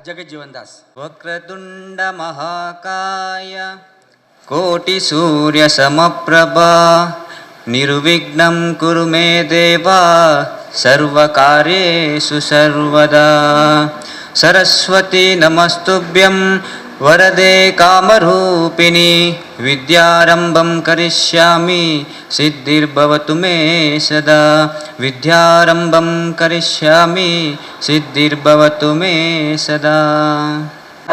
ಜಗಜ್ಜೀವನ್ ದಾಸ್. ವಕ್ರತುಂಡ ಮಹಾಕಾಯ ಕೋಟಿ ಸೂರ್ಯ ಸಮಪ್ರಭಾ ನಿರ್ವಿಘ್ನಂ ಕುರು ಮೇ ದೇವ ಸರ್ವಕಾರ್ಯೇಷು ಸರ್ವದಾ. ಸರಸ್ವತಿ ನಮಸ್ತುಭ್ಯಂ ವರದೆ ಕಾಮರೂಪಿಣಿ ವಿದ್ಯಾರಂಭಂ ಕರಿಷ್ಯಾಮಿ ಸಿದ್ಧಿರ್ಭವತು ಮೇ ಸದಾ. ವಿದ್ಯಾರಂಭಂ ಕರಿಷ್ಯಾಮಿ ಸಿದ್ಧಿರ್ಭವತು ಮೇ ಸದಾ.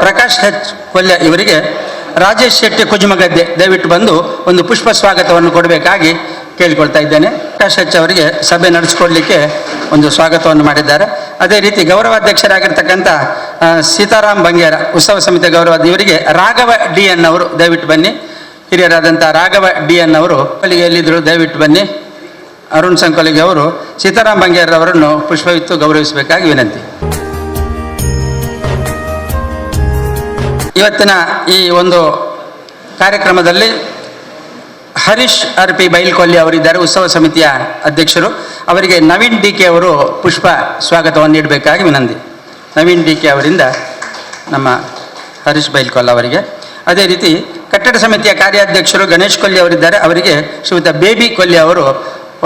ಪ್ರಕಾಶ್ ಎಚ್ ಕೊಲ್ಯ ಇವರಿಗೆ ರಾಜೇಶ್ ಶೆಟ್ಟಿ ಕುಜುಮಗದ್ದೆ ದಯವಿಟ್ಟು ಬಂದು ಒಂದು ಪುಷ್ಪ ಸ್ವಾಗತವನ್ನು ಕೊಡಬೇಕಾಗಿ ಕೇಳಿಕೊಳ್ತಾ ಇದ್ದೇನೆ. ಪ್ರಕಾಶ್ ಎಚ್ ಅವರಿಗೆ ಸಭೆ ನಡೆಸಿಕೊಡ್ಲಿಕ್ಕೆ ಒಂದು ಸ್ವಾಗತವನ್ನು ಮಾಡಿದ್ದಾರೆ. ಅದೇ ರೀತಿ ಗೌರವಾಧ್ಯಕ್ಷರಾಗಿರ್ತಕ್ಕಂಥ ಸೀತಾರಾಮ್ ಬಂಗೇರ ಉತ್ಸವ ಸಮಿತಿ ಗೌರವ ಇವರಿಗೆ ರಾಘವ ಡಿ ಎನ್ ಅವರು ದಯವಿಟ್ಟು ಬನ್ನಿ. ಹಿರಿಯರಾದಂಥ ರಾಘವ ಡಿ ಎನ್ ಅವರು ಎಲ್ಲಿದ್ದರು ದಯವಿಟ್ಟು ಬನ್ನಿ. ಅರುಣ್ ಸಂಕೊಲಿಗೆ ಅವರು ಸೀತಾರಾಮ್ ಬಂಗೇರವರನ್ನು ಪುಷ್ಪವಿತ್ತು ಗೌರವಿಸಬೇಕಾಗಿ ವಿನಂತಿ. ಇವತ್ತಿನ ಈ ಒಂದು ಕಾರ್ಯಕ್ರಮದಲ್ಲಿ ಹರೀಶ್ ಆರ್ ಪಿ ಬೈಲ್ಕೊಲ್ಲಿ ಅವರಿದ್ದಾರೆ, ಉತ್ಸವ ಸಮಿತಿಯ ಅಧ್ಯಕ್ಷರು. ಅವರಿಗೆ ನವೀನ್ ಡಿ ಕೆ ಅವರು ಪುಷ್ಪ ಸ್ವಾಗತವನ್ನು ನೀಡಬೇಕಾಗಿ ವಿನಂತಿ. ನವೀನ್ ಡಿ ಕೆ ಅವರಿಂದ ನಮ್ಮ ಹರೀಶ್ ಬೈಲ್ಕೊಲ್ಲ ಅವರಿಗೆ. ಅದೇ ರೀತಿ ಕಟ್ಟಡ ಸಮಿತಿಯ ಕಾರ್ಯಾಧ್ಯಕ್ಷರು ಗಣೇಶ್ ಕೊಲ್ಲಿ ಅವರಿದ್ದಾರೆ, ಅವರಿಗೆ ಶ್ರೀಯುತ ಬೇಬಿ ಕೊಲ್ಲಿ ಅವರು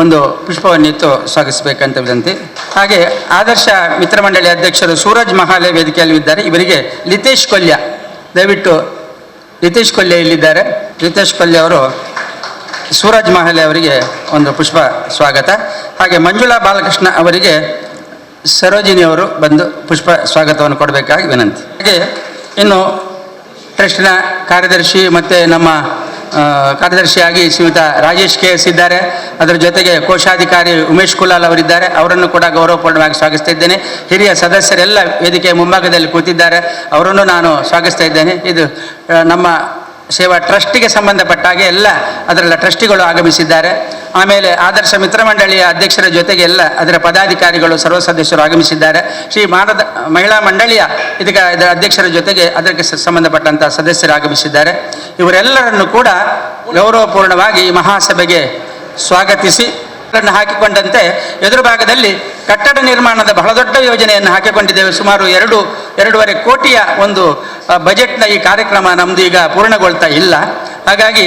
ಒಂದು ಪುಷ್ಪವನ್ನಿತ್ತು ಸ್ವಾಗತಿಸಬೇಕಂತ ವಿನಂತಿ. ಹಾಗೆ ಆದರ್ಶ ಮಿತ್ರ ಮಂಡಳಿ ಅಧ್ಯಕ್ಷರು ಸೂರಜ್ ಮಹಾಲೆ ವೇದಿಕೆಯಲ್ಲಿ ಇದ್ದಾರೆ, ಇವರಿಗೆ ಲಿತೇಶ್ ಕೊಲ್ಯ ದಯವಿಟ್ಟು ಲಿತೇಶ್ ಕೊಲ್ಯ ಇಲ್ಲಿದ್ದಾರೆ. ಲಿತೇಶ್ ಕೊಲ್ಯ ಅವರು ಸೂರಜ್ ಮಹಲೆ ಅವರಿಗೆ ಒಂದು ಪುಷ್ಪ ಸ್ವಾಗತ. ಹಾಗೆ ಮಂಜುಳಾ ಬಾಲಕೃಷ್ಣ ಅವರಿಗೆ ಸರೋಜಿನಿ ಅವರು ಬಂದು ಪುಷ್ಪ ಸ್ವಾಗತವನ್ನು ಕೊಡಬೇಕಾಗಿ ವಿನಂತಿ. ಹಾಗೆ ಇನ್ನು ಟ್ರಸ್ಟ್ನ ಕಾರ್ಯದರ್ಶಿ ಮತ್ತು ನಮ್ಮ ಕಾರ್ಯದರ್ಶಿಯಾಗಿ ಶ್ರೀಯುತ ರಾಜೇಶ್ ಕೆ ಎಸ್ ಇದ್ದಾರೆ. ಅದರ ಜೊತೆಗೆ ಕೋಶಾಧಿಕಾರಿ ಉಮೇಶ್ ಕುಲಾಲ್ ಅವರಿದ್ದಾರೆ, ಅವರನ್ನು ಕೂಡ ಗೌರವಪೂರ್ಣವಾಗಿ ಸ್ವಾಗತಿಸ್ತಾ ಇದ್ದೇನೆ. ಹಿರಿಯ ಸದಸ್ಯರೆಲ್ಲ ವೇದಿಕೆಯ ಮುಂಭಾಗದಲ್ಲಿ ಕೂತಿದ್ದಾರೆ, ಅವರನ್ನು ನಾನು ಸ್ವಾಗತಿಸ್ತಾ ಇದ್ದೇನೆ. ಇದು ನಮ್ಮ ಸೇವಾ ಟ್ರಸ್ಟಿಗೆ ಸಂಬಂಧಪಟ್ಟ ಹಾಗೆ ಎಲ್ಲ ಅದರೆಲ್ಲ ಟ್ರಸ್ಟಿಗಳು ಆಗಮಿಸಿದ್ದಾರೆ. ಆಮೇಲೆ ಆದರ್ಶ ಮಿತ್ರ ಮಂಡಳಿಯ ಅಧ್ಯಕ್ಷರ ಜೊತೆಗೆ ಎಲ್ಲ ಅದರ ಪದಾಧಿಕಾರಿಗಳು ಸರ್ವ ಸದಸ್ಯರು ಆಗಮಿಸಿದ್ದಾರೆ. ಶ್ರೀ ಮಹಿಳಾ ಮಂಡಳಿಯ ಇದರ ಅಧ್ಯಕ್ಷರ ಜೊತೆಗೆ ಅದಕ್ಕೆ ಸಂಬಂಧಪಟ್ಟಂಥ ಸದಸ್ಯರು ಆಗಮಿಸಿದ್ದಾರೆ. ಇವರೆಲ್ಲರನ್ನು ಕೂಡ ಗೌರವಪೂರ್ಣವಾಗಿ ಈ ಮಹಾಸಭೆಗೆ ಸ್ವಾಗತಿಸಿ ಹಾಕಿಕೊಂಡಂತೆ ಎದುರು ಭಾಗದಲ್ಲಿ ಕಟ್ಟಡ ನಿರ್ಮಾಣದ ಬಹಳ ದೊಡ್ಡ ಯೋಜನೆಯನ್ನು ಹಾಕಿಕೊಂಡಿದ್ದೇವೆ. ಸುಮಾರು 2.5 ಕೋಟಿಯ ಒಂದು ಬಜೆಟ್ನ ಈ ಕಾರ್ಯಕ್ರಮ ನಮ್ಮದು ಈಗ ಪೂರ್ಣಗೊಳ್ತಾ ಇಲ್ಲ. ಹಾಗಾಗಿ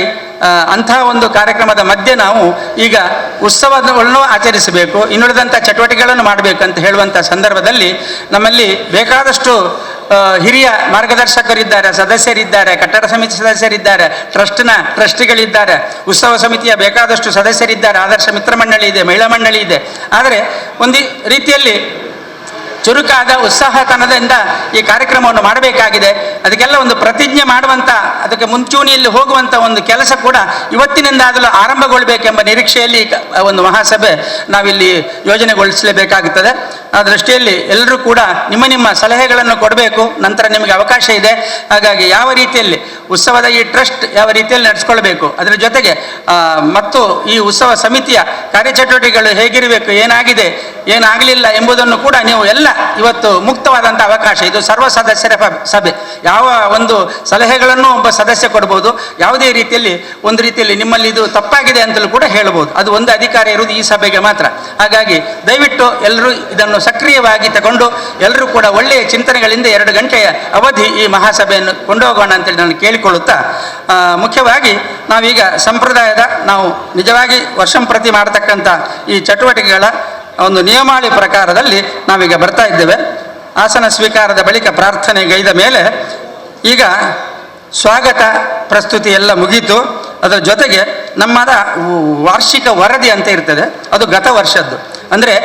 ಅಂಥ ಒಂದು ಕಾರ್ಯಕ್ರಮದ ಮಧ್ಯೆ ನಾವು ಈಗ ಉತ್ಸವವನ್ನು ಆಚರಿಸಬೇಕು, ಇನ್ನುಳಿದಂಥ ಚಟುವಟಿಕೆಗಳನ್ನು ಮಾಡಬೇಕಂತ ಹೇಳುವಂಥ ಸಂದರ್ಭದಲ್ಲಿ ನಮ್ಮಲ್ಲಿ ಬೇಕಾದಷ್ಟು ಹಿರಿಯ ಮಾರ್ಗದರ್ಶಕರಿದ್ದಾರೆ, ಸದಸ್ಯರಿದ್ದಾರೆ, ಕಟ್ಟಡ ಸಮಿತಿ ಸದಸ್ಯರಿದ್ದಾರೆ, ಟ್ರಸ್ಟಿಗಳಿದ್ದಾರೆ, ಉತ್ಸವ ಸಮಿತಿಯ ಬೇಕಾದಷ್ಟು ಸದಸ್ಯರಿದ್ದಾರೆ, ಆದರ್ಶ ಮಿತ್ರ ಮಂಡಳಿ ಇದೆ, ಮಹಿಳಾ ಮಂಡಳಿ ಇದೆ. ಆದರೆ ಒಂದು ರೀತಿಯಲ್ಲಿ ಚುರುಕಾದ ಉತ್ಸಾಹತನದಿಂದ ಈ ಕಾರ್ಯಕ್ರಮವನ್ನು ಮಾಡಬೇಕಾಗಿದೆ. ಅದಕ್ಕೆಲ್ಲ ಒಂದು ಪ್ರತಿಜ್ಞೆ ಮಾಡುವಂಥ, ಅದಕ್ಕೆ ಮುಂಚೂಣಿಯಲ್ಲಿ ಹೋಗುವಂಥ ಒಂದು ಕೆಲಸ ಕೂಡ ಇವತ್ತಿನಿಂದಾಗಲೂ ಆರಂಭಗೊಳ್ಳಬೇಕೆಂಬ ನಿರೀಕ್ಷೆಯಲ್ಲಿ ಒಂದು ಮಹಾಸಭೆ ನಾವಿಲ್ಲಿ ಯೋಜನೆಗೊಳಿಸಲೇಬೇಕಾಗುತ್ತದೆ. ಆ ದೃಷ್ಟಿಯಲ್ಲಿ ಎಲ್ಲರೂ ಕೂಡ ನಿಮ್ಮ ಸಲಹೆಗಳನ್ನು ಕೊಡಬೇಕು. ನಂತರ ನಿಮಗೆ ಅವಕಾಶ ಇದೆ. ಹಾಗಾಗಿ ಯಾವ ರೀತಿಯಲ್ಲಿ ಉತ್ಸವದ ಈ ಟ್ರಸ್ಟ್ ಯಾವ ರೀತಿಯಲ್ಲಿ ನಡೆಸ್ಕೊಳ್ಬೇಕು, ಅದರ ಜೊತೆಗೆ ಮತ್ತು ಈ ಉತ್ಸವ ಸಮಿತಿಯ ಕಾರ್ಯಚಟುವಟಿಕೆಗಳು ಹೇಗಿರಬೇಕು, ಏನಾಗಿದೆ ಏನಾಗಲಿಲ್ಲ ಎಂಬುದನ್ನು ಕೂಡ ನೀವು ಎಲ್ಲ ಇವತ್ತು ಮುಕ್ತವಾದಂಥ ಅವಕಾಶ. ಇದು ಸರ್ವ ಸದಸ್ಯರ ಸಭೆ. ಯಾವ ಒಂದು ಸಲಹೆಗಳನ್ನು ಒಬ್ಬ ಸದಸ್ಯ ಕೊಡ್ಬೋದು. ಯಾವುದೇ ರೀತಿಯಲ್ಲಿ ಒಂದು ರೀತಿಯಲ್ಲಿ ನಿಮ್ಮಲ್ಲಿ ಇದು ತಪ್ಪಾಗಿದೆ ಅಂತಲೂ ಕೂಡ ಹೇಳ್ಬೋದು. ಅದು ಒಂದು ಅಧಿಕಾರ ಇರುವುದು ಈ ಸಭೆಗೆ ಮಾತ್ರ. ಹಾಗಾಗಿ ದಯವಿಟ್ಟು ಎಲ್ಲರೂ ಇದನ್ನು ಸಕ್ರಿಯವಾಗಿ ತಗೊಂಡು ಎಲ್ಲರೂ ಕೂಡ ಒಳ್ಳೆಯ ಚಿಂತನೆಗಳಿಂದ 2 ಗಂಟೆಯ ಅವಧಿ ಈ ಮಹಾಸಭೆಯನ್ನು ಕೊಂಡೋಗೋಣ ಅಂತೇಳಿ ನಾನು ಕೇಳಿಕೊಳ್ಳುತ್ತಾ, ಮುಖ್ಯವಾಗಿ ನಾವೀಗ ಸಂಪ್ರದಾಯದ ನಾವು ನಿಜವಾಗಿ ವರ್ಷಂಪ್ರತಿ ಮಾಡತಕ್ಕಂಥ ಈ ಚಟುವಟಿಕೆಗಳ ಒಂದು ನಿಯಮಾವಳಿ ಪ್ರಕಾರದಲ್ಲಿ ನಾವೀಗ ಬರ್ತಾ ಇದ್ದೇವೆ. ಆಸನ ಸ್ವೀಕಾರದ ಬಳಿಕ ಪ್ರಾರ್ಥನೆಗೈದ ಮೇಲೆ ಈಗ ಸ್ವಾಗತ ಪ್ರಸ್ತುತಿ ಎಲ್ಲ ಮುಗೀತು. ಅದರ ಜೊತೆಗೆ ನಮ್ಮದ ವಾರ್ಷಿಕ ವರದಿ ಅಂತ ಇರ್ತದೆ, ಅದು ಗತ ವರ್ಷದ್ದು. ಅಂದರೆ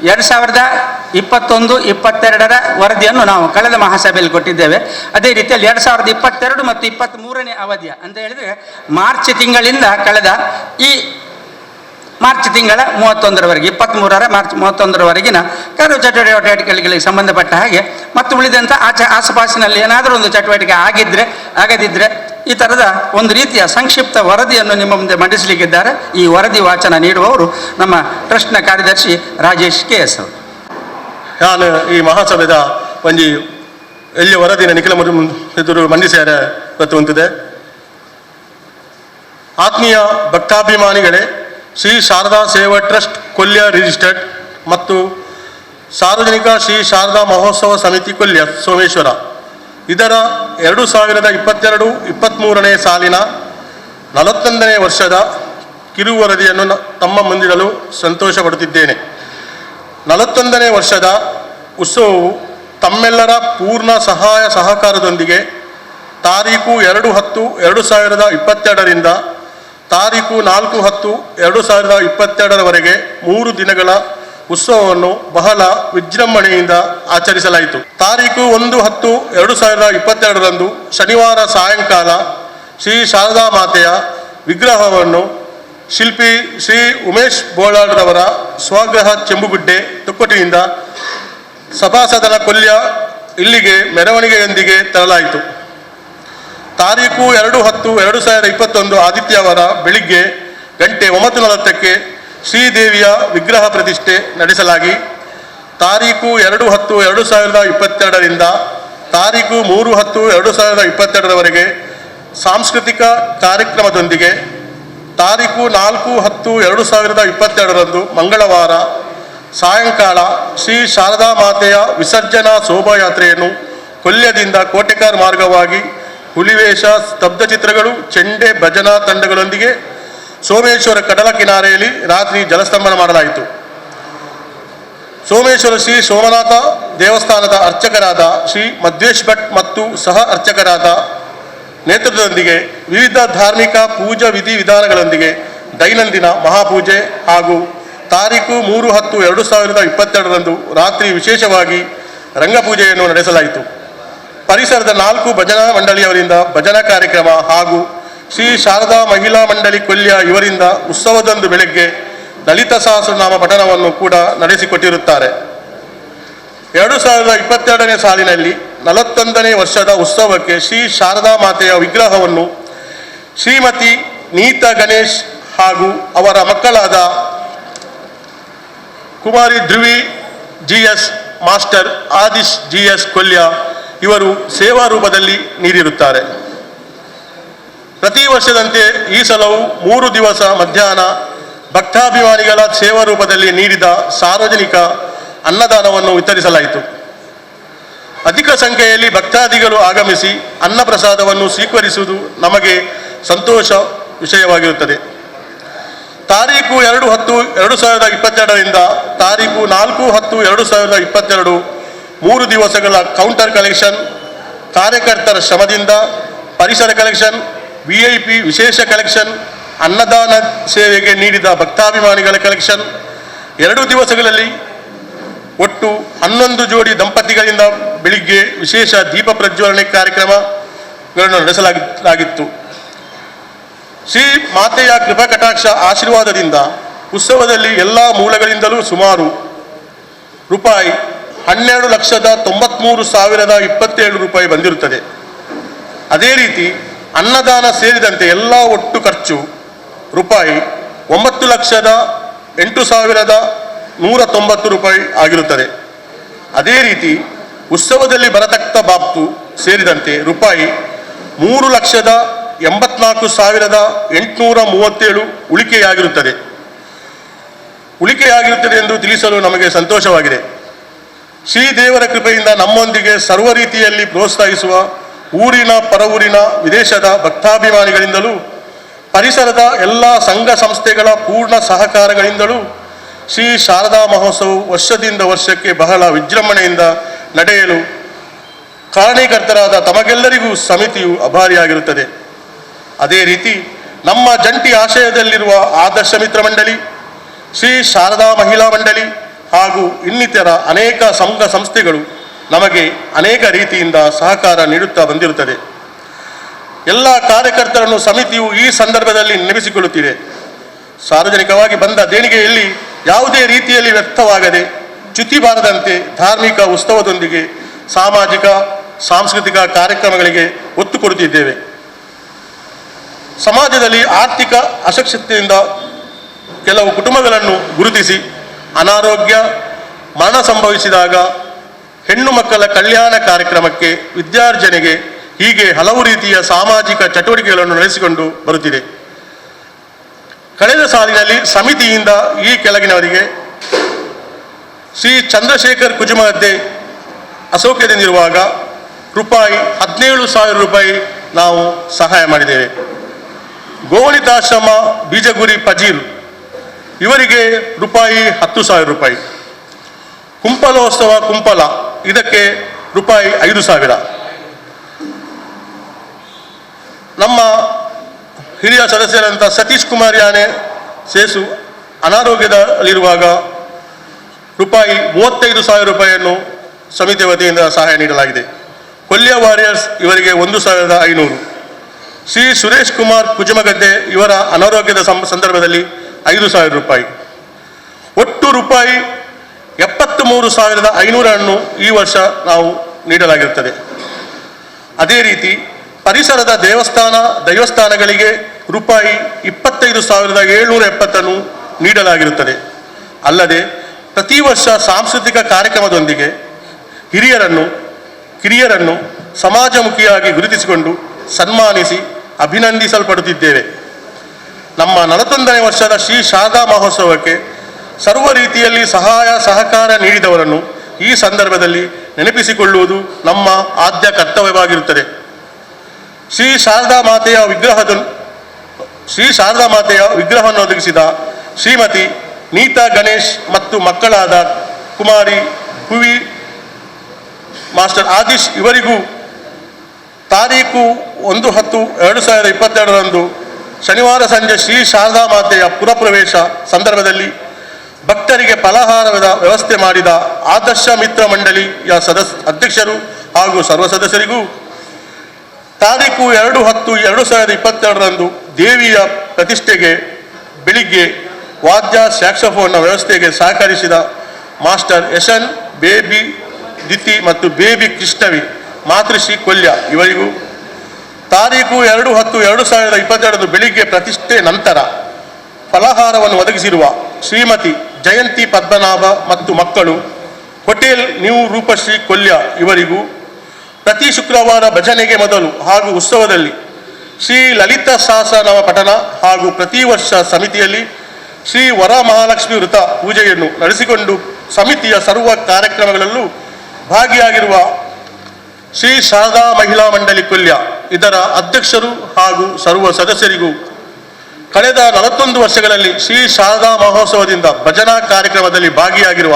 2021-22 ವರದಿಯನ್ನು ನಾವು ಕಳೆದ ಮಹಾಸಭೆಯಲ್ಲಿ ಕೊಟ್ಟಿದ್ದೇವೆ. ಅದೇ ರೀತಿಯಲ್ಲಿ 2022 ಮತ್ತು 23ನೇ ಅವಧಿಯ ಅಂತ ಹೇಳಿದರೆ ಮಾರ್ಚ್ ತಿಂಗಳಿಂದ ಕಳೆದ ಈ ಮಾರ್ಚ್ ತಿಂಗಳ 31ರವರೆಗೆ 23ರ ಮಾರ್ಚ್ 31ರವರೆಗಿನ ಕಾರ್ಯಚಟುವಟಿಕೆಗಳಿಗೆ ಸಂಬಂಧಪಟ್ಟ ಹಾಗೆ ಮತ್ತು ಉಳಿದಂಥ ಆಸುಪಾಸಿನಲ್ಲಿ ಏನಾದರೂ ಒಂದು ಚಟುವಟಿಕೆ ಆಗದಿದ್ದರೆ ಈ ಥರದ ಒಂದು ರೀತಿಯ ಸಂಕ್ಷಿಪ್ತ ವರದಿಯನ್ನು ನಿಮ್ಮ ಮುಂದೆ ಮಂಡಿಸಲಿಕ್ಕಿದ್ದಾರೆ. ಈ ವರದಿ ವಾಚನ ನೀಡುವವರು ನಮ್ಮ ಟ್ರಸ್ಟ್ನ ಕಾರ್ಯದರ್ಶಿ ರಾಜೇಶ್ ಕೆ ಎಸ್ ಅವರು. ನಾನು ಈ ಮಹಾಸಭೆದ ಒಂಜಿ ಎಲ್ಲಿ ವರದಿನ ನಿಖಿಲ ಎದುರು ಮಂಡಿಸ್ಯಾರ ಗೊತ್ತುಂತಿದೆ. ಆತ್ಮೀಯ ಭಕ್ತಾಭಿಮಾನಿಗಳೇ, ಶ್ರೀ ಶಾರದಾ ಸೇವಾ ಟ್ರಸ್ಟ್ ಕೊಲ್ಯ ರಿಜಿಸ್ಟರ್ಡ್ ಮತ್ತು ಸಾರ್ವಜನಿಕ ಶ್ರೀ ಶಾರದಾ ಮಹೋತ್ಸವ ಸಮಿತಿ ಕೊಲ್ಯ ಸೋಮೇಶ್ವರ ಇದರ 2022-23ನೇ ಸಾಲಿನ 41ನೇ ವರ್ಷದ ಕಿರು ವರದಿಯನ್ನು ತಮ್ಮ ಮುಂದಿಡಲು ಸಂತೋಷಪಡುತ್ತಿದ್ದೇನೆ. 41ನೇ ವರ್ಷದ ಉತ್ಸವವು ತಮ್ಮೆಲ್ಲರ ಪೂರ್ಣ ಸಹಾಯ ಸಹಕಾರದೊಂದಿಗೆ ತಾರೀಕು 2/10/2022ರಿಂದ ತಾರೀಕು 4/10/2022ರವರೆಗೆ 3 ದಿನಗಳ ಉತ್ಸವವನ್ನು ಬಹಳ ವಿಜೃಂಭಣೆಯಿಂದ ಆಚರಿಸಲಾಯಿತು. ತಾರೀಕು 1/10/2022ರಂದು ಶನಿವಾರ ಸಾಯಂಕಾಲ ಶ್ರೀ ಶಾರದಾ ಮಾತೆಯ ವಿಗ್ರಹವನ್ನು ಶಿಲ್ಪಿ ಶ್ರೀ ಉಮೇಶ್ ಬೋಳಾಡ್ರವರ ಸ್ವಗೃಹ ಚೆಂಬುಗುಡ್ಡೆ ತುಕ್ಕಟಿಯಿಂದ ಸಭಾಸದನ ಕೊಲ್ಯ ಇಲ್ಲಿಗೆ ಮೆರವಣಿಗೆಯೊಂದಿಗೆ ತರಲಾಯಿತು. ತಾರೀಕು 2/10/2021 ಆದಿತ್ಯವಾರ ಬೆಳಿಗ್ಗೆ ಗಂಟೆ 9:40ಕ್ಕೆ ಶ್ರೀದೇವಿಯ ವಿಗ್ರಹ ಪ್ರತಿಷ್ಠೆ ನಡೆಸಲಾಗಿ ತಾರೀಕು 2/10/2022ರಿಂದ ತಾರೀಕು 3/10/2022ರವರೆಗೆ ಸಾಂಸ್ಕೃತಿಕ ಕಾರ್ಯಕ್ರಮದೊಂದಿಗೆ ತಾರೀಕು 4/10/2022ರಂದು ಮಂಗಳವಾರ ಸಾಯಂಕಾಲ ಶ್ರೀ ಶಾರದಾ ಮಾತೆಯ ವಿಸರ್ಜನಾ ಶೋಭಾಯಾತ್ರೆಯನ್ನು ಕೊಲ್ಯದಿಂದ ಕೋಟೆಕಾರ್ ಮಾರ್ಗವಾಗಿ ಹುಲಿವೇಷ, ಸ್ತಬ್ಧ ಚಿತ್ರಗಳು, ಚೆಂಡೆ, ಭಜನಾ ತಂಡಗಳೊಂದಿಗೆ ಸೋಮೇಶ್ವರ ಕಡಲ ಕಿನಾರೆಯಲ್ಲಿ ರಾತ್ರಿ ಜಲಸ್ತಂಭನ ಮಾಡಲಾಯಿತು. ಸೋಮೇಶ್ವರ ಶ್ರೀ ಸೋಮನಾಥ ದೇವಸ್ಥಾನದ ಅರ್ಚಕರಾದ ಶ್ರೀ ಮಧ್ವೇಶ್ ಭಟ್ ಮತ್ತು ಸಹ ಅರ್ಚಕರಾದ ನೇತೃತ್ವದೊಂದಿಗೆ ವಿವಿಧ ಧಾರ್ಮಿಕ ಪೂಜಾ ವಿಧಿವಿಧಾನಗಳೊಂದಿಗೆ ದೈನಂದಿನ ಮಹಾಪೂಜೆ ಹಾಗೂ ತಾರೀಕು 3/10/2022ರಂದು ರಾತ್ರಿ ವಿಶೇಷವಾಗಿ ರಂಗಪೂಜೆಯನ್ನು ನಡೆಸಲಾಯಿತು. ಪರಿಸರದ 4 ಭಜನಾ ಮಂಡಳಿಯವರಿಂದ ಭಜನಾ ಕಾರ್ಯಕ್ರಮ ಹಾಗೂ ಶ್ರೀ ಶಾರದಾ ಮಹಿಳಾ ಮಂಡಳಿ ಕೊಲ್ಯ ಇವರಿಂದ ಉತ್ಸವದಂದು ಬೆಳಗ್ಗೆ ಲಲಿತ ಸಹಸ್ರನಾಮ ಪಠಣವನ್ನು ಕೂಡ ನಡೆಸಿಕೊಟ್ಟಿರುತ್ತಾರೆ. 2022ನೇ ಸಾಲಿನಲ್ಲಿ 41ನೇ ವರ್ಷದ ಉತ್ಸವಕ್ಕೆ ಶ್ರೀ ಶಾರದಾ ಮಾತೆಯ ವಿಗ್ರಹವನ್ನು ಶ್ರೀಮತಿ ನೀತಾ ಗಣೇಶ್ ಹಾಗೂ ಅವರ ಮಕ್ಕಳಾದ Kumari Dhruvi GS, master Adish GS Kolya ಇವರು ಸೇವಾ ರೂಪದಲ್ಲಿ ನೀಡಿರುತ್ತಾರೆ. ಪ್ರತಿ ವರ್ಷದಂತೆ ಈ ಸಲವೂ 3 ದಿವಸ ಮಧ್ಯಾಹ್ನ ಭಕ್ತಾಭಿಮಾನಿಗಳ ಸೇವಾ ರೂಪದಲ್ಲಿ ನೀಡಿದ ಸಾರ್ವಜನಿಕ ಅನ್ನದಾನವನ್ನು ವಿತರಿಸಲಾಯಿತು. ಅಧಿಕ ಸಂಖ್ಯೆಯಲ್ಲಿ ಭಕ್ತಾದಿಗಳು ಆಗಮಿಸಿ ಅನ್ನಪ್ರಸಾದವನ್ನು ಸ್ವೀಕರಿಸುವುದು ನಮಗೆ ಸಂತೋಷ ವಿಷಯವಾಗಿರುತ್ತದೆ. ತಾರೀಕು 2/10/2022ರಿಂದ ತಾರೀಕು 4/10/2022 3 ದಿವಸಗಳ ಕೌಂಟರ್ ಕಲೆಕ್ಷನ್, ಕಾರ್ಯಕರ್ತರ ಶ್ರಮದಿಂದ ಪರಿಸರ ಕಲೆಕ್ಷನ್, VIP ವಿಶೇಷ ಕಲೆಕ್ಷನ್, ಅನ್ನದಾನ ಸೇವೆಗೆ ನೀಡಿದ ಭಕ್ತಾಭಿಮಾನಿಗಳ ಕಲೆಕ್ಷನ್, 2 ದಿವಸಗಳಲ್ಲಿ ಒಟ್ಟು 11 ಜೋಡಿ ದಂಪತಿಗಳಿಂದ ಬೆಳಿಗ್ಗೆ ವಿಶೇಷ ದೀಪ ಪ್ರಜ್ವಲನೆ ಕಾರ್ಯಕ್ರಮಗಳನ್ನು ನಡೆಸಲಾಗಿತ್ತು. ಶ್ರೀ ಮಾತೆಯ ಕೃಪಾ ಕಟಾಕ್ಷ ಆಶೀರ್ವಾದದಿಂದ ಉತ್ಸವದಲ್ಲಿ ಎಲ್ಲ ಮೂಲಗಳಿಂದಲೂ ಸುಮಾರು ರೂಪಾಯಿ 12,93,027 ಬಂದಿರುತ್ತದೆ. ಅದೇ ರೀತಿ ಅನ್ನದಾನ ಸೇರಿದಂತೆ ಎಲ್ಲ ಒಟ್ಟು ಖರ್ಚು ರೂಪಾಯಿ 9,08,190 ಆಗಿರುತ್ತದೆ. ಅದೇ ರೀತಿ ಉತ್ಸವದಲ್ಲಿ ಬರತಕ್ಕ ಬಾಬ್ತು ಸೇರಿದಂತೆ ರೂಪಾಯಿ 3,84,837 ಉಳಿಕೆಯಾಗಿರುತ್ತದೆ ಎಂದು ತಿಳಿಸಲು ನಮಗೆ ಸಂತೋಷವಾಗಿದೆ. ಶ್ರೀದೇವರ ಕೃಪೆಯಿಂದ ನಮ್ಮೊಂದಿಗೆ ಸರ್ವ ರೀತಿಯಲ್ಲಿ ಪ್ರೋತ್ಸಾಹಿಸುವ ಊರಿನ, ಪರವೂರಿನ, ವಿದೇಶದ ಭಕ್ತಾಭಿಮಾನಿಗಳಿಂದಲೂ ಪರಿಸರದ ಎಲ್ಲ ಸಂಘ ಸಂಸ್ಥೆಗಳ ಪೂರ್ಣ ಸಹಕಾರಗಳಿಂದಲೂ ಶ್ರೀ ಶಾರದಾ ಮಹೋತ್ಸವವು ವರ್ಷದಿಂದ ವರ್ಷಕ್ಕೆ ಬಹಳ ವಿಜೃಂಭಣೆಯಿಂದ ನಡೆಯಲು ಕಾರಣೀಕರ್ತರಾದ ತಮಗೆಲ್ಲರಿಗೂ ಸಮಿತಿಯು ಆಭಾರಿಯಾಗಿರುತ್ತದೆ. ಅದೇ ರೀತಿ ನಮ್ಮ ಜಂಟಿ ಆಶಯದಲ್ಲಿರುವ ಆದರ್ಶ ಮಿತ್ರ ಮಂಡಳಿ, ಶ್ರೀ ಶಾರದಾ ಮಹಿಳಾ ಮಂಡಳಿ ಹಾಗೂ ಇನ್ನಿತರ ಅನೇಕ ಸಂಘ ಸಂಸ್ಥೆಗಳು ನಮಗೆ ಅನೇಕ ರೀತಿಯಿಂದ ಸಹಕಾರ ನೀಡುತ್ತಾ ಬಂದಿರುತ್ತದೆ. ಎಲ್ಲ ಕಾರ್ಯಕರ್ತರನ್ನು ಸಮಿತಿಯು ಈ ಸಂದರ್ಭದಲ್ಲಿ ನೆನಪಿಸಿಕೊಳ್ಳುತ್ತಿದೆ. ಸಾರ್ವಜನಿಕವಾಗಿ ಬಂದ ದೇಣಿಗೆಯಲ್ಲಿ ಯಾವುದೇ ರೀತಿಯಲ್ಲಿ ವ್ಯರ್ಥವಾಗದೆ ಚ್ಯುತಿ ಬಾರದಂತೆ ಧಾರ್ಮಿಕ ಉತ್ಸವದೊಂದಿಗೆ ಸಾಮಾಜಿಕ ಸಾಂಸ್ಕೃತಿಕ ಕಾರ್ಯಕ್ರಮಗಳಿಗೆ ಒತ್ತು ಕೊಡುತ್ತಿದ್ದೇವೆ. ಸಮಾಜದಲ್ಲಿ ಆರ್ಥಿಕ ಅಶಕ್ತತೆಯಿಂದ ಕೆಲವು ಕುಟುಂಬಗಳನ್ನು ಗುರುತಿಸಿ ಅನಾರೋಗ್ಯ, ಮರಣ ಸಂಭವಿಸಿದಾಗ ಹೆಣ್ಣು ಮಕ್ಕಳ ಕಲ್ಯಾಣ ಕಾರ್ಯಕ್ರಮಕ್ಕೆ, ವಿದ್ಯಾರ್ಜನೆಗೆ ಹೀಗೆ ಹಲವು ರೀತಿಯ ಸಾಮಾಜಿಕ ಚಟುವಟಿಕೆಗಳನ್ನು ನಡೆಸಿಕೊಂಡು ಬರುತ್ತಿದೆ. ಕಳೆದ ಸಾಲಿನಲ್ಲಿ ಸಮಿತಿಯಿಂದ ಈ ಕೆಳಗಿನವರಿಗೆ ಶ್ರೀ ಚಂದ್ರಶೇಖರ್ ಕುಜುಮಗದ್ದೆ ಅಸೌಖ್ಯದಿಂದಿರುವಾಗ ರೂಪಾಯಿ 17,000 ರೂಪಾಯಿ ನಾವು ಸಹಾಯ ಮಾಡಿದ್ದೇವೆ. ಗೋವಣಿತಾಶ್ರಮ ಬೀಜಗುರಿ ಪಜೀರ್ ಇವರಿಗೆ ರೂಪಾಯಿ 10,000 ರೂಪಾಯಿ. ಕುಂಪಲೋತ್ಸವ ಕುಂಪಲ ಇದಕ್ಕೆ ರೂಪಾಯಿ 5,000. ನಮ್ಮ ಹಿರಿಯ ಸದಸ್ಯರಂಥ ಸತೀಶ್ ಕುಮಾರ್ ಯಾನೆ ಸೇಸು ಅನಾರೋಗ್ಯದಲ್ಲಿರುವಾಗ ರೂಪಾಯಿ 35,000 ರೂಪಾಯಿಯನ್ನು ಸಮಿತಿ ವತಿಯಿಂದ ಸಹಾಯ ನೀಡಲಾಗಿದೆ. ಕೊಲ್ಯ ವಾರಿಯರ್ಸ್ ಇವರಿಗೆ 1,500. ಶ್ರೀ ಸುರೇಶ್ ಕುಮಾರ್ ಕುಜುಮಗದ್ದೆ ಇವರ ಅನಾರೋಗ್ಯದ ಸಂದರ್ಭದಲ್ಲಿ 5,000 ರೂಪಾಯಿ. ಒಟ್ಟು ರೂಪಾಯಿ 73,500 ಈ ವರ್ಷ ನಾವು ನೀಡಲಾಗಿರುತ್ತದೆ. ಅದೇ ರೀತಿ ಪರಿಸರದ ದೇವಸ್ಥಾನಗಳಿಗೆ ರೂಪಾಯಿ 25,770 ನೀಡಲಾಗಿರುತ್ತದೆ. ಅಲ್ಲದೆ ಪ್ರತಿ ವರ್ಷ ಸಾಂಸ್ಕೃತಿಕ ಕಾರ್ಯಕ್ರಮದೊಂದಿಗೆ ಕಿರಿಯರನ್ನು ಸಮಾಜಮುಖಿಯಾಗಿ ಗುರುತಿಸಿಕೊಂಡು ಸನ್ಮಾನಿಸಿ ಅಭಿನಂದಿಸಲ್ಪಡುತ್ತಿದ್ದೇವೆ. ನಮ್ಮ 41ನೇ ವರ್ಷದ ಶ್ರೀ ಶಾರದಾ ಮಹೋತ್ಸವಕ್ಕೆ ಸರ್ವ ರೀತಿಯಲ್ಲಿ ಸಹಕಾರ ನೀಡಿದವರನ್ನು ಈ ಸಂದರ್ಭದಲ್ಲಿ ನೆನಪಿಸಿಕೊಳ್ಳುವುದು ನಮ್ಮ ಆದ್ಯ ಕರ್ತವ್ಯವಾಗಿರುತ್ತದೆ. ಶ್ರೀ ಶಾರದಾ ಮಾತೆಯ ವಿಗ್ರಹವನ್ನು ಒದಗಿಸಿದ ಶ್ರೀಮತಿ ನೀತಾ ಗಣೇಶ್ ಮತ್ತು ಮಕ್ಕಳಾದ ಕುಮಾರಿ ಹುವಿ ಮಾಸ್ಟರ್ ಆದಿಶ್ ಇವರಿಗೂ ತಾರೀಕು 1/10/2022 ಶನಿವಾರ ಸಂಜೆ ಶ್ರೀ ಶಾರದಾ ಮಾತೆಯ ಪುರಪ್ರವೇಶ ಸಂದರ್ಭದಲ್ಲಿ ಭಕ್ತರಿಗೆ ಫಲಾಹಾರದ ವ್ಯವಸ್ಥೆ ಮಾಡಿದ ಆದರ್ಶ ಮಿತ್ರ ಮಂಡಳಿಯ ಅಧ್ಯಕ್ಷರು ಹಾಗೂ ಸರ್ವ ಸದಸ್ಯರಿಗೂ ತಾರೀಕು 2/10/2022 ದೇವಿಯ ಪ್ರತಿಷ್ಠೆಗೆ ಬೆಳಿಗ್ಗೆ ವಾದ್ಯ ಸ್ಯಾಕ್ಸೋಫೋನ್ನ ವ್ಯವಸ್ಥೆಗೆ ಸಹಕರಿಸಿದ ಮಾಸ್ಟರ್ ಯಶನ್, ಬೇಬಿ ದಿತಿ ಮತ್ತು ಬೇಬಿ ಕೃಷ್ಣವಿ ಮಾತೃಶ್ರೀ ಕೊಲ್ಯ ಇವರಿಗೂ ತಾರೀಕು 2/10/2022 ಬೆಳಿಗ್ಗೆ ಪ್ರತಿಷ್ಠೆ ನಂತರ ಫಲಾಹಾರವನ್ನು ಒದಗಿಸಿರುವ ಶ್ರೀಮತಿ ಜಯಂತಿ ಪದ್ಮನಾಭ ಮತ್ತು ಮಕ್ಕಳು ಹೋಟೆಲ್ ನ್ಯೂ ರೂಪಶ್ರೀ ಕೊಲ್ಯ ಇವರಿಗೂ ಪ್ರತಿ ಶುಕ್ರವಾರ ಭಜನೆಗೆ ಮೊದಲು ಹಾಗೂ ಉತ್ಸವದಲ್ಲಿ ಶ್ರೀ ಲಲಿತ ಸಹಸ್ರನಾಮ ಪಠಣ ಹಾಗೂ ಪ್ರತಿ ವರ್ಷ ಸಮಿತಿಯಲ್ಲಿ ಶ್ರೀ ವರಮಹಾಲಕ್ಷ್ಮಿ ವೃತ ಪೂಜೆಯನ್ನು ನಡೆಸಿಕೊಂಡು ಸಮಿತಿಯ ಸರ್ವ ಕಾರ್ಯಕ್ರಮಗಳಲ್ಲೂ ಭಾಗಿಯಾಗಿರುವ ಶ್ರೀ ಶಾರದಾ ಮಹಿಳಾ ಮಂಡಳಿ ಕೊಲ್ಯ ಇದರ ಅಧ್ಯಕ್ಷರು ಹಾಗೂ ಸರ್ವ ಸದಸ್ಯರಿಗೂ ಕಳೆದ 41 ವರ್ಷಗಳಲ್ಲಿ ಶ್ರೀ ಶಾರದಾ ಮಹೋತ್ಸವದಿಂದ ಭಜನಾ ಕಾರ್ಯಕ್ರಮದಲ್ಲಿ ಭಾಗಿಯಾಗಿರುವ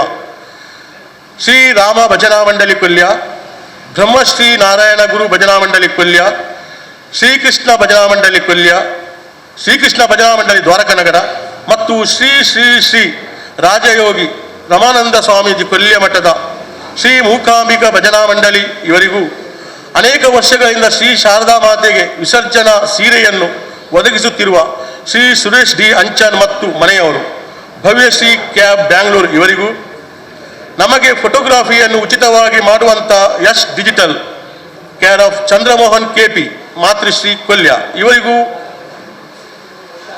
ಶ್ರೀ ರಾಮ ಭಜನಾ ಮಂಡಳಿ ಕೊಲ್ಯ, ಬ್ರಹ್ಮಶ್ರೀ ನಾರಾಯಣ ಗುರು ಭಜನಾ ಮಂಡಳಿ ಕೊಲ್ಯ, ಶ್ರೀಕೃಷ್ಣ ಭಜನಾ ಮಂಡಳಿ ಕೊಲ್ಯ, ಶ್ರೀಕೃಷ್ಣ ಭಜನಾ ಮಂಡಳಿ ದ್ವಾರಕನಗರ ಮತ್ತು ಶ್ರೀ ಶ್ರೀ ಶ್ರೀ ರಾಜಯೋಗಿ ರಮಾನಂದ ಸ್ವಾಮೀಜಿ ಕೊಲ್ಯ ಮಠದ ಶ್ರೀ ಮೂಕಾಂಬಿಕಾ ಭಜನಾ ಮಂಡಳಿ ಇವರಿಗೂ ಅನೇಕ ವರ್ಷಗಳಿಂದ ಶ್ರೀ ಶಾರದಾ ಮಾತೆಗೆ ವಿಸರ್ಜನಾ ಸೀರೆಯನ್ನು ಒದಗಿಸುತ್ತಿರುವ ಶ್ರೀ ಸುರೇಶ್ ಡಿ ಅಂಚನ್ ಮತ್ತು ಮನೆಯವರು, ಭವ್ಯಶ್ರೀ ಕ್ಯಾಬ್ ಬ್ಯಾಂಗ್ಳೂರು ಇವರಿಗೂ, ನಮಗೆ ಫೋಟೋಗ್ರಫಿಯನ್ನು ಉಚಿತವಾಗಿ ಮಾಡುವಂಥ Yash digital care of Chandramohan KP Matrushree Kolya ಇವರಿಗೂ,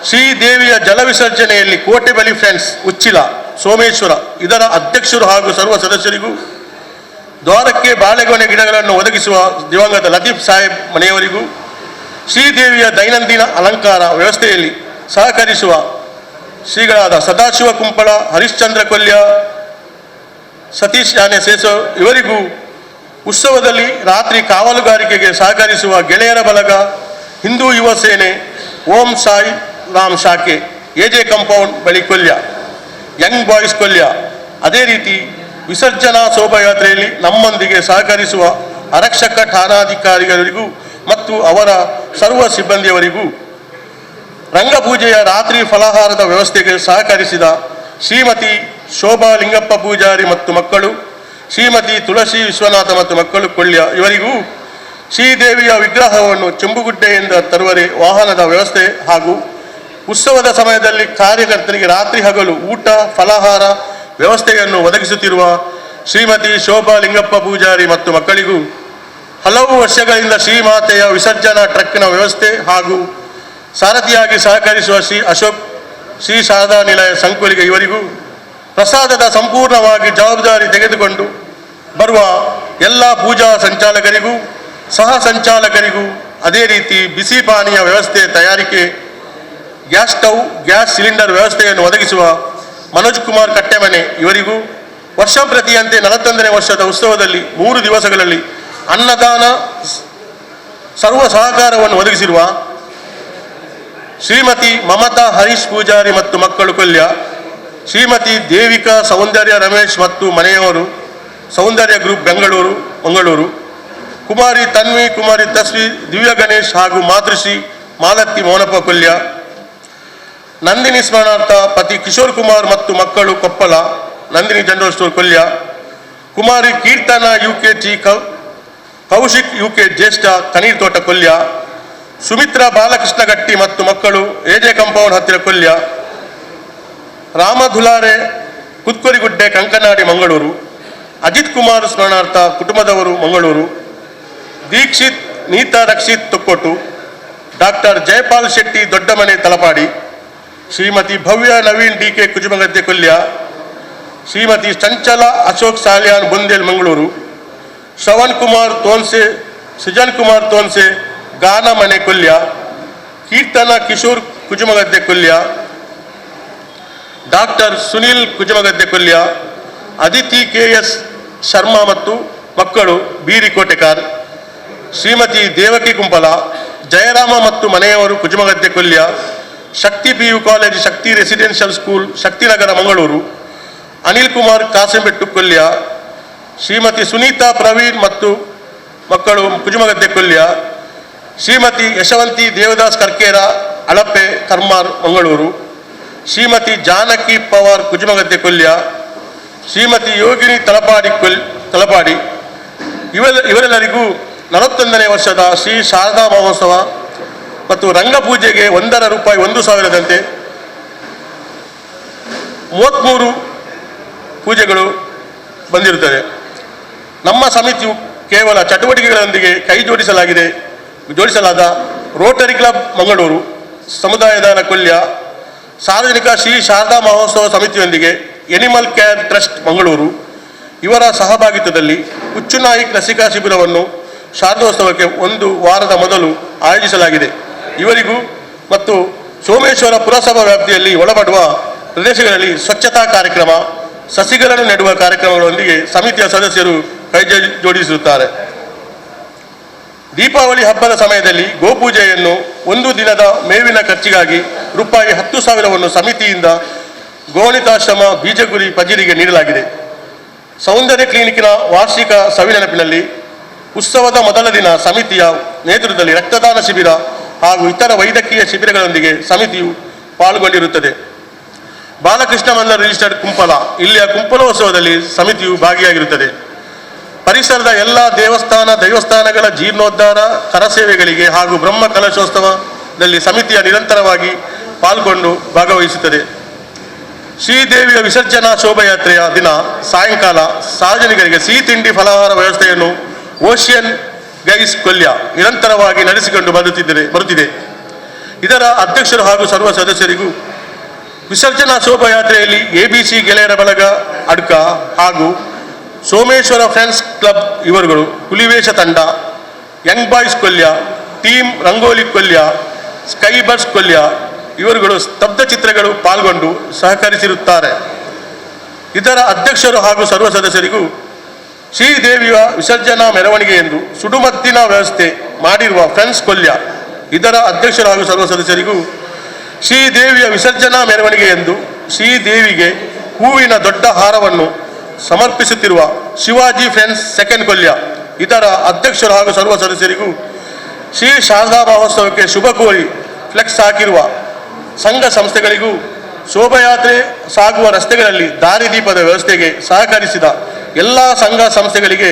ಶ್ರೀದೇವಿಯ ಜಲ ವಿಸರ್ಜನೆಯಲ್ಲಿ ಕೋಟೆಬಲಿ ಫ್ರೆಂಡ್ಸ್ ಉಚ್ಚಿಲ ಸೋಮೇಶ್ವರ ಇದರ ಅಧ್ಯಕ್ಷರು ಹಾಗೂ ಸರ್ವ ಸದಸ್ಯರಿಗೂ, ದ್ವಾರಕ್ಕೆ ಬಾಳೆಗೊನೆ ಗಿಡಗಳನ್ನು ಒದಗಿಸುವ ದಿವಂಗತ ಲತೀಫ್ ಸಾಹೇಬ್ ಮನೆಯವರಿಗೂ, ಶ್ರೀದೇವಿಯ ದೈನಂದಿನ ಅಲಂಕಾರ ವ್ಯವಸ್ಥೆಯಲ್ಲಿ ಸಹಕರಿಸುವ ಶ್ರೀಗಳಾದ ಸದಾಶಿವ ಕುಂಪಳ, ಹರಿಶ್ಚಂದ್ರ ಕೊಲ್ಯ, ಸತೀಶ್ ಯಾನೆ ಸೇಸೋ ಇವರಿಗೂ, ಉತ್ಸವದಲ್ಲಿ ರಾತ್ರಿ ಕಾವಲುಗಾರಿಕೆಗೆ ಸಹಕರಿಸುವ ಗೆಳೆಯರ ಬಳಗ, ಹಿಂದೂ ಯುವ ಸೇನೆ, ಓಂ ಸಾಯಿ ರಾಮ್ ಶಾಖೆ, ಎಜೆ ಕಾಂಪೌಂಡ್ ಬಳಿ ಕೊಲ್ಯ, ಯಂಗ್ ಬಾಯ್ಸ್ ಕೊಲ್ಯ, ಅದೇ ರೀತಿ ವಿಸರ್ಜನಾ ಶೋಭಾಯಾತ್ರೆಯಲ್ಲಿ ನಮ್ಮೊಂದಿಗೆ ಸಹಕರಿಸುವ ಆರಕ್ಷಕ ಠಾಣಾಧಿಕಾರಿಗಳಿಗೂ ಮತ್ತು ಅವರ ಸರ್ವ ಸಿಬ್ಬಂದಿಯವರಿಗೂ, ರಂಗಪೂಜೆಯ ರಾತ್ರಿ ಫಲಾಹಾರದ ವ್ಯವಸ್ಥೆಗೆ ಸಹಕರಿಸಿದ ಶ್ರೀಮತಿ ಶೋಭಾ ಲಿಂಗಪ್ಪ ಪೂಜಾರಿ ಮತ್ತು ಮಕ್ಕಳು, ಶ್ರೀಮತಿ ತುಳಸಿ ವಿಶ್ವನಾಥ ಮತ್ತು ಮಕ್ಕಳು ಕೊಲ್ಯ ಇವರಿಗೂ, ಶ್ರೀದೇವಿಯ ವಿಗ್ರಹವನ್ನು ಚೆಂಬುಗುಡ್ಡೆಯಿಂದ ತರುವರೆ ವಾಹನದ ವ್ಯವಸ್ಥೆ ಹಾಗೂ ಉತ್ಸವದ ಸಮಯದಲ್ಲಿ ಕಾರ್ಯಕರ್ತರಿಗೆ ರಾತ್ರಿ ಹಗಲು ಊಟ ಫಲಾಹಾರ ವ್ಯವಸ್ಥೆಯನ್ನು ಒದಗಿಸುತ್ತಿರುವ ಶ್ರೀಮತಿ ಶೋಭಾ ಲಿಂಗಪ್ಪ ಪೂಜಾರಿ ಮತ್ತು ಮಕ್ಕಳಿಗೂ, ಹಲವು ವರ್ಷಗಳಿಂದ ಶ್ರೀಮಾತೆಯ ವಿಸರ್ಜನಾ ಟ್ರಕ್ನ ವ್ಯವಸ್ಥೆ ಹಾಗೂ ಸಾರಥಿಯಾಗಿ ಸಹಕರಿಸುವ ಶ್ರೀ ಅಶೋಕ್ ಶ್ರೀ ಶಾರದಾ ನಿಲಯ ಸಂಕುಲಿಗೆ ಇವರಿಗೂ, ಪ್ರಸಾದದ ಸಂಪೂರ್ಣವಾಗಿ ಜವಾಬ್ದಾರಿ ತೆಗೆದುಕೊಂಡು ಬರುವ ಎಲ್ಲ ಪೂಜಾ ಸಂಚಾಲಕರಿಗೂ ಸಹ ಸಂಚಾಲಕರಿಗೂ, ಅದೇ ರೀತಿ ಬಿಸಿ ಪಾನೀಯ ವ್ಯವಸ್ಥೆ ತಯಾರಿಕೆ, ಗ್ಯಾಸ್ ಸ್ಟವ್ ಗ್ಯಾಸ್ ಸಿಲಿಂಡರ್ ವ್ಯವಸ್ಥೆಯನ್ನು ಒದಗಿಸುವ ಮನೋಜ್ ಕುಮಾರ್ ಕಟ್ಟೆಮನೆ ಇವರಿಗೂ, ವರ್ಷಂಪ್ರತಿಯಂತೆ 41ನೇ ವರ್ಷದ ಉತ್ಸವದಲ್ಲಿ 3 ದಿವಸಗಳಲ್ಲಿ ಅನ್ನದಾನ ಸರ್ವ ಸಹಕಾರವನ್ನು ಒದಗಿಸಿರುವ ಶ್ರೀಮತಿ ಮಮತಾ ಹರೀಶ್ ಪೂಜಾರಿ ಮತ್ತು ಮಕ್ಕಳು ಕೊಲ್ಯ, ಶ್ರೀಮತಿ ದೇವಿಕಾ ಸೌಂದರ್ಯ ರಮೇಶ್ ಮತ್ತು ಮನೆಯವರು ಸೌಂದರ್ಯ ಗ್ರೂಪ್ ಬೆಂಗಳೂರು ಮಂಗಳೂರು, ಕುಮಾರಿ ತನ್ವಿ, ಕುಮಾರಿ ತಸ್ವಿ, ದಿವ್ಯ ಗಣೇಶ್ ಹಾಗೂ ಮಾತೃಶ್ರೀ ಮಾಲತಿ ಮೌನಪ್ಪ ಕೊಲ್ಯ, ನಂದಿನಿ ಸ್ಮರಣಾರ್ಥ ಪತಿ ಕಿಶೋರ್ ಕುಮಾರ್ ಮತ್ತು ಮಕ್ಕಳು ಕೊಪ್ಪಳ ನಂದಿನಿ ಜನರಲ್ ಸ್ಟೋರ್ ಕೊಲ್ಯ, ಕುಮಾರಿ ಕೀರ್ತನ ಯುಕೆ ಕೌಶಿಕ್ ಯುಕೆ ಜ್ಯೇಷ್ಠ ಕನೀರ್ ತೋಟ ಕೊಲ್ಯ, ಸುಮಿತ್ರಾ ಬಾಲಕೃಷ್ಣ ಗಟ್ಟಿ ಮತ್ತು ಮಕ್ಕಳು ಎಜೆ ಕಾಂಪೌಂಡ್ ಹತ್ತಿರ ಕೊಲ್ಯ, ರಾಮ ಧುಲಾರೆ ಕುತ್ಕೊರಿಗುಡ್ಡೆ ಕಂಕನಾಡಿ ಮಂಗಳೂರು, ಅಜಿತ್ ಕುಮಾರ್ ಸ್ಮರಣಾರ್ಥ ಕುಟುಂಬದವರು ಮಂಗಳೂರು, ದೀಕ್ಷಿತ್ ನೀತಾ ರಕ್ಷಿತ್ ತೊಕ್ಕೋಟು, ಡಾಕ್ಟರ್ ಜಯಪಾಲ್ ಶೆಟ್ಟಿ ದೊಡ್ಡಮನೆ ತಲಪಾಡಿ, ಶ್ರೀಮತಿ ಭವ್ಯ ನವೀನ್ ಡಿಕೆ ಕುಜುಮಗದ್ದೆ ಕೊಲ್ಯ, ಶ್ರೀಮತಿ ಚಂಚಲ ಅಶೋಕ್ ಸಾಲ್ಯಾನ್ ಬುಂದೇಲ್ ಮಂಗಳೂರು, ಶ್ರವಣ್ ಕುಮಾರ್ ತೋನ್ಸೆ, ಸೃಜನ್ ಕುಮಾರ್ ತೋನ್ಸೆ ಗಾನ ಮನೆ ಕೊಲ್ಯ, ಕೀರ್ತನ ಕಿಶೋರ್ ಕುಜುಮಗದ್ದೆ ಕೊಲ್ಯ, ಡಾಕ್ಟರ್ ಸುನಿಲ್ ಕುಜುಮಗದ್ದೆ ಕೊಲ್ಯ, ಅದಿತಿ KS ಶರ್ಮಾ ಮತ್ತು ಮಕ್ಕಳು ಬೀರಿ ಕೋಟೆಕಾರ್, ಶ್ರೀಮತಿ ದೇವಕಿ ಕುಂಪಲ, ಜಯರಾಮ ಮತ್ತು ಮನೆಯವರು ಕುಜುಮಗದ್ದೆ ಕೊಲ್ಯ, ಶಕ್ತಿ PU ಕಾಲೇಜ್, ಶಕ್ತಿ ರೆಸಿಡೆನ್ಷಿಯಲ್ ಸ್ಕೂಲ್, ಶಕ್ತಿನಗರ ಮಂಗಳೂರು, ಅನಿಲ್ ಕುಮಾರ್ ಕಾಸಂಬೆಟ್ಟು ಕೊಲ್ಯ, ಶ್ರೀಮತಿ ಸುನೀತಾ ಪ್ರವೀಣ್ ಮತ್ತು ಮಕ್ಕಳು ಕುಜುಮಗದ್ದೆ ಕೊಲ್ಯ, ಶ್ರೀಮತಿ ಯಶವಂತಿ ದೇವದಾಸ್ ಕರ್ಕೇರ ಅಳಪೆ ಕರ್ಮಾರ್ ಮಂಗಳೂರು, ಶ್ರೀಮತಿ ಜಾನಕಿ ಪವಾರ್ ಕುಜುಮಗದ್ದೆ ಕೊಲ್ಯ, ಶ್ರೀಮತಿ ಯೋಗಿನಿ ತಲಪಾಡಿ ಇವರೆಲ್ಲರಿಗೂ 41ನೇ ವರ್ಷದ ಶ್ರೀ ಶಾರದಾ ಮಹೋತ್ಸವ ಮತ್ತು ರಂಗಪೂಜೆಗೆ ₹1 1,000ದಂತೆ 33 ಪೂಜೆಗಳು ಬಂದಿರುತ್ತದೆ. ನಮ್ಮ ಸಮಿತಿಯು ಕೇವಲ ಚಟುವಟಿಕೆಗಳೊಂದಿಗೆ ಕೈ ಜೋಡಿಸಲಾದ ರೋಟರಿ ಕ್ಲಬ್ ಮಂಗಳೂರು, ಸಮುದಾಯದ ಕೊಲ್ಯ, ಸಾರ್ವಜನಿಕ ಶ್ರೀ ಶಾರದಾ ಮಹೋತ್ಸವ ಸಮಿತಿಯೊಂದಿಗೆ ಎನಿಮಲ್ ಕೇರ್ ಟ್ರಸ್ಟ್ ಮಂಗಳೂರು ಇವರ ಸಹಭಾಗಿತ್ವದಲ್ಲಿ ಹುಚ್ಚುನಾಯಿ ಲಸಿಕಾ ಶಿಬಿರವನ್ನು ಶಾರದೋತ್ಸವಕ್ಕೆ 1 ವಾರದ ಮೊದಲು ಆಯೋಜಿಸಲಾಗಿದೆ. ಇವರಿಗೂ ಮತ್ತು ಸೋಮೇಶ್ವರ ಪುರಸಭಾ ವ್ಯಾಪ್ತಿಯಲ್ಲಿ ಒಳಪಡುವ ಪ್ರದೇಶಗಳಲ್ಲಿ ಸ್ವಚ್ಛತಾ ಕಾರ್ಯಕ್ರಮ, ಸಸಿಗಳನ್ನು ನೆಡುವ ಕಾರ್ಯಕ್ರಮಗಳೊಂದಿಗೆ ಸಮಿತಿಯ ಸದಸ್ಯರು ಕೈ ಜೋಡಿಸಿರುತ್ತಾರೆ. ದೀಪಾವಳಿ ಹಬ್ಬದ ಸಮಯದಲ್ಲಿ ಗೋಪೂಜೆಯನ್ನು 1 ದಿನದ ಮೇವಿನ ಖರ್ಚಿಗಾಗಿ ₹10,000ವನ್ನು ಸಮಿತಿಯಿಂದ ಗೋಣಿತಾಶ್ರಮ ಬೀಜಗುರಿ ಪಜಿರಿಗೆ ನೀಡಲಾಗಿದೆ. ಸೌಂದರ್ಯ ಕ್ಲಿನಿಕ್ನ ವಾರ್ಷಿಕ ಸವಿನೆನಪಿನಲ್ಲಿ ಉತ್ಸವದ ಮೊದಲ ದಿನ ಸಮಿತಿಯ ನೇತೃತ್ವದಲ್ಲಿ ರಕ್ತದಾನ ಶಿಬಿರ ಹಾಗೂ ಇತರ ವೈದ್ಯಕೀಯ ಶಿಬಿರಗಳೊಂದಿಗೆ ಸಮಿತಿಯು ಪಾಲ್ಗೊಂಡಿರುತ್ತದೆ. ಬಾಲಕೃಷ್ಣ ಮಂದಿರ ರಿಜಿಸ್ಟರ್ಡ್ ಕುಂಪಲ, ಇಲ್ಲಿಯ ಕುಂಪಲೋತ್ಸವದಲ್ಲಿ ಸಮಿತಿಯು ಭಾಗಿಯಾಗಿರುತ್ತದೆ. ಪರಿಸರದ ಎಲ್ಲ ದೈವಸ್ಥಾನಗಳ ಜೀರ್ಣೋದ್ಧಾರ ಕರಸೇವೆಗಳಿಗೆ ಹಾಗೂ ಬ್ರಹ್ಮ ಕಲಶೋತ್ಸವದಲ್ಲಿ ಸಮಿತಿಯ ನಿರಂತರವಾಗಿ ಪಾಲ್ಗೊಂಡು ಭಾಗವಹಿಸುತ್ತದೆ. ಶ್ರೀದೇವಿಯ ವಿಸರ್ಜನಾ ಶೋಭಾಯಾತ್ರೆಯ ದಿನ ಸಾಯಂಕಾಲ ಸಾರ್ವಜನಿಕರಿಗೆ ಸಿಹಿ ತಿಂಡಿ ಫಲಹಾರ ವ್ಯವಸ್ಥೆಯನ್ನು ಓಷಿಯನ್ ಗೈಸ್ ಕೊಲ್ಯ ನಿರಂತರವಾಗಿ ನಡೆಸಿಕೊಂಡು ಬರುತ್ತಿದೆ. ಇದರ ಅಧ್ಯಕ್ಷರು ಹಾಗೂ ಸರ್ವ ಸದಸ್ಯರಿಗೂ ವಿಸರ್ಜನಾ ಶೋಭಾಯಾತ್ರೆಯಲ್ಲಿ ABC ಗೆಳೆಯರ ಬಳಗ ಅಡ್ಕ ಹಾಗೂ ಸೋಮೇಶ್ವರ ಫ್ರೆಂಡ್ಸ್ ಕ್ಲಬ್ ಇವರುಗಳು, ಹುಲಿವೇಷ ತಂಡ, Young boys Kolya, team rangoli Kolya, sky birds Kolya ಇವರುಗಳು ಸ್ತಬ್ಧ ಚಿತ್ರಗಳು ಪಾಲ್ಗೊಂಡು ಸಹಕರಿಸಿರುತ್ತಾರೆ. ಇದರ ಅಧ್ಯಕ್ಷರು ಹಾಗೂ ಸರ್ವ ಸದಸ್ಯರಿಗೂ ಶ್ರೀದೇವಿಯ ವಿಸರ್ಜನಾ ಮೆರವಣಿಗೆ ಎಂದು ಸುಡುಮದ್ದಿನ ವ್ಯವಸ್ಥೆ ಮಾಡಿರುವ ಫ್ರೆಂಡ್ಸ್ ಕೊಲ್ಯ ಇದರ ಅಧ್ಯಕ್ಷರು ಹಾಗೂ ಸರ್ವ ಸದಸ್ಯರಿಗೂ ಶ್ರೀದೇವಿಯ ವಿಸರ್ಜನಾ ಮೆರವಣಿಗೆ ಎಂದು ಶ್ರೀದೇವಿಗೆ ಹೂವಿನ ದೊಡ್ಡ ಹಾರವನ್ನು ಸಮರ್ಪಿಸುತ್ತಿರುವ ಶಿವಾಜಿ ಫ್ರೆಂಡ್ಸ್ ಸೆಕೆಂಡ್ ಕೊಲ್ಯ ಇದರ ಅಧ್ಯಕ್ಷರು ಹಾಗೂ ಸರ್ವ ಸದಸ್ಯರಿಗೂ ಶ್ರೀ ಶಾರದಾ ಮಹೋತ್ಸವಕ್ಕೆ ಶುಭ ಕೋರಿ ಫ್ಲೆಕ್ಸ್ ಹಾಕಿರುವ ಸಂಘ ಸಂಸ್ಥೆಗಳಿಗೂ ಶೋಭಾಯಾತ್ರೆ ಸಾಗುವ ರಸ್ತೆಗಳಲ್ಲಿ ದಾರಿದೀಪದ ವ್ಯವಸ್ಥೆಗೆ ಸಹಕರಿಸಿದ ಎಲ್ಲ ಸಂಘ ಸಂಸ್ಥೆಗಳಿಗೆ,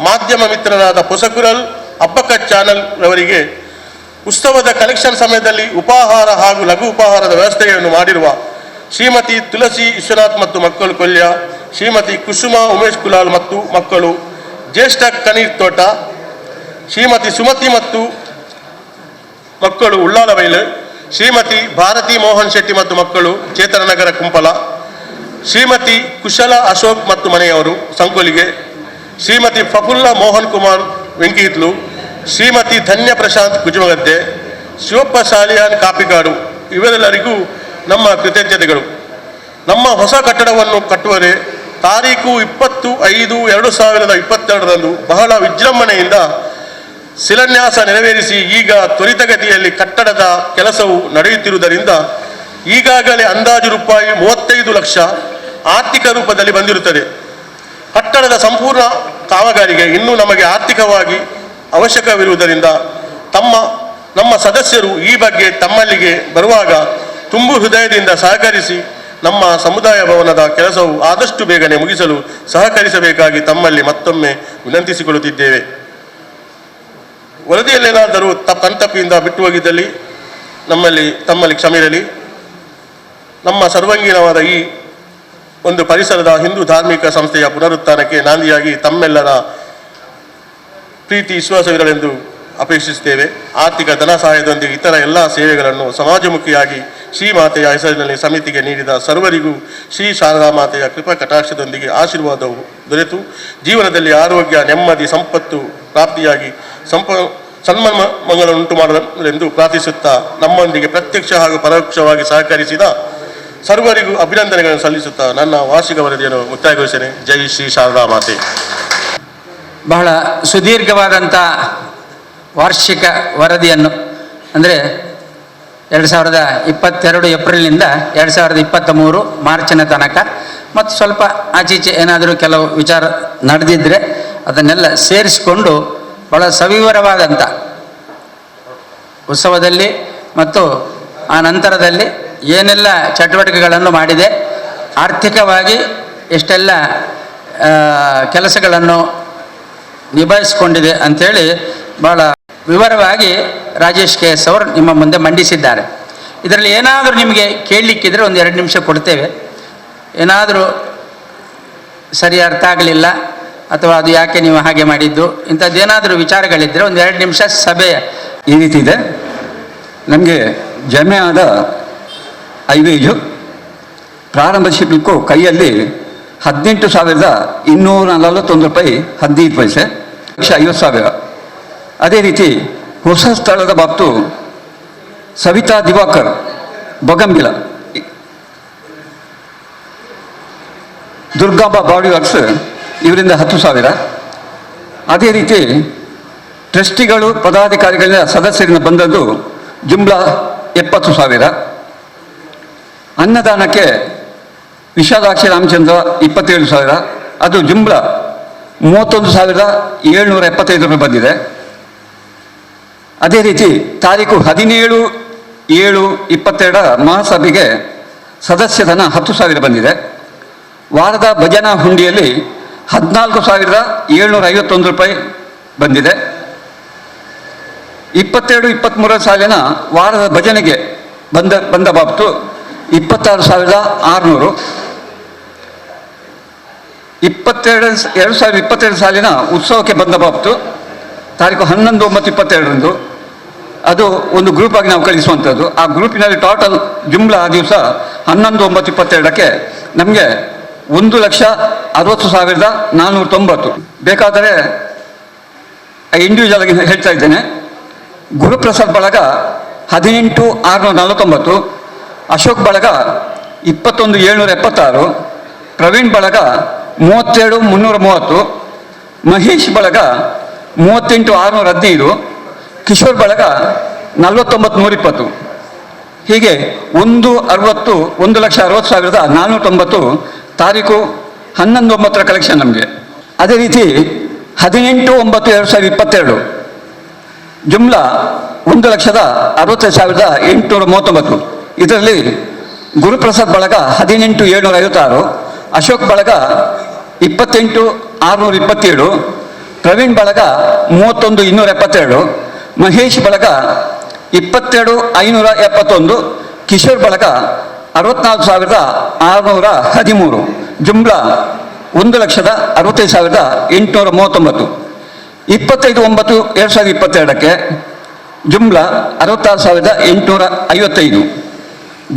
ಮಾಧ್ಯಮ ಮಿತ್ರರಾದ ಹೊಸಕುರಲ್ ಅಬ್ಬಕ್ಕ ಚಾನಲ್ ರವರಿಗೆ, ಉತ್ಸವದ ಕಲೆಕ್ಷನ್ ಸಮಯದಲ್ಲಿ ಉಪಹಾರ ಹಾಗೂ ಲಘು ಉಪಹಾರದ ವ್ಯವಸ್ಥೆಯನ್ನು ಮಾಡಿರುವ ಶ್ರೀಮತಿ ತುಳಸಿ ವಿಶ್ವನಾಥ್ ಮತ್ತು ಮಕ್ಕಳು ಕೊಲ್ಯ, ಶ್ರೀಮತಿ ಕುಸುಮಾ ಉಮೇಶ್ ಕುಲಾಲ್ ಮತ್ತು ಮಕ್ಕಳು ಜ್ಯೇಷ್ಠ ಕನೀರ್ ತೋಟ, ಶ್ರೀಮತಿ ಸುಮತಿ ಮತ್ತು ಮಕ್ಕಳು ಉಳ್ಳಾಲಬೈಲು, ಶ್ರೀಮತಿ ಭಾರತಿ ಮೋಹನ್ ಶೆಟ್ಟಿ ಮತ್ತು ಮಕ್ಕಳು ಚೇತನನಗರ ಕುಂಪಲ, ಶ್ರೀಮತಿ ಕುಶಲ ಅಶೋಕ್ ಮತ್ತು ಮನೆಯವರು ಸಂಕೋಲಿಗೆ, ಶ್ರೀಮತಿ ಪ್ರಫುಲ್ಲ ಮೋಹನ್ ಕುಮಾರ್ ವೆಂಕಿಹಿತ್ಲು, ಶ್ರೀಮತಿ ಧನ್ಯ ಪ್ರಶಾಂತ್ ಕುಜುಮಗದ್ದೆ, ಶಿವಪ್ಪ ಸಾಲಿಯಾನ್ ಕಾಪಿಕಾಡು ಇವರೆಲ್ಲರಿಗೂ ನಮ್ಮ ಕೃತಜ್ಞತೆಗಳು. ನಮ್ಮ ಹೊಸ ಕಟ್ಟಡವನ್ನು ಕಟ್ಟುವರೆ ತಾರೀಕು 20/5/2022 ಬಹಳ ವಿಜೃಂಭಣೆಯಿಂದ ಶಿಲಾನ್ಯಾಸ ನೆರವೇರಿಸಿ ಈಗ ತ್ವರಿತಗತಿಯಲ್ಲಿ ಕಟ್ಟಡದ ಕೆಲಸವು ನಡೆಯುತ್ತಿರುವುದರಿಂದ ಈಗಾಗಲೇ ಅಂದಾಜು ರೂಪಾಯಿ 35 ಲಕ್ಷ ಆರ್ಥಿಕ ರೂಪದಲ್ಲಿ ಬಂದಿರುತ್ತದೆ. ಕಟ್ಟಡದ ಸಂಪೂರ್ಣ ಕಾಮಗಾರಿಗೆ ಇನ್ನೂ ನಮಗೆ ಆರ್ಥಿಕವಾಗಿ ಅವಶ್ಯಕವಿರುವುದರಿಂದ ನಮ್ಮ ಸದಸ್ಯರು ಈ ಬಗ್ಗೆ ತಮ್ಮಲ್ಲಿಗೆ ಬರುವಾಗ ತುಂಬು ಹೃದಯದಿಂದ ಸಹಕರಿಸಿ ನಮ್ಮ ಸಮುದಾಯ ಭವನದ ಕೆಲಸವು ಆದಷ್ಟು ಬೇಗನೆ ಮುಗಿಸಲು ಸಹಕರಿಸಬೇಕಾಗಿ ತಮ್ಮಲ್ಲಿ ಮತ್ತೊಮ್ಮೆ ವಿನಂತಿಸಿಕೊಳ್ಳುತ್ತಿದ್ದೇವೆ. ವರದಿಯಲ್ಲೇನಾದರೂ ಕಣ್ತಪ್ಪಿಯಿಂದ ಬಿಟ್ಟು ಹೋಗಿದ್ದಲ್ಲಿ ತಮ್ಮಲ್ಲಿ ಕ್ಷಮೆಯಿರಲಿ. ನಮ್ಮ ಸರ್ವಾಂಗೀಣವಾದ ಈ ಒಂದು ಪರಿಸರದ ಹಿಂದೂ ಧಾರ್ಮಿಕ ಸಂಸ್ಥೆಯ ಪುನರುತ್ಥಾನಕ್ಕೆ ನಾಂದಿಯಾಗಿ ತಮ್ಮೆಲ್ಲರ ಪ್ರೀತಿ ವಿಶ್ವಾಸವಿರಲೆಂದು ಅಪೇಕ್ಷಿಸುತ್ತೇವೆ. ಆರ್ಥಿಕ ಧನ ಸಹಾಯದೊಂದಿಗೆ ಇತರ ಎಲ್ಲ ಸೇವೆಗಳನ್ನು ಸಮಾಜಮುಖಿಯಾಗಿ ಶ್ರೀಮಾತೆಯ ಹೆಸರಿನಲ್ಲಿ ಸಮಿತಿಗೆ ನೀಡಿದ ಸರ್ವರಿಗೂ ಶ್ರೀ ಶಾರದಾ ಮಾತೆಯ ಕೃಪಾ ಕಟಾಕ್ಷದೊಂದಿಗೆ ಆಶೀರ್ವಾದವು ದೊರೆತು ಜೀವನದಲ್ಲಿ ಆರೋಗ್ಯ, ನೆಮ್ಮದಿ, ಸಂಪತ್ತು ಪ್ರಾಪ್ತಿಯಾಗಿ ಸನ್ಮಂಗಲನ್ನುಂಟು ಮಾಡಲೆಂದು ಪ್ರಾರ್ಥಿಸುತ್ತಾ ನಮ್ಮೊಂದಿಗೆ ಪ್ರತ್ಯಕ್ಷ ಹಾಗೂ ಪರೋಕ್ಷವಾಗಿ ಸಹಕರಿಸಿದ ಸರ್ವರಿಗೂ ಅಭಿನಂದನೆಗಳನ್ನು ಸಲ್ಲಿಸುತ್ತಾ ನನ್ನ ವಾರ್ಷಿಕ ವರದಿಯನ್ನು ಮುಕ್ತಾಯಗೊಳಿಸಿದ್ದೇನೆ. ಜೈ ಶ್ರೀ ಶಾರದಾ ಮಾತೆ. ಬಹಳ ಸುದೀರ್ಘವಾದಂಥ ವಾರ್ಷಿಕ ವರದಿಯನ್ನು ಅಂದರೆ 2022 ಏಪ್ರಿಲ್ನಿಂದ 2023 ಮಾರ್ಚಿನ ತನಕ ಮತ್ತು ಸ್ವಲ್ಪ ಆಚೀಚೆ ಏನಾದರೂ ಕೆಲವು ವಿಚಾರ ನಡೆದಿದ್ದರೆ ಅದನ್ನೆಲ್ಲ ಸೇರಿಸಿಕೊಂಡು ಬಹಳ ಸವಿವರವಾದಂಥ ಉತ್ಸವದಲ್ಲಿ ಮತ್ತು ಆ ನಂತರದಲ್ಲಿ ಏನೆಲ್ಲ ಚಟುವಟಿಕೆಗಳನ್ನು ಮಾಡಿದೆ, ಆರ್ಥಿಕವಾಗಿ ಎಷ್ಟೆಲ್ಲ ಕೆಲಸಗಳನ್ನು ನಿಭಾಯಿಸಿಕೊಂಡಿದೆ ಅಂಥೇಳಿ ಭಾಳ ವಿವರವಾಗಿ ರಾಜೇಶ್ KS ಅವರು ನಿಮ್ಮ ಮುಂದೆ ಮಂಡಿಸಿದ್ದಾರೆ. ಇದರಲ್ಲಿ ಏನಾದರೂ ನಿಮಗೆ ಕೇಳಲಿಕ್ಕಿದ್ರೆ ಒಂದು 2 ನಿಮಿಷ ಕೊಡ್ತೇವೆ. ಏನಾದರೂ ಸರಿ ಅರ್ಥ ಆಗಲಿಲ್ಲ ಅಥವಾ ಅದು ಯಾಕೆ ನೀವು ಹಾಗೆ ಮಾಡಿದ್ದು ಇಂಥದ್ದೇನಾದರೂ ವಿಚಾರಗಳಿದ್ದರೆ ಒಂದು 2 ನಿಮಿಷ ಸಭೆ ಈ ರೀತಿ ಇದೆ. ನಮಗೆ ಜಮೆ ಆದ ಐವೇಜು ಪ್ರಾರಂಭಿಸಲಿಕ್ಕೂ ಕೈಯಲ್ಲಿ 18,241 ರೂಪಾಯಿ 15 ಪೈಸೆ, 1,50,000. ಅದೇ ರೀತಿ ಹೊಸ ಸ್ಥಳದ ಬಾಬ್ತು ಸವಿತಾ ದಿವಾಕರ್ ಬೊಗಂಬಿಲ, ದುರ್ಗಾಂಬ ಬಾಡಿ ವರ್ಕ್ಸ್ ಇವರಿಂದ 10,000. ಅದೇ ರೀತಿ ಟ್ರಸ್ಟಿಗಳು ಪದಾಧಿಕಾರಿಗಳಿಂದ ಸದಸ್ಯರಿಂದ ಬಂದದ್ದು ಜುಮ್ಲಾ 70,000. ಅನ್ನದಾನಕ್ಕೆ ವಿಶಾಲಾಕ್ಷಿ ರಾಮಚಂದ್ರ 27,000, ಅದು ಜುಮ್ಲಾ 31,775 ರೂಪಾಯಿ ಬಂದಿದೆ. ಅದೇ ರೀತಿ ತಾರೀಕು 17/7/22 ಮಹಾಸಭೆಗೆ ಸದಸ್ಯಧನ 10,000 ಬಂದಿದೆ. ವಾರದ ಭಜನಾ ಹುಂಡಿಯಲ್ಲಿ 14,751 ರೂಪಾಯಿ ಬಂದಿದೆ. 22-23 ಸಾಲಿನ ವಾರದ ಭಜನೆಗೆ ಬಂದ ಬಾಬ್ತು 26,600. 2022 ಸಾಲಿನ ಉತ್ಸವಕ್ಕೆ ಬಂದ ಬಾಬ್ತು ತಾರೀಕು 11/9/22 ಅದು ಒಂದು ಗ್ರೂಪ್ ಆಗಿ ನಾವು ಕಳಿಸುವಂಥದ್ದು. ಆ ಗ್ರೂಪಿನಲ್ಲಿ ಟೋಟಲ್ ಜುಮ್ಲಾ ದಿವಸ 11/9/22ಕ್ಕೆ ನಮಗೆ 1,60,490. ಬೇಕಾದರೆ ಇಂಡಿವಿಜುವಲ್ ಆಗಿ ಹೇಳ್ತಾ ಇದ್ದೇನೆ. ಗುರುಪ್ರಸಾದ್ ಬಳಗ 18,649, ಅಶೋಕ್ ಬಳಗ 21,776, ಪ್ರವೀಣ್ ಬಳಗ 37,330, ಮಹೇಶ್ ಬಳಗ 38,615, ಕಿಶೋರ್ ಬಳಗ 49,120. ಹೀಗೆ 1,60,490 ತಾರೀಕು 11/9 ಕಲೆಕ್ಷನ್ ನಮಗೆ. ಅದೇ ರೀತಿ 18/9/2022 ಜುಮ್ಲಾ 1,65,839. ಇದರಲ್ಲಿ ಗುರುಪ್ರಸಾದ್ ಬಳಗ 18,756, ಅಶೋಕ್ ಬಳಗ 28,627, ಪ್ರವೀಣ್ ಬಳಗ 31,272, ಮಹೇಶ್ ಬಳಗ 22,571, ಕಿಶೋರ್ ಬಳಗ 64,613. ಜುಮ್ಲಾ 1,65,839. 25/9/2022ಕ್ಕೆ ಜುಮ್ಲಾ 66,855.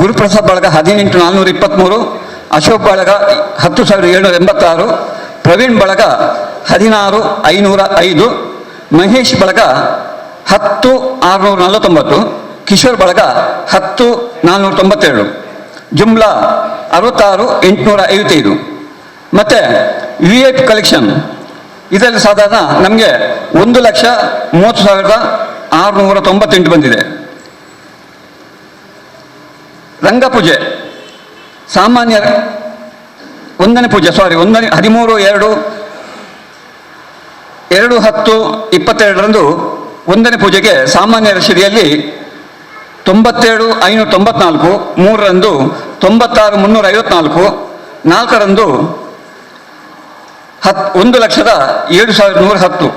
ಗುರುಪ್ರಸಾದ್ ಬಳಗ 18,423, ಅಶೋಕ್ ಬಳಗ 10,786, ಪ್ರವೀಣ್ ಬಳಗ 16,505, ಮಹೇಶ್ ಬಳಗ 10,649, ಕಿಶೋರ್ ಬಳಗ 10,497. ಜುಮ್ಲಾ 66,855. ಮತ್ತು ವಿ ಐ ಪಿ ಕಲೆಕ್ಷನ್ ಇದರಲ್ಲಿ ಸಾಧಾರಣ ನಮಗೆ 1,30,698 ಬಂದಿದೆ. ರಂಗಪೂಜೆ ಸಾಮಾನ್ಯ ಒಂದನೇ ಪೂಜೆ 13/2/10/22 ಒಂದನೇ ಪೂಜೆಗೆ ಸಾಮಾನ್ಯ ರಶೀದಿಯಲ್ಲಿ 97,594, 3ರಂದು 96,354, 4ರಂದು 1,07,110.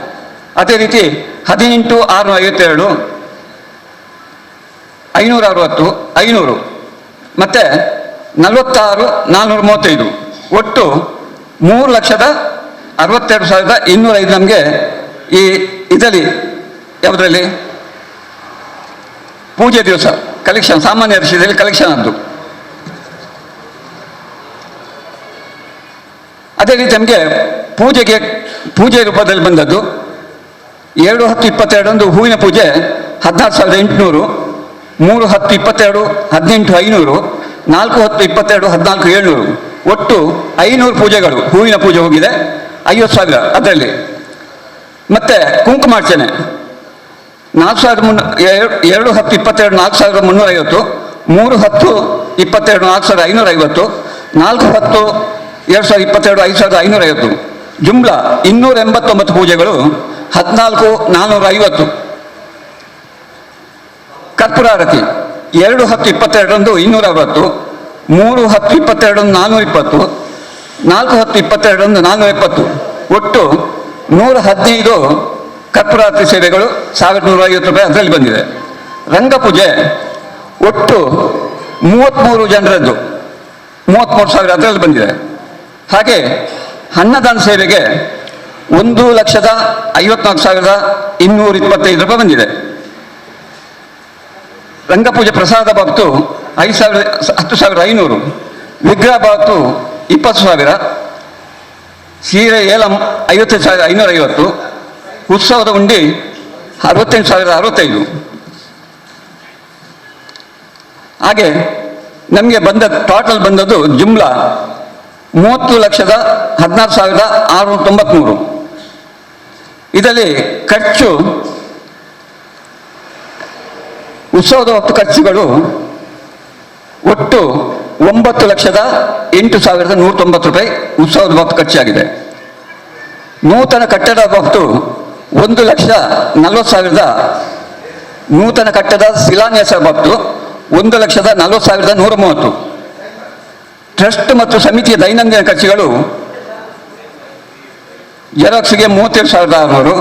ಅದೇ ರೀತಿ 18,652, 560, 500 ಮತ್ತು 46,435 ಒಟ್ಟು 3,62,205 ನಮಗೆ ಈ ಇದರಲ್ಲಿ ಯಾವುದರಲ್ಲಿ ಪೂಜೆ ದಿವಸ ಕಲೆಕ್ಷನ್ ಸಾಮಾನ್ಯ ರಶೀದಿಯಲ್ಲಿ ಕಲೆಕ್ಷನ್ ಆದ್ದು. ಅದೇ ರೀತಿ ನಮಗೆ ಪೂಜೆ ರೂಪದಲ್ಲಿ ಬಂದದ್ದು 7/10/22 ಹೂವಿನ ಪೂಜೆ 16,800, 3/10/22 18,500, 4/10/22 14,700 ಒಟ್ಟು 500 ಪೂಜೆಗಳು ಹೂವಿನ ಪೂಜೆ ಹೋಗಿದೆ 50,000 ಅದರಲ್ಲಿ. ಮತ್ತು ಕುಂಕುಮಾರ್ಚನೆ 2/10/22 4,350, 3/10/22 4,550, 4/10/2022 5,550 ಜುಮ್ಲಾ 289 ಪೂಜೆಗಳು 14,450. ಕರ್ಪೂರಾರತಿ 2/10/22 260, 3/10/22 420, 4/10/22 470 ಒಟ್ಟು 115 ಕರ್ಪೂರಾರತಿ ಸೇವೆಗಳು 1,150 ರೂಪಾಯಿ ಅದರಲ್ಲಿ ಬಂದಿದೆ. ರಂಗಪೂಜೆ ಒಟ್ಟು 33 ಜನರದ್ದು 33,000 ಅದರಲ್ಲಿ ಬಂದಿದೆ. ಹಾಗೆ ಅನ್ನದಾನ ಸೇವೆಗೆ 1,54,225 ರೂಪಾಯಿ ಬಂದಿದೆ. ರಂಗಪೂಜೆ ಪ್ರಸಾದ ಬಾಬ್ತು 10,500, ವಿಗ್ರಹ ಬಾಬ್ತು 20,000, ಸೀರೆ ಏಲಂ 55,550, ಉತ್ಸವದ ಉಂಡಿ 68,065. ಹಾಗೆ ನಮಗೆ ಟೋಟಲ್ ಬಂದದ್ದು ಜುಮ್ಲಾ 30,16,693. ಇದರಲ್ಲಿ ಖರ್ಚು ಉತ್ಸವದ ಹೊತ್ತು ಖರ್ಚುಗಳು ಒಟ್ಟು 9,08,190 ರೂಪಾಯಿ ಉತ್ಸವದ ಬಾಬತು ಖರ್ಚಾಗಿದೆ. ನೂತನ ಕಟ್ಟಡ ಬಾಬತು 1,40,000 ನೂತನ ಕಟ್ಟಡ ಶಿಲಾನ್ಯಾಸ ಬಾಬತು 1,40,130. ಟ್ರಸ್ಟ್ ಮತ್ತು ಸಮಿತಿಯ ದೈನಂದಿನ ಖರ್ಚುಗಳು ಜೆರಾಕ್ಸ್ಗೆ 37,600,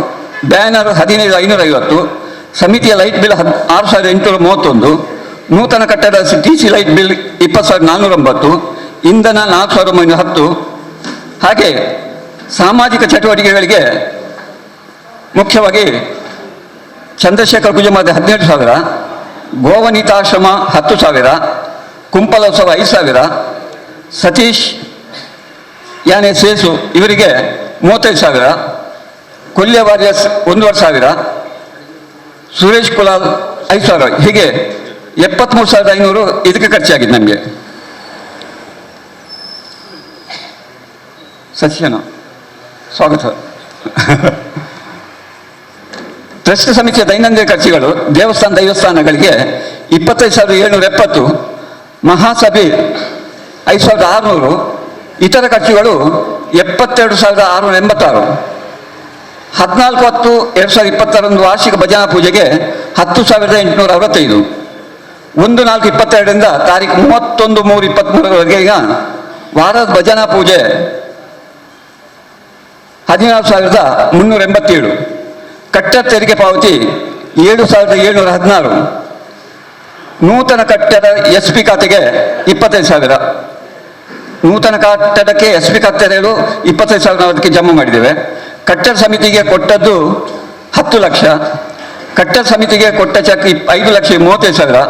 ಬ್ಯಾನರ್ 15,550, ಸಮಿತಿಯ ಲೈಟ್ ಬಿಲ್ 6,831, ನೂತನ ಕಟ್ಟಡ TC ಲೈಟ್ ಬಿಲ್ 20,490, ಇಂಧನ 4,910. ಹಾಗೆ ಸಾಮಾಜಿಕ ಚಟುವಟಿಕೆಗಳಿಗೆ ಮುಖ್ಯವಾಗಿ ಚಂದ್ರಶೇಖರ್ ಕುಜಮಾದೆ 17,000, ಗೋವನಿತಾಶ್ರಮ 10,000, ಕುಂಪಲೋತ್ಸವ 5,000, ಸತೀಶ್ ಯಾನೆ ಸೇಸು ಇವರಿಗೆ 35,000, ಕೊಲ್ಯ ವಾರಿಯರ್ಸ್ 1,500, ಸುರೇಶ್ ಕುಲಾಲ್ 5,000 ಹೀಗೆ 73,500 ಇದಕ್ಕೆ ಖರ್ಚಾಗಿದೆ ನಮಗೆ. ಸತ್ಯನ ಸ್ವಾಗತ. ಟ್ರಸ್ಟ್ ಸಮಿತಿಯ ದೈನಂದಿನ ಖರ್ಚುಗಳು ದೇವಸ್ಥಾನಗಳಿಗೆ 25,770, ಮಹಾಸಭೆ 5,600, ಇತರ ಖರ್ಚುಗಳು 72,686. 14/10/2022 ವಾರ್ಷಿಕ ಭಜನಾ ಪೂಜೆಗೆ 10,865. 1/4/22 ತಾರೀಕು 31/3/23 ವಾರದ ಭಜನಾ ಪೂಜೆ 14,387. ಕಟ್ಟಡ ತೆರಿಗೆ ಪಾವತಿ 7,716. ನೂತನ ಕಟ್ಟಡ SP ಖಾತೆಗೆ 25,000. ನೂತನ ಕಟ್ಟಡಕ್ಕೆ SP ಖಾತೆಗಳು 25,000 ಅದಕ್ಕೆ ಜಮಾ ಮಾಡಿದ್ದೇವೆ. ಕಟ್ಟಡ ಸಮಿತಿಗೆ ಕೊಟ್ಟದ್ದು 10 ಲಕ್ಷ, ಕಟ್ಟಡ ಸಮಿತಿಗೆ ಕೊಟ್ಟ ಚೆಕ್ 5,35,000.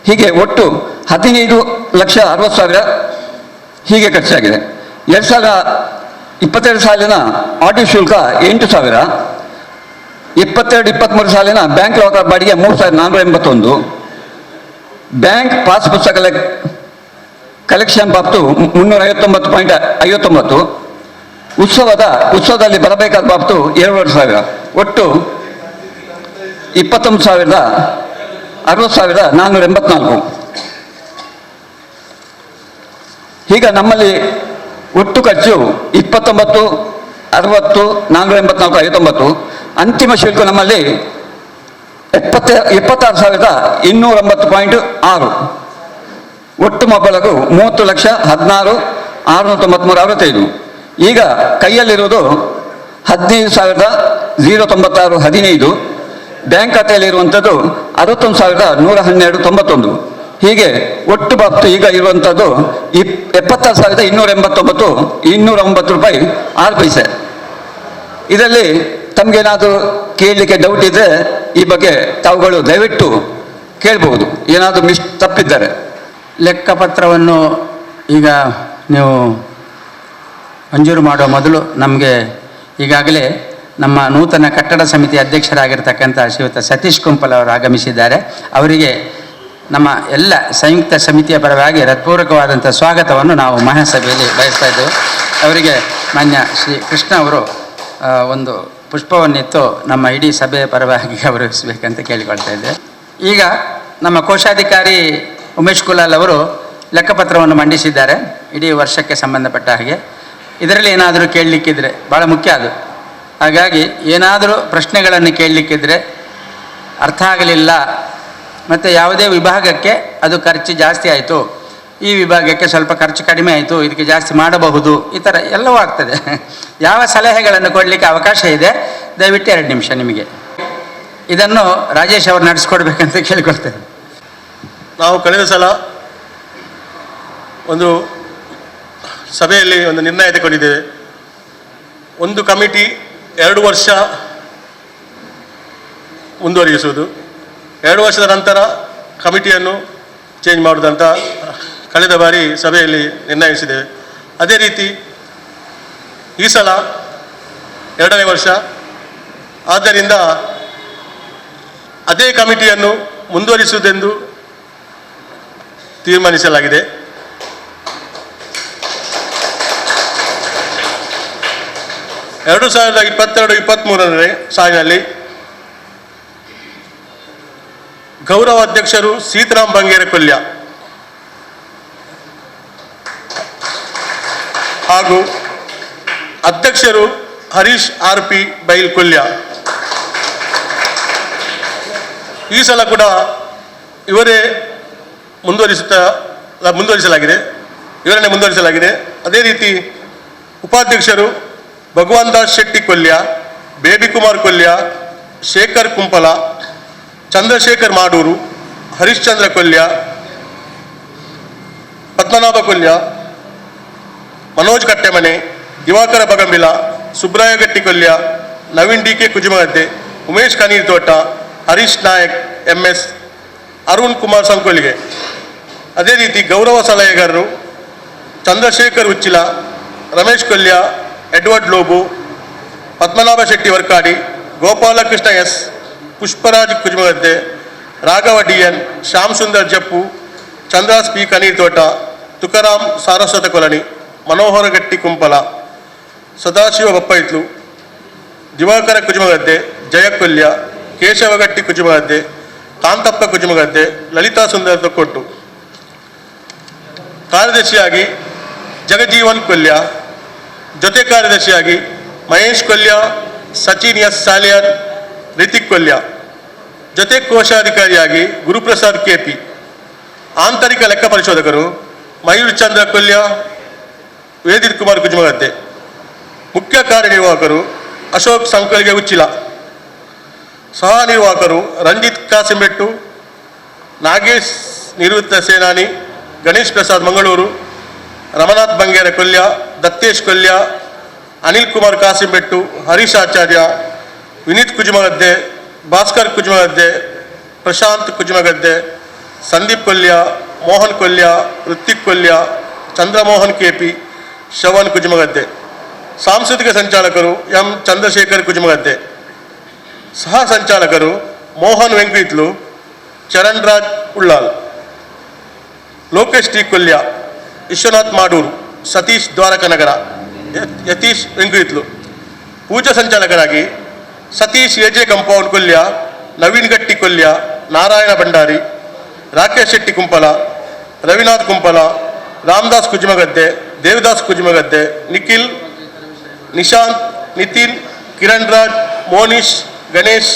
ಹೀಗೆ ಒಟ್ಟು 15,60,000 ಹೀಗೆ ಖರ್ಚಾಗಿದೆ. 2022 ಸಾಲಿನ ಆಡಿಟ್ ಶುಲ್ಕ 8,000, 22-23 ಸಾಲಿನ ಬ್ಯಾಂಕ್ ಲಾಕರ್ ಬಾಡಿಗೆ 3,481, ಬ್ಯಾಂಕ್ ಪಾಸ್ ಪುಸ್ತಕ ಕಲೆಕ್ಷನ್ ಬಾಬ್ತು 359.59. ಉತ್ಸವದಲ್ಲಿ ಬರಬೇಕಾದ ಬಾಬ್ತು 2,000. ಒಟ್ಟು 29,60,484. ಈಗ ನಮ್ಮಲ್ಲಿ ಒಟ್ಟು ಖರ್ಚು 29,60,484,59. ಅಂತಿಮ ಶುಲ್ಕ ನಮ್ಮಲ್ಲಿ 76,290.6. ಒಟ್ಟು ಮೊಬೈಲಗೂ 30,16,693.65. ಈಗ ಕೈಯಲ್ಲಿರುವುದು 15,096.15. ಬ್ಯಾಂಕ್ ಖಾತೆಯಲ್ಲಿರುವಂಥದ್ದು 61,112.91. ಹೀಗೆ ಒಟ್ಟು ಬಾಬ್ತು ಈಗ ಇರುವಂಥದ್ದು 76,289 ರೂಪಾಯಿ 6 ಪೈಸೆ. ಇದರಲ್ಲಿ ತಮಗೇನಾದರೂ ಕೇಳಲಿಕ್ಕೆ ಡೌಟ್ ಇದ್ದರೆ ಈ ಬಗ್ಗೆ ತಾವುಗಳು ದಯವಿಟ್ಟು ಕೇಳಬಹುದು, ಏನಾದರೂ ತಪ್ಪಿದ್ದಾರೆ. ಲೆಕ್ಕಪತ್ರವನ್ನು ಈಗ ನೀವು ಮಂಜೂರು ಮಾಡುವ ಮೊದಲು ನಮಗೆ ಈಗಾಗಲೇ ನಮ್ಮ ನೂತನ ಕಟ್ಟಡ ಸಮಿತಿ ಅಧ್ಯಕ್ಷರಾಗಿರ್ತಕ್ಕಂಥ ಶ್ರೀಯುತ ಸತೀಶ್ ಕುಂಪಲ್ ಅವರು ಆಗಮಿಸಿದ್ದಾರೆ. ಅವರಿಗೆ ನಮ್ಮ ಎಲ್ಲ ಸಂಯುಕ್ತ ಸಮಿತಿಯ ಪರವಾಗಿ ಹೃತ್ಪೂರ್ವಕವಾದಂಥ ಸ್ವಾಗತವನ್ನು ನಾವು ಮಹಾಸಭೆಯಲ್ಲಿ ಬಯಸ್ತಾ ಇದ್ದೇವೆ. ಅವರಿಗೆ ಮಾನ್ಯ ಶ್ರೀ ಕೃಷ್ಣ ಅವರು ಒಂದು ಪುಷ್ಪವನ್ನಿತ್ತು ನಮ್ಮ ಇಡೀ ಸಭೆಯ ಪರವಾಗಿ ಗೌರವಿಸಬೇಕಂತ ಕೇಳಿಕೊಳ್ತಾ ಇದ್ದೇವೆ. ಈಗ ನಮ್ಮ ಕೋಶಾಧಿಕಾರಿ ಉಮೇಶ್ ಕುಲಾಲ್ ಅವರು ಲೆಕ್ಕಪತ್ರವನ್ನು ಮಂಡಿಸಿದ್ದಾರೆ ಇಡೀ ವರ್ಷಕ್ಕೆ ಸಂಬಂಧಪಟ್ಟ ಹಾಗೆ. ಇದರಲ್ಲಿ ಏನಾದರೂ ಕೇಳಲಿಕ್ಕಿದ್ರೆ ಭಾಳ ಮುಖ್ಯ ಅದು. ಹಾಗಾಗಿ ಏನಾದರೂ ಪ್ರಶ್ನೆಗಳನ್ನು ಕೇಳಲಿಕ್ಕಿದ್ರೆ ಅರ್ಥ ಆಗಲಿಲ್ಲ, ಮತ್ತು ಯಾವುದೇ ವಿಭಾಗಕ್ಕೆ ಅದು ಖರ್ಚು ಜಾಸ್ತಿ ಆಯಿತು, ಈ ವಿಭಾಗಕ್ಕೆ ಸ್ವಲ್ಪ ಖರ್ಚು ಕಡಿಮೆ ಆಯಿತು, ಇದಕ್ಕೆ ಜಾಸ್ತಿ ಮಾಡಬಹುದು, ಈ ಥರ ಎಲ್ಲವೂ ಆಗ್ತದೆ. ಯಾವ ಸಲಹೆಗಳನ್ನು ಕೊಡಲಿಕ್ಕೆ ಅವಕಾಶ ಇದೆ, ದಯವಿಟ್ಟು 2 ನಿಮಿಷ ನಿಮಗೆ ಇದನ್ನು ರಾಜೇಶ್ ಅವರು ನಡೆಸ್ಕೊಡ್ಬೇಕಂತ ಕೇಳಿಕೊಳ್ತೇನೆ. ನಾವು ಕಳೆದ ಸಲ ಒಂದು ಸಭೆಯಲ್ಲಿ ಒಂದು ನಿರ್ಣಯ ತಗೊಂಡಿದ್ದೇವೆ. ಒಂದು ಕಮಿಟಿ 2 ವರ್ಷ ಮುಂದುವರಿಸುವುದು, 2 ವರ್ಷದ ನಂತರ ಕಮಿಟಿಯನ್ನು ಚೇಂಜ್ ಮಾಡುವುದಂತ ಕಳೆದ ಬಾರಿ ಸಭೆಯಲ್ಲಿ ನಿರ್ಣಯಿಸಿದ್ದೇವೆ. ಅದೇ ರೀತಿ ಈ ಸಲ 2ನೇ ವರ್ಷ, ಆದ್ದರಿಂದ ಅದೇ ಕಮಿಟಿಯನ್ನು ಮುಂದುವರಿಸುವುದೆಂದು ತೀರ್ಮಾನಿಸಲಾಗಿದೆ. 2022-23ನೇ ಸಾಲಿನಲ್ಲಿ ಗೌರವ ಅಧ್ಯಕ್ಷರು ಸೀತಾರಾಮ್ ಬಂಗೇರ ಕೊಲ್ಯ ಹಾಗೂ ಅಧ್ಯಕ್ಷರು ಹರೀಶ್ ಆರ್.ಪಿ. ಬೈಲ್ ಕೊಲ್ಯ. ಈ ಸಲ ಕೂಡ ಇವರೇ ಇವರನ್ನೇ ಮುಂದುವರಿಸಲಾಗಿದೆ. ಅದೇ ರೀತಿ ಉಪಾಧ್ಯಕ್ಷರು ಭಗವಾನ್ ದಾಸ್ ಶೆಟ್ಟಿ ಕೊಲ್ಯ, ಬೇಬಿ ಕುಮಾರ್ ಕೊಲ್ಯ, ಶೇಖರ್ ಕುಂಪಲ, ಚಂದ್ರಶೇಖರ್ ಮಾಡೂರು, ಹರಿಶ್ಚಂದ್ರ ಕೊಲ್ಯ, ಪದ್ಮನಾಭ ಕೊಲ್ಯ, ಮನೋಜ್ ಕಟ್ಟೆಮನೆ, ದಿವಾಕರ ಬಗಂಬಿಲ, ಸುಬ್ರಾಯ ಗಟ್ಟಿ ಕೊಲ್ಯ, ನವೀನ್ ಡಿ.ಕೆ. ಕುಜುಮಗದ್ದೆ, ಉಮೇಶ್ ಕನೀರ್ ತೋಟ, ಹರೀಶ್ ನಾಯಕ್ MS, ಅರುಣ್ ಕುಮಾರ್ ಸಂಕೊಲಿಗೆ. ಅದೇ ರೀತಿ ಗೌರವ ಸಲಹೆಗಾರರು Chandrashekar Uchila, Ramesh Kolya, Edward Lobo, Padmanabha Shetty Varkadi, Gopalakrishna S, Pushparaj Kujumagadde, Raghava DN, Shyam Sundar Jeppu, Chandrahas P. Kaneer Thota, Tukaram ಸಾರಸ್ವತ ಕೊಲನಿ, ಮನೋಹರ ಗಟ್ಟಿ ಕುಂಪಲ, ಸದಾಶಿವ ಬಪ್ಪೈತ್ಲು, ದಿವಾಕರ ಕುಜುಮಗದ್ದೆ, ಜಯ ಕೊಲ್ಯ, ಕೇಶವಗಟ್ಟಿ ಕುಜುಮಗದ್ದೆ, ಕಾಂತಪ್ಪ ಕುಜುಮಗದ್ದೆ, ಲಲಿತಾ ಸುಂದರ್ ತೊಕ್ಕೊಟ್ಟು. ಕಾರ್ಯದರ್ಶಿಯಾಗಿ ಜಗಜೀವನ್ ಕೊಲ್ಯ, ಜೊತೆ ಕಾರ್ಯದರ್ಶಿಯಾಗಿ ಮಹೇಶ್ ಕೊಲ್ಯ, ಸಚಿನ್ S. ಸಾಲಿಯನ್, ರಿತಿಕ್ ಕೊಲ್ಯ. ಜೊತೆ ಕೋಶಾಧಿಕಾರಿಯಾಗಿ ಗುರುಪ್ರಸಾದ್ KP. ಆಂತರಿಕ ಲೆಕ್ಕ ಪರಿಶೋಧಕರು ಮಯೂರ್ ಚಂದ್ರ ಕೊಲ್ಯ, ವೇದಿತ್ ಕುಮಾರ್ ಕುಜುಮಗದ್ದೆ. ಮುಖ್ಯ ಕಾರ್ಯನಿರ್ವಾಹಕರು ಅಶೋಕ್ ಸಂಕಲ್ಗೆ ಉಚ್ಚಿಲ. ಸಹ ನಿರ್ವಾಹಕರು ರಂಜಿತ್ ಕಾಸಿಂಬೆಟ್ಟು, ನಾಗೇಶ್ ನಿವೃತ್ತ ಸೇನಾನಿ, ಗಣೇಶ್ ಪ್ರಸಾದ್ ಮಂಗಳೂರು, ರಮನಾಥ್ ಬಂಗೇರ ಕೊಲ್ಯ, ದತ್ತೇಶ್ ಕೊಲ್ಯ, ಅನಿಲ್ ಕುಮಾರ್ ಕಾಸಿಂಬೆಟ್ಟು, ಹರೀಶ್ ಆಚಾರ್ಯ, ವಿನೀತ್ ಕುಜುಮಗದ್ದೆ, ಭಾಸ್ಕರ್ ಕುಜುಮಗದ್ದೆ, ಪ್ರಶಾಂತ್ ಕುಜುಮಗದ್ದೆ, ಸಂದೀಪ್ ಕೊಲ್ಯ, ಮೋಹನ್ ಕೊಲ್ಯ, ಋತಿಕ್ ಕೊಲ್ಯ, ಚಂದ್ರಮೋಹನ್ KP, ಶ್ರವಣ್ ಕುಜುಮಗದ್ದೆ. ಸಾಂಸ್ಕೃತಿಕ ಸಂಚಾಲಕರು M. ಚಂದ್ರಶೇಖರ್ ಕುಜುಮಗದ್ದೆ. ಸಹ ಸಂಚಾಲಕರು ಮೋಹನ್ ವೆಂಕಟ್ಲು, ಚರಣ್ ರಾಜ್ ಉಳ್ಳಾಲ್, ಲೋಕೇಶ್ T. ಕೊಲ್ಯ, ವಿಶ್ವನಾಥ್ ಮಾಡೂರು, ಸತೀಶ್ ದ್ವಾರಕನಗರ, ಯತೀಶ್ ವೆಂಕುಯಿತ್ಲು. ಪೂಜಾ ಸಂಚಾಲಕರಾಗಿ ಸತೀಶ್ ಎಜೆ ಕಂಪೌಂಡ್ ಕೊಲ್ಯ, ನವೀನ್ ಗಟ್ಟಿ ಕೊಲ್ಯ, ನಾರಾಯಣ ಭಂಡಾರಿ, ರಾಕೇಶ್ ಶೆಟ್ಟಿ ಕುಂಪಲ, ರವಿನಾಥ್ ಕುಂಪಲ, ರಾಮದಾಸ್ ಕುಜುಮಗದ್ದೆ, ದೇವದಾಸ್ ಕುಜುಮಗದ್ದೆ, ನಿಖಿಲ್, ನಿಶಾಂತ್, ನಿತಿನ್, ಕಿರಣ್ ರಾಜ್, ಮೋನಿಶ್, ಗಣೇಶ್,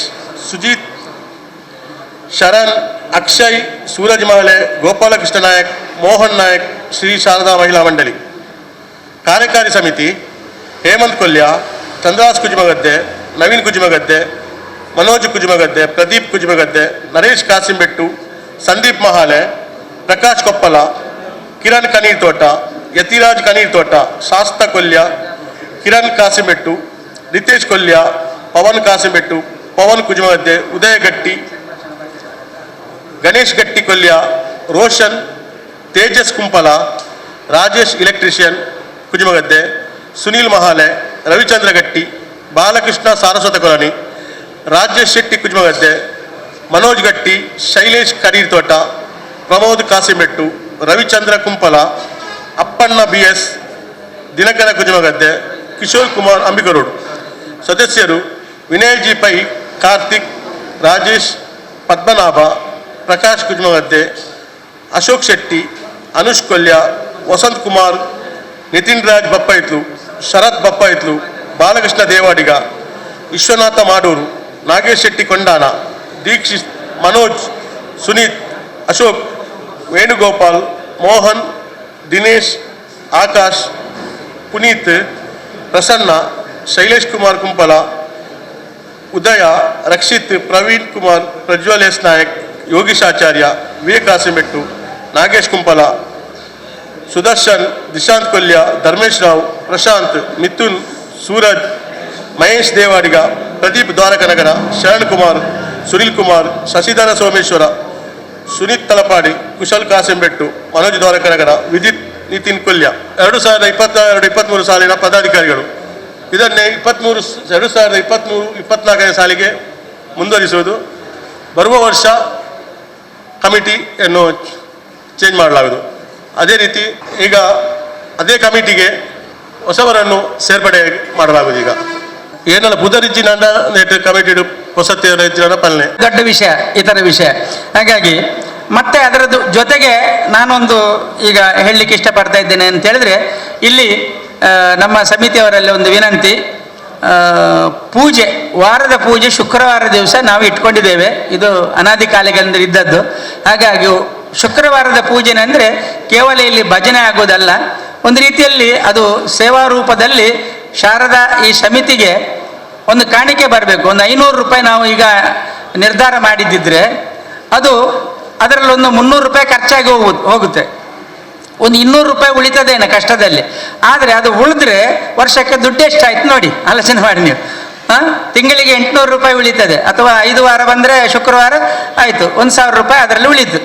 ಸುಜಿತ್, ಶರಣ್, ಅಕ್ಷಯ್, ಸೂರಜ್ ಮಾಲೆ, ಗೋಪಾಲಕೃಷ್ಣ ನಾಯಕ್, ಮೋಹನ್ ನಾಯಕ್, ಶ್ರೀ ಶಾರದಾ ಮಹಿಳಾ ಮಂಡಳಿ. ಕಾರ್ಯಕಾರಿ ಸಮಿತಿ ಹೇಮಂತ್ ಕೊಲ್ಯ, ಚಂದ್ರಾಸ್ ಕುಜುಮಗದ್ದೆ, ನವೀನ್ ಕುಜುಮಗದ್ದೆ, ಮನೋಜ್ ಕುಜುಮಗದ್ದೆ, ಪ್ರದೀಪ್ ಕುಜುಮಗದ್ದೆ, ನರೇಶ್ ಕಾಸಿಂಬೆಟ್ಟು, ಸಂದೀಪ್ ಮಹಾಲೆ, ಪ್ರಕಾಶ್ ಕೊಪ್ಪಲ, ಕಿರಣ್ ಕನೀರ್ ತೋಟ, ಯತಿರಾಜ್ ಕನೀರ್ ತೋಟ, ಶಾಸ್ತ ಕೊಲ್ಯ, ಕಿರಣ್ ಕಾಸಿಂಬೆಟ್ಟು, ರಿತೇಶ್ ಕೊಲ್ಯ, ಪವನ್ ಕಾಸಿಂಬೆಟ್ಟು, ಪವನ್ ಕುಜುಮಗದ್ದೆ, ಉದಯ ಗಟ್ಟಿ, ಗಣೇಶ್ ಗಟ್ಟಿ ಕೊಲ್ಯ, ರೋಷನ್, ತೇಜಸ್ ಕುಂಪಲ, ರಾಜೇಶ್ ಇಲೆಕ್ಟ್ರಿಷಿಯನ್ ಕುಜುಮಗದ್ದೆ, ಸುನೀಲ್ ಮಹಾಲೆ, ರವಿಚಂದ್ರ ಗಟ್ಟಿ, ಬಾಲಕೃಷ್ಣ ಸಾರಸ್ವತ ಕಾಲೋನಿ, ರಾಜೇಶ್ ಶೆಟ್ಟಿ ಕುಜುಮಗದ್ದೆ, ಮನೋಜ್ ಗಟ್ಟಿ, ಶೈಲೇಶ್ ಕರೀರ್ ತೋಟ, ಪ್ರಮೋದ್ ಕಾಸಿಂಬೆಟ್ಟು, ರವಿಚಂದ್ರ ಕುಂಪಲ, ಅಪ್ಪಣ್ಣ BS, ದಿನಕರ ಕುಜುಮಗದ್ದೆ, ಕಿಶೋರ್ ಕುಮಾರ್ ಅಂಬಿಗರೋಡು. ಸದಸ್ಯರು ವಿನಯ್ ಜಿ ಪೈ, ಕಾರ್ತಿಕ್, ರಾಜೇಶ್, ಪದ್ಮನಾಭ, ಪ್ರಕಾಶ್ ಕುಜುಮಗದ್ದೆ, ಅಶೋಕ್ ಶೆಟ್ಟಿ, ಅನುಷ್ ಕೊಲ್ಯ, ವಸಂತ್ ಕುಮಾರ್, ನಿತಿನ್ ರಾಜ್ ಬಪ್ಪಾಯಿತ್ಲು, ಶರತ್ ಬಪ್ಪಾಯಿತ್ಲು, ಬಾಲಕೃಷ್ಣ ದೇವಾಡಿಗ, ವಿಶ್ವನಾಥ ಮಾಡೂರು, ನಾಗೇಶ್ ಶೆಟ್ಟಿ ಕೊಂಡಾನ, ದೀಕ್ಷಿತ್, ಮನೋಜ್, ಸುನೀತ್, ಅಶೋಕ್, ವೇಣುಗೋಪಾಲ್, ಮೋಹನ್, ದಿನೇಶ್, ಆಕಾಶ್, ಪುನೀತ್, ಪ್ರಸನ್ನ, ಶೈಲೇಶ್ ಕುಮಾರ್ ಕುಂಪಲ, ಉದಯ, ರಕ್ಷಿತ್, ಪ್ರವೀಣ್ ಕುಮಾರ್, ಪ್ರಜ್ವಲ್ ಎಸ್ ನಾಯಕ್, ಯೋಗೀಶ್ ಆಚಾರ್ಯ, ವಿವೇಕ್ ಕಾಸಿಂಬೆಟ್ಟು, ನಾಗೇಶ್ ಕುಂಪಲ, ಸುದರ್ಶನ್, ದಿಶಾಂತ್ ಕೊಲ್ಯ, ಧರ್ಮೇಶ್ ರಾವ್, ಪ್ರಶಾಂತ್, ಮಿಥುನ್, ಸೂರಜ್, ಮಹೇಶ್ ದೇವಾಡಿಗ, ಪ್ರದೀಪ್ ದ್ವಾರಕನಗರ, ಶರಣ್ ಕುಮಾರ್, ಸುನಿಲ್ ಕುಮಾರ್, ಶಶಿಧರ ಸೋಮೇಶ್ವರ, ಸುನೀತ್ ತಲಪಾಡಿ, ಕುಶಲ್ ಕಾಸಿಂಬೆಟ್ಟು, ಮನೋಜ್ ದ್ವಾರಕನಗರ, ವಿದಿತ್, ನಿತಿನ್ ಕೊಲ್ಯ. 2022-23 ಸಾಲಿನ ಪದಾಧಿಕಾರಿಗಳು. ಇದನ್ನೇ 2023-24 ಸಾಲಿಗೆ ಮುಂದುವರಿಸುವುದು. ಬರುವ ವರ್ಷ ಕಮಿಟಿಯನ್ನು ಚೇಂಜ್ ಮಾಡಲಾಗುವುದು. ಅದೇ ರೀತಿ ಈಗ ಅದೇ ಕಮಿಟಿಗೆ ಹೊಸವರನ್ನು ಸೇರ್ಪಡೆ ಮಾಡಲಾಗುವುದು. ಈಗ ಏನೆಲ್ಲ ಬುಧರಿಜ್ಜಿನ ಕಮಿಟಿ ಹೊಸತಿನ ಪಲ್ಲೆ ದೊಡ್ಡ ವಿಷಯ, ಇತರ ವಿಷಯ. ಹಾಗಾಗಿ ಮತ್ತೆ ಅದರದ್ದು ಜೊತೆಗೆ ನಾನೊಂದು ಈಗ ಹೇಳಲಿಕ್ಕೆ ಇಷ್ಟಪಡ್ತಾ ಇದ್ದೇನೆ ಅಂತ ಹೇಳಿದ್ರೆ, ಇಲ್ಲಿ ನಮ್ಮ ಸಮಿತಿಯವರಲ್ಲಿ ಒಂದು ವಿನಂತಿ. ಪೂಜೆ, ವಾರದ ಪೂಜೆ ಶುಕ್ರವಾರ ದಿವಸ ನಾವು ಇಟ್ಕೊಂಡಿದ್ದೇವೆ. ಇದು ಅನಾದಿ ಕಾಲಗಳಿಂದ ಇದ್ದದ್ದು. ಹಾಗಾಗಿ ಶುಕ್ರವಾರದ ಪೂಜೆನೆ ಅಂದರೆ ಕೇವಲ ಇಲ್ಲಿ ಭಜನೆ ಆಗೋದಲ್ಲ, ಒಂದು ರೀತಿಯಲ್ಲಿ ಅದು ಸೇವಾ ರೂಪದಲ್ಲಿ ಶಾರದಾ ಈ ಸಮಿತಿಗೆ ಒಂದು ಕಾಣಿಕೆ ಬರಬೇಕು. ಒಂದು 500 ರೂಪಾಯಿ ನಾವು ಈಗ ನಿರ್ಧಾರ ಮಾಡಿದ್ದಿದ್ರೆ ಅದು ಅದರಲ್ಲಿ ಒಂದು 300 ರೂಪಾಯಿ ಖರ್ಚಾಗಿ ಹೋಗುತ್ತೆ. ಒಂದು 200 ರೂಪಾಯಿ ಉಳಿತದೇನು ಕಷ್ಟದಲ್ಲಿ. ಆದರೆ ಅದು ಉಳಿದ್ರೆ ವರ್ಷಕ್ಕೆ ದುಡ್ಡು ಎಷ್ಟಾಯ್ತು ನೋಡಿ, ಆಲೋಚನೆ ಮಾಡಿ ನೀವು. ತಿಂಗಳಿಗೆ 800 ರೂಪಾಯಿ ಉಳಿತದೆ. ಅಥವಾ 5 ವಾರ ಬಂದರೆ ಶುಕ್ರವಾರ ಆಯಿತು, 1000 ರೂಪಾಯಿ ಅದರಲ್ಲಿ ಉಳಿತು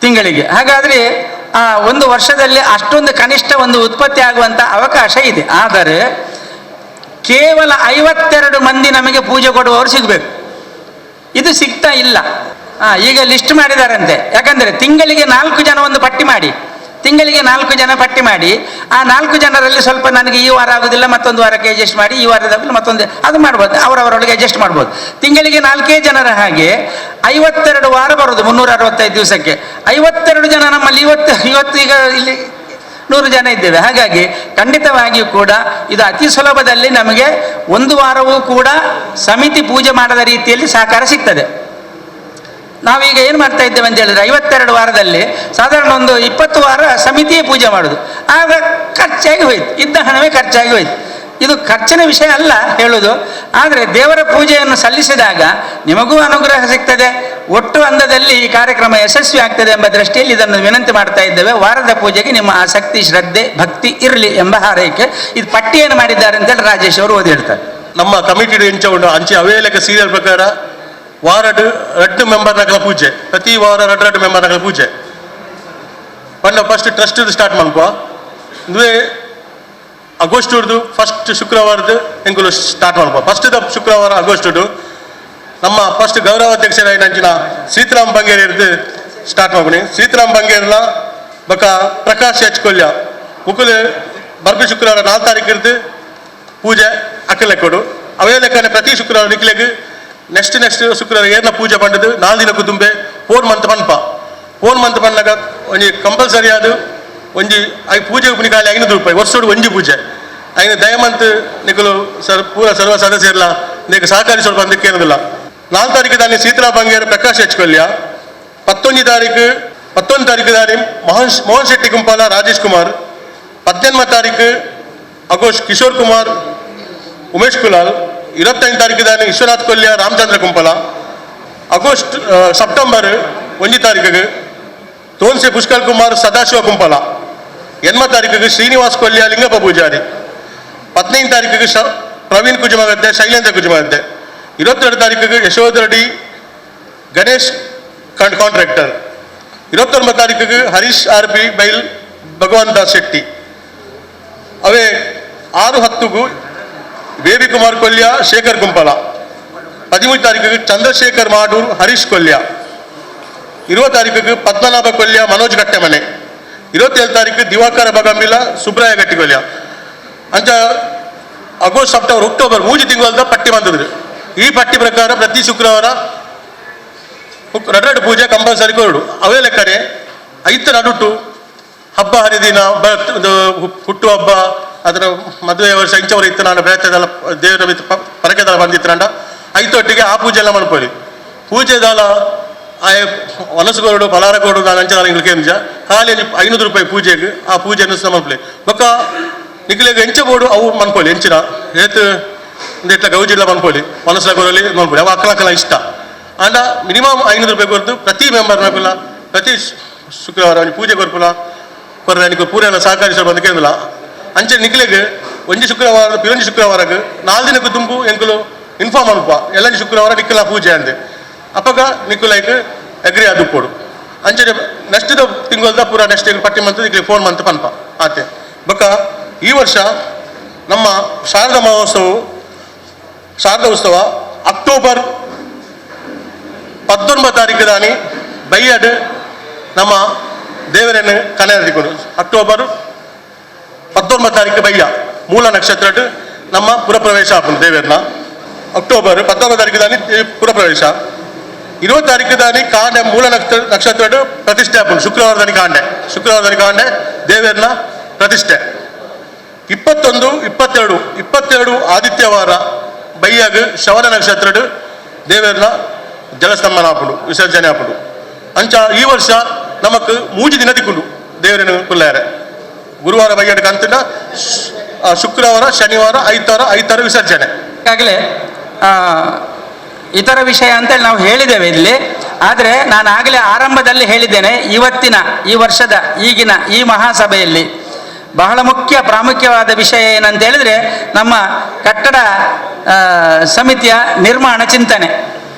ತಿಂಗಳಿಗೆ. ಹಾಗಾದರೆ ಒಂದು ವರ್ಷದಲ್ಲಿ ಅಷ್ಟೊಂದು ಕನಿಷ್ಠ ಒಂದು ಉತ್ಪತ್ತಿ ಆಗುವಂಥ ಅವಕಾಶ ಇದೆ. ಆದರೆ ಕೇವಲ 52 ಮಂದಿ ನಮಗೆ ಪೂಜೆ ಕೊಡುವವರು ಸಿಗಬೇಕು. ಇದು ಸಿಗ್ತಾ ಇಲ್ಲ. ಈಗ ಲಿಸ್ಟ್ ಮಾಡಿದಾರಂತೆ. ಯಾಕಂದರೆ ತಿಂಗಳಿಗೆ 4 ಜನ ಒಂದು ಪಟ್ಟಿ ಮಾಡಿ, ತಿಂಗಳಿಗೆ 4 ಜನ ಪಟ್ಟಿ ಮಾಡಿ, ಆ 4 ಜನರಲ್ಲಿ ಸ್ವಲ್ಪ ನನಗೆ ಈ ವಾರ ಆಗೋದಿಲ್ಲ, ಮತ್ತೊಂದು ವಾರಕ್ಕೆ ಅಡ್ಜಸ್ಟ್ ಮಾಡಿ, ಈ ವಾರದಲ್ಲಿ ಮತ್ತೊಂದು ಅದು ಮಾಡ್ಬೋದು, ಅವರವರೊಳಗೆ ಅಡ್ಜಸ್ಟ್ ಮಾಡ್ಬೋದು. ತಿಂಗಳಿಗೆ 4 ಜನರ ಹಾಗೆ 52 ವಾರ ಬರೋದು 365 ದಿವಸಕ್ಕೆ. 52 ಜನ ನಮ್ಮಲ್ಲಿ ಇವತ್ತು ಈಗ ಇಲ್ಲಿ 100 ಜನ ಇದ್ದೇವೆ. ಹಾಗಾಗಿ ಖಂಡಿತವಾಗಿಯೂ ಕೂಡ ಇದು ಅತಿ ಸುಲಭದಲ್ಲಿ ನಮಗೆ ಒಂದು ವಾರವೂ ಕೂಡ ಸಮಿತಿ ಪೂಜೆ ಮಾಡದ ರೀತಿಯಲ್ಲಿ ಸಹಕಾರ ಸಿಗ್ತದೆ. ನಾವೀಗ ಏನು ಮಾಡ್ತಾ ಇದ್ದೇವೆ ಅಂತ ಹೇಳಿದ್ರೆ, 52 ವಾರದಲ್ಲಿ ಸಾಧಾರಣ ಒಂದು 20 ವಾರ ಸಮಿತಿಯೇ ಪೂಜೆ ಮಾಡೋದು. ಆಗ ಖರ್ಚಾಗಿ ಹೋಯ್ತು, ಇದ್ದ ಹಣವೇ ಖರ್ಚಾಗಿ ಹೋಯ್ತು. ಇದು ಖರ್ಚಿನ ವಿಷಯ ಅಲ್ಲ ಹೇಳೋದು. ಆದರೆ ದೇವರ ಪೂಜೆಯನ್ನು ಸಲ್ಲಿಸಿದಾಗ ನಿಮಗೂ ಅನುಗ್ರಹ ಸಿಗ್ತದೆ, ಒಟ್ಟು ಅಂದದಲ್ಲಿ ಈ ಕಾರ್ಯಕ್ರಮ ಯಶಸ್ವಿ ಆಗ್ತದೆ ಎಂಬ ದೃಷ್ಟಿಯಲ್ಲಿ ಇದನ್ನು ವಿನಂತಿ ಮಾಡ್ತಾ ಇದ್ದೇವೆ. ವಾರದ ಪೂಜೆಗೆ ನಿಮ್ಮ ಆಸಕ್ತಿ, ಶ್ರದ್ಧೆ, ಭಕ್ತಿ ಇರಲಿ ಎಂಬ ಹಾರೈಕೆ. ಇದು ಪಟ್ಟಿಯನ್ನು ಮಾಡಿದ್ದಾರೆ ಅಂತೇಳಿ ರಾಜೇಶ್ ಅವರು ಓದಿ ಹೇಳ್ತಾರೆ. ನಮ್ಮ ಕಮಿಟಿ ಎಂಚ ಉಂಟು ಅಂಚೆ ಅವೇಲೆಕ ಸೀರಿಯಲ್ ಪ್ರಕಾರ ವಾರಡ್ 2 ಮೆಂಬರ್ನಗಳ ಪೂಜೆ, ಪ್ರತಿ ವಾರ 2 ಮೆಂಬರ್ನಗಳ ಪೂಜೆ ಪಂಡ ಫಸ್ಟ್ ಟ್ರಸ್ಟ್ ಸ್ಟಾರ್ಟ್ ಮಾಡ್ಕೋ. ಇದುವೇ ಆಗಸ್ಟ್ ಫಸ್ಟ್ ಶುಕ್ರವಾರದ ಎಂಕುಲು ಸ್ಟಾರ್ಟ್ ಮಾಡ್ಕೋ. ಫಸ್ಟ್ ಶುಕ್ರವಾರ ಆಗಸ್ಟ್ ನಮ್ಮ ಫಸ್ಟ್ ಗೌರವಾಧ್ಯಕ್ಷರಾಗಿ ನಂಚಿನ ಸೀತಾರಾಮ್ ಬಂಗೇರಿ ಸ್ಟಾರ್ಟ್ ಮಾಡ್ಕೊನಿ. ಸೀತಾರಾಮ್ ಬಂಗೇರಿನ ಬಕ ಪ್ರಕಾಶ್ ಹೆಚ್ಕೊಲ್ಯ ಮುಕುಲು ಬರ್ಬಿ ಶುಕ್ರವಾರ 4 ತಾರೀಕಿರ್ದು ಪೂಜೆ ಅಕ್ಕಲೆ ಕೊಡು ಅವೇ ಲೆಕ್ಕನೆ ಪ್ರತಿ ಶುಕ್ರವಾರ ನಿಕ್ಲೆಗ್ ನೆಕ್ಸ್ಟ್ ಶುಕ್ರವಾರ ಏರ್ನ ಪೂಜೆ ಪಂಡದು 4 ದಿನಕ್ಕೂ ತುಂಬೆ ಫೋನ್ ಮಂತ್ ಪನ್ನಾಗ ಒಂಜಿ ಕಂಪಲ್ಸರಿ ಅದು ಒಂಜಿ ಐ ಪೂಜೆ ಉಪನಿಕಾಲಿ ₹500 ವರ್ಷೋಡು ಒಂಜಿ ಪೂಜೆ ಐನ ದಯಮಂತ್ ನಿಕಲು ಪೂರ ಸರ್ವ ಸದಸ್ಯರ್ಲ ನೀಕು ಸಹಕರಿಸೋಡು ಬಂದಕ್ಕೆ ಏನದಿಲ್ಲ 4 ತಾರೀಕು ದಾನಿ ಸೀತಲಾ ಬಂಗೇರ ಪ್ರಕಾಶ್ ಹೆಚ್ಕೊಲ್ಯ 11 ತಾರೀಕು ದಾನಿ ಮೋಹನ್ ಶೆಟ್ಟಿ ಗುಂಪಾಲ ರಾಜೇಶ್ ಕುಮಾರ್ 18 ತಾರೀಕು ಅಗೋಷ್ ಕಿಶೋರ್ ಕುಮಾರ್ ಉಮೇಶ್ ಕುಲಾಲ್ 25 ತಾರೀಕು ದಾನಿ ವಿಶ್ವನಾಥ್ ಕೊಲ್ಯ ರಾಮಚಂದ್ರ ಕುಂಪಲ ಸೆಪ್ಟೆಂಬರ್ 1 ತಾರೀಕಿಗೆ ತೋನ್ಸೆ ಪುಷ್ಕಲ್ ಕುಮಾರ್ ಸದಾಶಿವ ಕುಂಪಲ 8 ತಾರೀಕಿಗೆ ಶ್ರೀನಿವಾಸ್ ಕೊಲ್ಯ ಲಿಂಗಪ್ಪ ಪೂಜಾರಿ 15 ತಾರೀಕಿಗೆ ಪ್ರವೀಣ್ ಕುಜಮಗದ್ದೆ ಶೈಲೇಂದ್ರ ಕುಜಮಗದ್ದೆ 22 ತಾರೀಕಿಗೆ ಯಶೋಧ ರೆಡ್ಡಿ ಗಣೇಶ್ ಕಾಂಟ್ರಾಕ್ಟರ್ 29 ತಾರೀಕಿಗೆ ಹರೀಶ್ RP ಬೈಲ್ ಭಗವಂತ ಶೆಟ್ಟಿ ಅವೇ 6-10ಗೂ ಬೇಬಿ ಕುಮಾರ್ ಕೊಲ್ಯ ಶೇಖರ್ ಕುಂಪಲ 13 ತಾರೀಕಿಗೆ ಚಂದ್ರಶೇಖರ್ ಮಾಡೂರ್ ಹರೀಶ್ ಕೊಲ್ಯ 20 ತಾರೀಕಿಗೆ ಪದ್ಮನಾಭ ಕೊಲ್ಯ ಮನೋಜ್ ಗಟ್ಟೆಮನೆ 27 ತಾರೀಕು ದಿವಾಕರ ಬಗಂಬಿಲ ಸುಬ್ರಾಯ ಗಟ್ಟಿಕೊಲ್ಯ ಅಂಚ ಆಗಸ್ಟ್ ಸೆಪ್ಟೆಂಬರ್ ಅಕ್ಟೋಬರ್ 3 ತಿಂಗಳದ ಪಟ್ಟಿ ಬಂದಿದ್ರು ಈ ಪಟ್ಟಿ ಪ್ರಕಾರ ಪ್ರತಿ ಶುಕ್ರವಾರ ರಡ್ರಡ್ ಪೂಜೆ ಕಂಪಲ್ಸರಿ ಕೊರಡು ಅವೇ ಲೆಕ್ಕನೆ ಐತ ನಡುಟು ಹಬ್ಬ ಹರಿದಿನ ಹುಟ್ಟು ಹಬ್ಬ ಅದರ ಮದುವೆ ವರ್ಷ ಇಂಚವರ ಇತ್ತು ನಾನು ಬೆಳತದಲ್ಲ ದೇವರ ಪರಕೆದಲ್ಲ ಬಂದಿತ್ತಂಡ ಐತೊಟ್ಟಿಗೆ ಆ ಪೂಜೆ ಎಲ್ಲ ಮಾಡ್ಕೊಳ್ಳಿ ಪೂಜೆದಲ್ಲ ಆಯ ವನಸುಗೋಡು ಪಲಾರಗೋಡು ನಾನು ಅಂಚನ ನಿಂಗೆ ಎಂಜ ಖಾಲಿ ₹500 ಪೂಜೆಗೆ ಆ ಪೂಜೆಯನ್ನು ಮನ್ಪಲೆ ಬೊಕ್ಕ ನಿಖಿಲಿಗೆ ಎಂಚಬೋಡು ಅವು ಮನ್ಕೊಳ್ಳಿ ಎಂಚಿನ ಏತು ಇಟ್ಲ ಗೌಜಿಲ್ಲ ಮನ್ಕೊಳ್ಳಿ ವನಸ್ಲ ಗೋರಲ್ಲಿ ಮನ್ಕೊಳ್ಳಿ ಅವು ಅಕ್ಕಲ ಇಷ್ಟ ಅಂಡ ಮಿನಿಮಮ್ ₹500 ಕೊರ್ದು ಪ್ರತಿ ಮೆಂಬರ್ ನಕುಲ ಪ್ರತಿ ಶುಕ್ರವಾರ ಪೂಜೆ ಕೊರ್ಪುಲ ಕೊರ್ರೆ ನಿಖಲು ಪೂರ ಎಲ್ಲ ಸಹಕರಿಸಲು ಬಂದು ಕೇಂದ್ರ ಅಂಚೆ ನಿಖಿಲಿಗೆ ಒಂಜಿ ಶುಕ್ರವಾರ ಪಿರೊಂಜಿ ಶುಕ್ರವಾರಕ್ಕೆ 4 ದಿನಕ್ಕೂ ತುಂಬು ಎಂಕುಲು ಇನ್ಫಾರ್ಮ್ ಅನ್ಪ ಎಲ್ಲ ಶುಕ್ರವಾರ ನಿಖಲ ಪೂಜೆ ಅಂದೆ ಅಪ್ಪಗ ನಿಖುಲೈಕ್ ಅಗ್ರಿ ಅದು ಕೊಡು ಅಂಚೆ ನೆಕ್ಸ್ಟ್ ತಿಂಗಳದ ಪೂರ ನೆಕ್ಸ್ಟ್ ಪಟ್ಟಿ ಮಂತ್ ನಿಖಲಿ ಫೋನ್ ಮಂತ್ ಪನ್ಪ ಆತೆ ಬೊಕ್ಕ ಈ ವರ್ಷ ನಮ್ಮ ಶಾರದಾ ಉತ್ಸವ ಅಕ್ಟೋಬರ್ 19 ತಾರೀಕು ದಾನಿ ಬೈಯಡ್ ನಮ್ಮ ದೇವರನ್ನು ಕನೆಯದಿಕೊಂಡು ಅಕ್ಟೋಬರ್ 19 ತಾರೀಕು ಬಯ್ಯ ಮೂಲ ನಕ್ಷತ್ರ ನಮ್ಮ ಪುರಪ್ರವೇಶ ಆಪುಂಡು ದೇವರನ್ನ ಅಕ್ಟೋಬರ್ 19 ತಾರೀಕು ದಾನಿ ಪುರಪ್ರವೇಶ 20 ತಾರೀಕು ದಾನಿ ಕಾಂಡೆ ಮೂಲ ನಕ್ಷತ್ರ ಪ್ರತಿಷ್ಠೆ ಆಪುಂಡು ಶುಕ್ರವಾರದಾನಿ ಕಾಂಡೆ ದೇವರನ್ನ ಪ್ರತಿಷ್ಠೆ 22 ಆದಿತ್ಯವಾರ ಬೈಯಾಗ ಶವನ ನಕ್ಷತ್ರ ದೇವರನ್ನ ಜಲಸ್ತಂಭನ ಆಪುಂಡು ವಿಸರ್ಜನೆ ಆಪುಂಡು ಅಂಚ ಈ ವರ್ಷ ನಮಕ್ 3 ದಿನ ತಿಕ್ಕೊಂಡು ದೇವರನ್ನು ಕುಲ್ಲಾರೆ ಗುರುವಾರ ಬೈಯಡ್ ಕಂತಿನ ಶುಕ್ರವಾರ ಶನಿವಾರ ಐತಾರ ವಿಸರ್ಜನೆ ಈಗಾಗಲೇ ಇತರ ವಿಷಯ ಅಂತೇಳಿ ನಾವು ಹೇಳಿದ್ದೇವೆ ಇಲ್ಲಿ. ಆದರೆ ನಾನು ಆಗಲೇ ಆರಂಭದಲ್ಲಿ ಹೇಳಿದ್ದೇನೆ, ಈ ವರ್ಷದ ಈಗಿನ ಈ ಮಹಾಸಭೆಯಲ್ಲಿ ಬಹಳ ಪ್ರಾಮುಖ್ಯವಾದ ವಿಷಯ ಏನಂತ ಹೇಳಿದ್ರೆ ನಮ್ಮ ಕಟ್ಟಡ ಸಮಿತಿಯ ನಿರ್ಮಾಣ ಚಿಂತನೆ.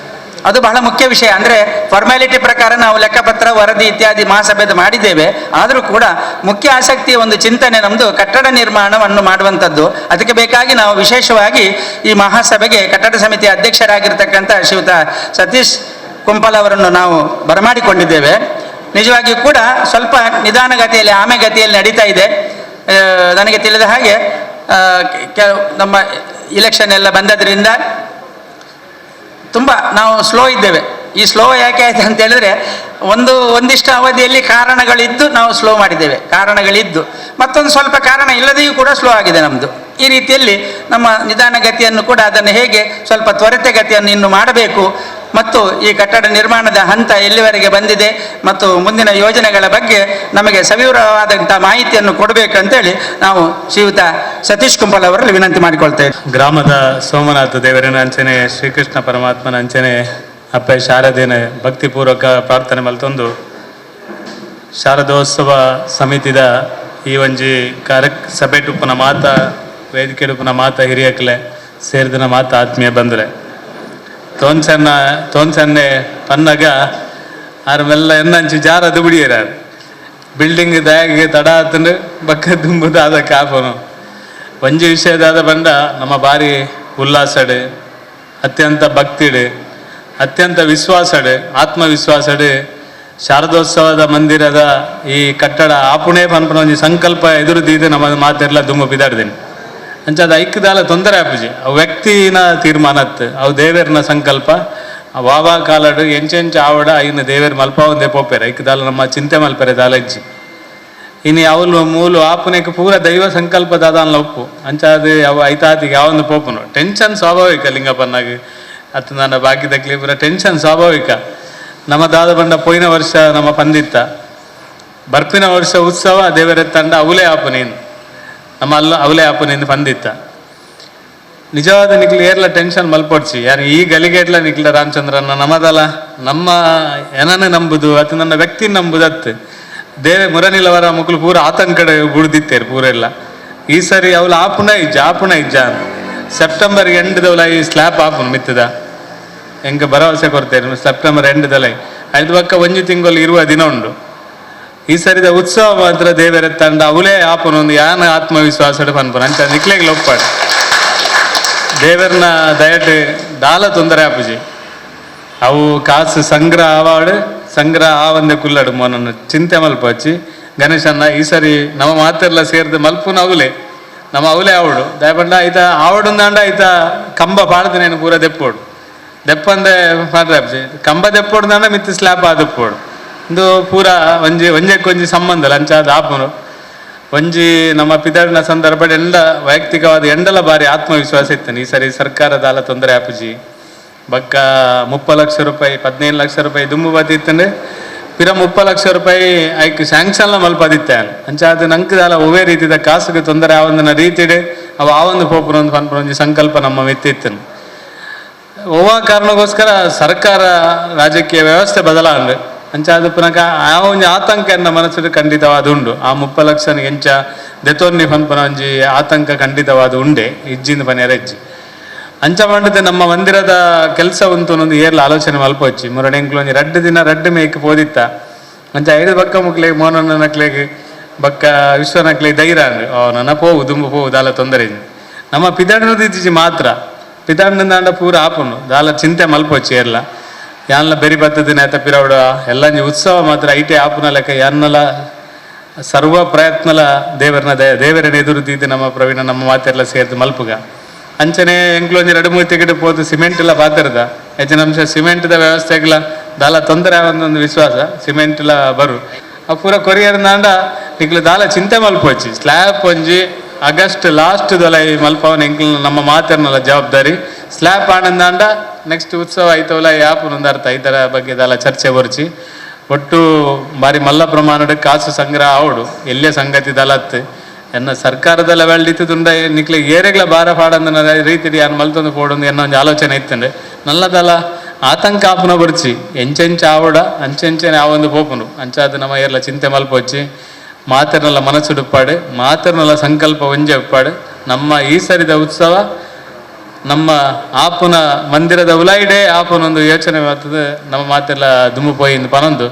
ಅದು ಬಹಳ ಮುಖ್ಯ ವಿಷಯ. ಅಂದರೆ ಫಾರ್ಮ್ಯಾಲಿಟಿ ಪ್ರಕಾರ ನಾವು ಲೆಕ್ಕಪತ್ರ ವರದಿ ಇತ್ಯಾದಿ ಮಹಾಸಭೆದು ಮಾಡಿದ್ದೇವೆ. ಆದರೂ ಕೂಡ ಮುಖ್ಯ ಆಸಕ್ತಿಯ ಒಂದು ಚಿಂತನೆ ನಮ್ಮದು ಕಟ್ಟಡ ನಿರ್ಮಾಣವನ್ನು ಮಾಡುವಂಥದ್ದು. ಅದಕ್ಕೆ ಬೇಕಾಗಿ ನಾವು ವಿಶೇಷವಾಗಿ ಈ ಮಹಾಸಭೆಗೆ ಕಟ್ಟಡ ಸಮಿತಿಯ ಅಧ್ಯಕ್ಷರಾಗಿರ್ತಕ್ಕಂಥ ಶ್ರೀಯುತ ಸತೀಶ್ ಕುಂಪಲ್ ಅವರನ್ನು ನಾವು ಬರಮಾಡಿಕೊಂಡಿದ್ದೇವೆ. ನಿಜವಾಗಿಯೂ ಕೂಡ ಸ್ವಲ್ಪ ನಿಧಾನಗತಿಯಲ್ಲಿ ಆಮೆಗತಿಯಲ್ಲಿ ನಡೀತಾ ಇದೆ. ನನಗೆ ತಿಳಿದ ಹಾಗೆ ನಮ್ಮ ಇಲೆಕ್ಷನ್ ಎಲ್ಲ ಬಂದದ್ರಿಂದ ತುಂಬ ನಾವು ಸ್ಲೋ ಇದ್ದೇವೆ. ಈ ಸ್ಲೋ ಯಾಕೆ ಆಯಿತು ಅಂತ ಹೇಳಿದ್ರೆ ಒಂದಿಷ್ಟು ಅವಧಿಯಲ್ಲಿ ಕಾರಣಗಳಿದ್ದು ನಾವು ಸ್ಲೋ ಮಾಡಿದ್ದೇವೆ. ಕಾರಣಗಳಿದ್ದು ಮತ್ತೊಂದು ಸ್ವಲ್ಪ ಕಾರಣ ಇಲ್ಲದೆಯೂ ಕೂಡ ಸ್ಲೋ ಆಗಿದೆ ನಮ್ಮದು. ಈ ರೀತಿಯಲ್ಲಿ ನಮ್ಮ ನಿಧಾನಗತಿಯನ್ನು ಕೂಡ ಅದನ್ನು ಹೇಗೆ ಸ್ವಲ್ಪ ತ್ವರಿತಗತಿಯನ್ನು ಇನ್ನು ಮಾಡಬೇಕು ಮತ್ತು ಈ ಕಟ್ಟಡ ನಿರ್ಮಾಣದ ಹಂತ ಎಲ್ಲಿವರೆಗೆ ಬಂದಿದೆ ಮತ್ತು ಮುಂದಿನ ಯೋಜನೆಗಳ ಬಗ್ಗೆ ನಮಗೆ ಸವಿವರವಾದಂಥ ಮಾಹಿತಿಯನ್ನು ಕೊಡಬೇಕಂತೇಳಿ ನಾವು ಶ್ರೀಯುತ ಸತೀಶ್ ಕುಂಪಲ್ ಅವರಲ್ಲಿ ವಿನಂತಿ ಮಾಡಿಕೊಳ್ತೇವೆ. ಗ್ರಾಮದ ಸೋಮನಾಥ ದೇವರನ ಅಂಚನೆ ಶ್ರೀಕೃಷ್ಣ ಪರಮಾತ್ಮನ ಅಂಚನೆ ಅಪ್ಪ ಶಾರದೇನ ಭಕ್ತಿಪೂರ್ವಕ ಪ್ರಾರ್ಥನೆ ಮಲ್ತೊಂದು ಶಾರದೋತ್ಸವ ಸಮಿತಿದ ಈ ಒಂಜಿ ಸಭೆಟುಪ್ಪುನ ಮಾತ ವೇದಿಕೆಡುಪ್ಪುನ ಮಾತ ಹಿರಿಯಕಲೆ ಸೇರಿದಿನ ಮಾತ ಆತ್ಮೀಯ ಬಂದರೆ ತೋನ್ಸನ್ನೆ ಪನ್ನಗ ಆರು ಮೆಲ್ಲ ಎನ್ನಂಚು ಜಾರದು ಬಿಡಿಯರ ಬಿಲ್ಡಿಂಗ್ ದಯಾಗೆ ತಡ ಆತಂಡು ಬಕ್ಕ ತುಂಬುದಾದ ಕಾಪನು ಒಂಜಿ ವಿಷಯದಾದ ಬಂಡ ನಮ್ಮ ಬಾರಿ ಉಲ್ಲಾಸಡು ಅತ್ಯಂತ ಭಕ್ತಿಡು ಅತ್ಯಂತ ವಿಶ್ವಾಸಡು ಆತ್ಮವಿಶ್ವಾಸಡು ಶಾರದೋತ್ಸವದ ಮಂದಿರದ ಈ ಕಟ್ಟಡ ಆಪುಣೆ ಪನ್ಪನ ಒಂಜಿ ಸಂಕಲ್ಪ ಎದುರು ದೀದು ನಮ್ಮ ಮಾತೆರ್ಲ ದುಮ್ಮು ಬಿದಾಡ್ದೇನೆ ಅಂಚಾದ ಐಕ್ಯದಾಲ ತೊಂದರೆ ಆಪುಜಿ ಅವು ವ್ಯಕ್ತಿನ ತೀರ್ಮಾನತ್ ಅವು ದೇವೇರ್ನ ಸಂಕಲ್ಪ ವಾವಾ ಕಾಲಡು ಎಂಚೆಂಚ ಆವಡ ಐನ ದೇವೇರ್ ಮಲ್ಪ ಒಂದೇ ಪೋಪೆರೆ ಐಕ್ಯದಾಲ ನಮ್ಮ ಚಿಂತೆ ಮಲ್ಪೆರೆ ದಾಲ ಇಜ್ಜಿ ಇನ್ನು ಅವಳು ಮೂಲು ಆಪುನೆಗೆ ಪೂರ ದೈವ ಸಂಕಲ್ಪ ದಾದಾನ್ಲ ಒಪ್ಪು ಅಂಚಾದ ಅವು ಐತಾತಿಗೆ ಯಾವೊಂದು ಪೋಪುನು ಟೆನ್ಷನ್ ಸ್ವಾಭಾವಿಕ ಲಿಂಗಪ್ಪನಾಗ ಅತ್ತು ನನ್ನ ಬಾಕಿದಕ್ಲಿ ಪೂರ ಟೆನ್ಷನ್ ಸ್ವಾಭಾವಿಕ ನಮ್ಮ ದಾದ ಬಂಡ ಪೋಯಿನ ವರ್ಷ ನಮ್ಮ ಪಂದಿತ್ತ ಬರ್ಪಿನ ವರ್ಷ ಉತ್ಸವ ದೇವರ ತಂಡ ಅವಲೇ ಆಪನೇನು ನಮ್ಮ ಅವಲೇ ಆಪನೇನು ಪಂದಿತ್ತ ನಿಜವಾದ ನಿಕ್ಲಿ ಏರ್ಲ ಟೆನ್ಷನ್ ಮಲ್ಪೊಡ್ಸಿ ಯಾರು ಈ ಗಲಿಗೇಟ್ಲ ನಿಕ್ಲ ರಾಮಚಂದ್ರನ ನಮ್ಮದಲ್ಲ ನಮ್ಮ ಏನನ್ನ ನಂಬುದು ಅದು ನನ್ನ ವ್ಯಕ್ತಿ ನಂಬುದತ್ತು ದೇವೆ ಮುರನಿಲವರ ಮಕ್ಕಳು ಪೂರ ಆತಂಕಡೆ ಬುಡ್ದಿತ್ತೇರು ಪೂರ ಎಲ್ಲ ಈ ಸರಿ ಅವಳು ಆಪುಣ ಇಜ್ಜ ಸೆಪ್ಟೆಂಬರ್ ಎಂಟದವಳ ಈ ಸ್ಲ್ಯಾಪ್ ಆಪುನ್ ಮಿತ್ತದ ಹೆಂಗೆ ಭರವಸೆ ಕೊಡ್ತೇನೆ ಸೆಪ್ಟೆಂಬರ್ ಎಂಟದಲ್ಲ ಐದು ಪಕ್ಕ ಒಂಜಿ ತಿಂಗಳು ಇರುವ ದಿನ ಉಂಡು ಈ ಸರಿದ ಉತ್ಸವ ಮಾತ್ರ ದೇವರ ತಂಡ ಅವಳೇ ಆಪುನ ಒಂದು ಯಾನ ಆತ್ಮವಿಶ್ವಾಸ ಪನ್ಪುನ ಅಂಚ ನಿಕ್ಲೆಗೆ ಲೊಪ್ಪಾಡು ದೇವರನ ದಯಟ್ ದಾಲ ತೊಂದರೆ ಆಪುಜಿ ಅವು ಕಾಸು ಸಂಗ್ರಹ ಆವಾಡು ಸಂಗ್ರಹ ಆ ಒಂದೇ ಕುಲ್ಲಡು ಮೋನನ್ನು ಚಿಂತೆ ಮಲ್ಪಚ್ಚಿ ಗಣೇಶನ್ನ ಈ ಸರಿ ನಮ್ಮ ಮಾತೆಲ್ಲ ಸೇರಿದ ಮಲ್ಪುನ ಅವಲೇ ನಮ್ಮ ಅವಲೇ ಆವಡು ದಯಪಂಡ ಐತ ಆವಡುಂದಾಂಡ ಐತ ಕಂಬ ಪಾಡ್ದನೇನು ಪೂರ ದೆಪ್ಪೋಡು ದೆಪ್ಪಂದೆ ಪಾಡ್ರೆ ಕಂಬ ದೆಪ್ಪೋಡ್ದಾಂಡ ಮಿತ್ತು ಸ್ಲ್ಯಾಪ್ ಆದಪ್ಪೋಡು ಇಂದು ಪೂರ ಒಂಜೆಕ್ಕೊಂಜಿ ಸಂಬಂಧ ಲಂಚಾದ ಆಪುನು ಒಂಜಿ ನಮ್ಮ ಪಿದಾಡಿನ ಸಂದರ್ಭ ಎಂಡ ವೈಯಕ್ತಿಕವಾದ ಎಂಡಲ ಬಾರಿ ಆತ್ಮವಿಶ್ವಾಸ ಇತ್ತನು ಈ ಸರಿ ಸರ್ಕಾರದ ಆಲ ತೊಂದರೆ ಆಪುಜಿ ಬಕ್ಕ 30 ಲಕ್ಷ ರೂಪಾಯಿ 15 ಲಕ್ಷ ರೂಪಾಯಿ ದುಂಬು ಬತ್ತಿತ್ತಂದ್ರೆ ಪಿರ 30 ಲಕ್ಷ ರೂಪಾಯಿ ಐಕ್ ಸ್ಯಾಂಕ್ಷನ್ಲ ಮಲ್ಪದಿತ್ತೆ ಅಂಚಾದ ನಂಕದಾಲ ಒವೇ ರೀತಿದ ಕಾಸುಗೆ ತೊಂದರೆ ಆವಂದನ ರೀತಿಡೆ ಅವ ಆವೊಂದು ಪೋಪುನ ಒಂದು ಪನ್ಪುನ ಒಂಜಿ ಸಂಕಲ್ಪ ನಮ್ಮ ಮೆತ್ತಿತ್ತನು ಒವ್ವ ಕಾರಣಕ್ಕೋಸ್ಕರ ಸರ್ಕಾರ ರಾಜಕೀಯ ವ್ಯವಸ್ಥೆ ಬದಲಾಂಡು ಅಂಚಾದ ಪುನಕ ಆ ಒಂಜಿ ಆತಂಕ ಎನ್ನ ಮನಸ್ಸು ಖಂಡಿತವಾದ ಉಂಡು ಆ 30 ಲಕ್ಷ ಎಂಚ ದೆತೊನ್ನಿ ಪನ್ಪುನ ಒಂಜಿ ಆತಂಕ ಖಂಡಿತವಾದ ಉಂಡೆ ಇಜ್ಜಿಂದ ಪನ್ಯಾರ ಇಜ್ಜಿ ಅಂಚ ಮಾಡಿದೆ ನಮ್ಮ ಮಂದಿರದ ಕೆಲಸ ಉಂಟು ಒಂದು ಏರ್ಲ ಆಲೋಚನೆ ಮಲ್ಪೊಚ್ಚಿ ಮುರಡೆ ಎಂಕ್ಲು ಒಂಜಿ 2 ದಿನ 2 ಮೇಯ್ಕ್ ಪೋದಿತ್ತ ಅಂಚ 5 ಬಕ್ಕ ಮುಕ್ಲೆಗೆ ಮೋನನ ನಕ್ಲೆಗೆ ಬಕ್ಕ ವಿಶ್ವ ನಕ್ಲೆಗೆ ಧೈರ್ಯ ಅಂಡು ನನ್ನ ಪೋವು ದುಂಬು ಪೋವು ದಾಲ ತೊಂದರೆ ನಮ್ಮ ಪಿದಾಡಿನದ ಇಜ್ಜಿ ಮಾತ್ರ ಪಿದಾಡಿನಿಂದ ಪೂರ ಆಪುನು ದಾಲ ಚಿಂತೆ ಮಲ್ಪೊಚ್ಚಿ ಏರ್ಲ ಯಾನ್ಲ ಬೆರಿ ಬತ್ತದಿನ ಆಯ್ತ ಪಿರವಡ ಎಲ್ಲ ಉತ್ಸವ ಮಾತ್ರ ಐಟೆ ಆಪುನ ಲೆಕ್ಕ ಯಾನ್ನಲ ಸರ್ವ ಪ್ರಯತ್ನಲ ದೇವರನ್ನ ಎದುರು ದೀದಿ ನಮ್ಮ ಪ್ರವೀಣ ನಮ್ಮ ಮಾತೆಲ್ಲ ಸೇರಿದು ಮಲ್ಪುಗ ಅಂಚನೆ ಎಂಕ್ಲು ಒಂಜಿ 2-3 ತಿಕೆಟ್ ಪೋದು ಸಿಮೆಂಟ್ ಎಲ್ಲ ಪಾತಿರದ ಹೆಚ್ಚಿನ ಅಂಶ ಸಿಮೆಂಟ್ದ ವ್ಯವಸ್ಥೆಗಳ ದಾಲ ತೊಂದರೆ ಆಗೊಂದೊಂದು ವಿಶ್ವಾಸ ಸಿಮೆಂಟ್ ಎಲ್ಲ ಬರು ಆ ಪೂರ ಕೊರಿಯರ್ನಾಂಡ ನಿಕ್ಲು ದಾಲ ಚಿಂತೆ ಮಲ್ಪೊಚ್ಚಿ ಸ್ಲ್ಯಾಬ್ ಒಂಜಿ ಆಗಸ್ಟ್ ಲಾಸ್ಟ್ ದೊಲ ಈ ಮಲ್ಪವನ ಎಂಕ್ಲು ನಮ್ಮ ಮಾತೆರ್ನಲ್ಲ ಜವಾಬ್ದಾರಿ ಸ್ಲ್ಯಾಬ್ ಆನಂದಾಂಡ ನೆಕ್ಸ್ಟ್ ಉತ್ಸವ ಐತವಲ್ಲ ಯಾಪುನೊಂದು ಅರ್ಥ ಇದರ ಬಗ್ಗೆ ದಾಲ ಚರ್ಚೆ ಬರ್ಚಿ ಒಟ್ಟು ಬಾರಿ ಮಲ್ಲ ಪ್ರಮಾಣದ ಕಾಸು ಸಂಗ್ರಹ ಆವಡು ಎಲ್ಲೇ ಸಂಗತಿ ದಲತ್ ಎನ್ನ ಸರ್ಕಾರದ ಲೆವೆಲ್ ಇತ್ತುಂಡ ನಿಕ್ಲೆ ಏರೆಗ್ಲ ಭಾರ ಪಾಡಂದ ರೀತಿ ಯಾನು ಮಲ್ತೊಂದು ಪೋಡೊಂದು ಎನ್ನೋ ಒಂದು ಆಲೋಚನೆ ಇತ್ತಂಡೆ ನಲ್ಲದಲ್ಲ ಆತಂಕ ಆಪುನ ಬರ್ಚಿ ಎಂಚೆಂಚ ಆವಡ ಅಂಚೆಂಚನೆ ಆ ಒಂದು ಪೋಪುನು ಅಂಚಾದ ನಮ್ಮ ಏರ್ಲ ಚಿಂತೆ ಮಲ್ಪೊಚ್ಚಿ ಮಾತೆರ್ನಲ್ಲ ಮನಸ್ಸುಡುಪ್ಪಾಡು ಮಾತೆರ್ನಲ್ಲ ಸಂಕಲ್ಪ ಒಂಜೆ ಉಪ್ಪಾಡು ನಮ್ಮ ಈ ಸರಿದ ಉತ್ಸವ ನಮ್ಮ ಆಪುನ ಮಂದಿರದ ಉಲಾಯಿಡೆ ಆಪುನೊಂದು ಯೋಚನೆ ಮಾಡ್ತದೆ ನಮ್ಮ ಮಾತೆಲ್ಲ ದುಮ್ಮು ಪೋಯಿಂದು ಪನೊಂದು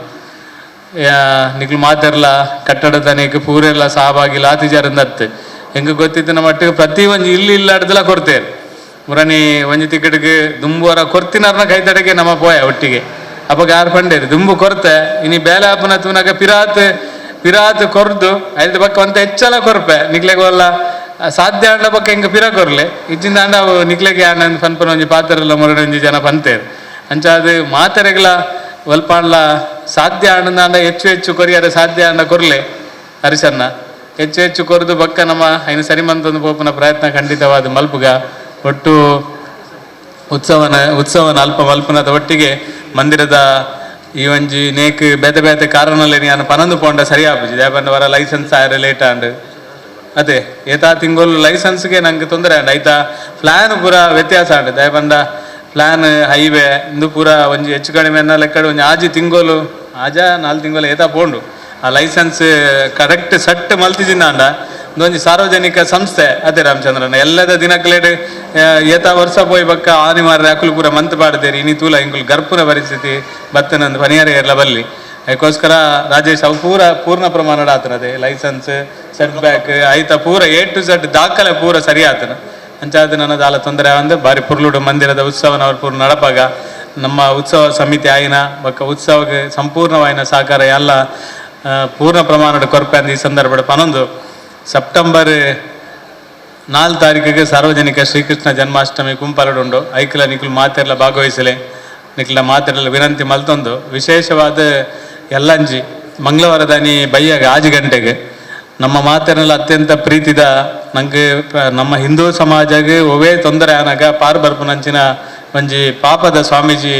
ನಿಕ್ಲು ಮಾತೆರ್ಲ ಕಟ್ಟಡದ ನೀಕು ಪೂರೆಲ್ಲ ಸಹಭಾಗಿ ಲಾತಿಜಾರಂದತ್ತು ಹೆಂಗೆ ಗೊತ್ತಿತ್ತು ನಮ್ಮ ಒಟ್ಟಿಗೆ ಪ್ರತಿ ಒಂಜಿ ಇಲ್ಲಿ ಇಲ್ಲಾಡ್ದೆಲ್ಲ ಕೊಡ್ತೇವೆ ಮುರಣಿ ಒಂಜಿ ತಿಕೆಟ್ಗೆ ದುಂಬುವರ ಕೊರ್ತಿನಾರ್ನ ಕೈತಡೆಗೆ ನಮ್ಮ ಪೋಯ ಒಟ್ಟಿಗೆ ಅಪ್ಪ ಯಾರು ಪಂಡೇರಿ ದುಂಬು ಕೊರ್ತೆ ಇನಿ ಬೇಲೆ ಆಪುನ ತೂನಾಗ ಪಿರಾತ್ ಕೊರ್ದು 5 ಬಕ್ಕ ಅಂತ ಹೆಚ್ಚೆಲ್ಲ ಕೊರ್ಪೆ ನಿಕ್ಲೆಗೋಲ್ಲ ಸಾಧ್ಯ ಆಂಡ ಬಗ್ಗೆ ಹೆಂಗೆ ಪಿರ ಕೊರ್ಲೆ ಇಜ್ಜಿಂದ ಆಂಡ ಅವು ನಿಕ್ಲೆಗೆ ಆಂಡ ಪನ್ಪನ ಒಂಜಿ ಪಾತ್ರೆಲ್ಲ ಮುರಡೊಂಜಿ ಜನ ಪಂತೇರು ಅಂಚ ಅದು ಮಾತೆರೆಗಳ ಒಲ್ಪಾಂಡ್ಲ ಸಾಧ್ಯ ಆಂಡ ಹೆಚ್ಚು ಕೊರಿಯಾರ ಸಾಧ್ಯ ಆಂಡ ಕೊರ್ಲೆ ಹರಿಸನ್ನ ಹೆಚ್ಚು ಕೊರ್ದು ಬಕ್ಕ ನಮ್ಮ ಐನು ಸರಿಮಂತೊಂದು ಪೋಪನ ಪ್ರಯತ್ನ ಖಂಡಿತವಾದ ಮಲ್ಪುಗ ಒಟ್ಟು ಉತ್ಸವನ ಅಲ್ಪ ಮಲ್ಪನದ ಒಟ್ಟಿಗೆ ಮಂದಿರದ ಈ ಒಂಜಿ ನೇಕ್ ಬೇತೆ ಕಾರಣಲ್ಲಿ ನಾನು ಪನೊಂದು ಪೋಂಡ ಸರಿ ಆಪುಜಿ ದೇಪಂಡ ವರ ಲೈಸೆನ್ಸ್ ಆಯ್ರೆ ಲೇಟ್ ಆಂಡ್ ಅದೇ ಏತಾ ತಿಂಗಳು ಲೈಸೆನ್ಸ್ಗೆ ನಂಗೆ ತೊಂದರೆ ಆಂಡ್ ಐತಾ ಪ್ಲಾನ್ ಪೂರ ವ್ಯತ್ಯಾಸ ಆಂಡ್ ದಯಪಂಡ ಪ್ಲಾನ್ ಹೈವೇ ಇಂದು ಪೂರ ಒಂಜಿ ಹೆಚ್ಚು ಕಡಿಮೆ ಎನ್ನ ಲೆಕ್ಕಡು ಒಂಜಿ ಆಜಿ ತಿಂಗೋಲು 4 ತಿಂಗಳು ಏತಾ ಪೋಂಡು ಆ ಲೈಸೆನ್ಸ್ ಕರೆಕ್ಟ್ ಸಟ್ ಮಲ್ತಿಜಿಂದ ಆಂಡ ಒಂದೊಂದು ಸಾರ್ವಜನಿಕ ಸಂಸ್ಥೆ ಅದೇ ರಾಮಚಂದ್ರನ ಎಲ್ಲದ ದಿನಕ್ಲೇಟ್ ಏತಾ ವರ್ಷ ಪೋಯ್ ಬಕ್ಕ ಆನಿ ಮಾರ್ರೆ ಅಕುಲು ಪೂರ ಮಂತ್ ಪಾಡ್ದೇರಿ ಇನಿ ತೂಲ ಇಂಕುಲು ಗರ್ಪುನ ಪರಿಸ್ಥಿತಿ ಬತ್ತನಂದು ಪನಿಯಾರ ಎಲ್ಲ ಬಲ್ಲಿ ಅದಕ್ಕೋಸ್ಕರ ರಾಜೇಶ್ ಅವು ಪೂರ್ಣ ಪ್ರಮಾಣದ ಆತನದೆ ಲೈಸೆನ್ಸ್ ಸೆಟ್ ಬ್ಯಾಕ್ ಐತ ಪೂರ A to Z ದಾಖಲೆ ಪೂರ ಸರಿ ಆತನ ಅಂಚಾದ ನನ್ನ ದಾಲ ತೊಂದರೆ ಒಂದು ಬಾರಿ ಪುರ್ಲುಡು ಮಂದಿರದ ಉತ್ಸವನವ್ರು ಪೂರ್ಣ ನಡಪಾಗ ನಮ್ಮ ಉತ್ಸವ ಸಮಿತಿ ಆಯ್ನ ಬೊಕ್ಕ ಉತ್ಸವಕ್ಕೆ ಸಂಪೂರ್ಣವಾಯಿನ ಸಹಕಾರ ಎಲ್ಲ ಪೂರ್ಣ ಪ್ರಮಾಣದ ಕೊರಪೆ ಅಂದ ಈ ಸಂದರ್ಭದ ಪನೊಂದು ಸೆಪ್ಟೆಂಬರ್ 4 ತಾರೀಕಿಗೆ ಸಾರ್ವಜನಿಕ ಶ್ರೀಕೃಷ್ಣ ಜನ್ಮಾಷ್ಟಮಿ ಕುಂಪರಡುಂಡು ಐಕ್ಲ ನಿಖಿಲ್ ಮಾತೆಲ್ಲ ಭಾಗವಹಿಸಲೆ ನಿಖಿಲ ಮಾತೆಲ್ಲ ವಿನಂತಿ ಮಲ್ತೊಂದು ವಿಶೇಷವಾದ ಎಲ್ಲಂಜಿ ಮಂಗಳವಾರದಾನಿ ಬಯ್ಯಾಗ 6 ಗಂಟೆಗೆ ನಮ್ಮ ಮಾತೆಲ್ಲ ಅತ್ಯಂತ ಪ್ರೀತಿದ ನಂಗೆ ನಮ್ಮ ಹಿಂದೂ ಸಮಾಜಗೆ ಒವೇ ತೊಂದರೆ ಆನಾಗ ಪಾರು ಬರ್ಪುನಂಚಿನ ಒಂಜಿ ಪಾಪದ ಸ್ವಾಮೀಜಿ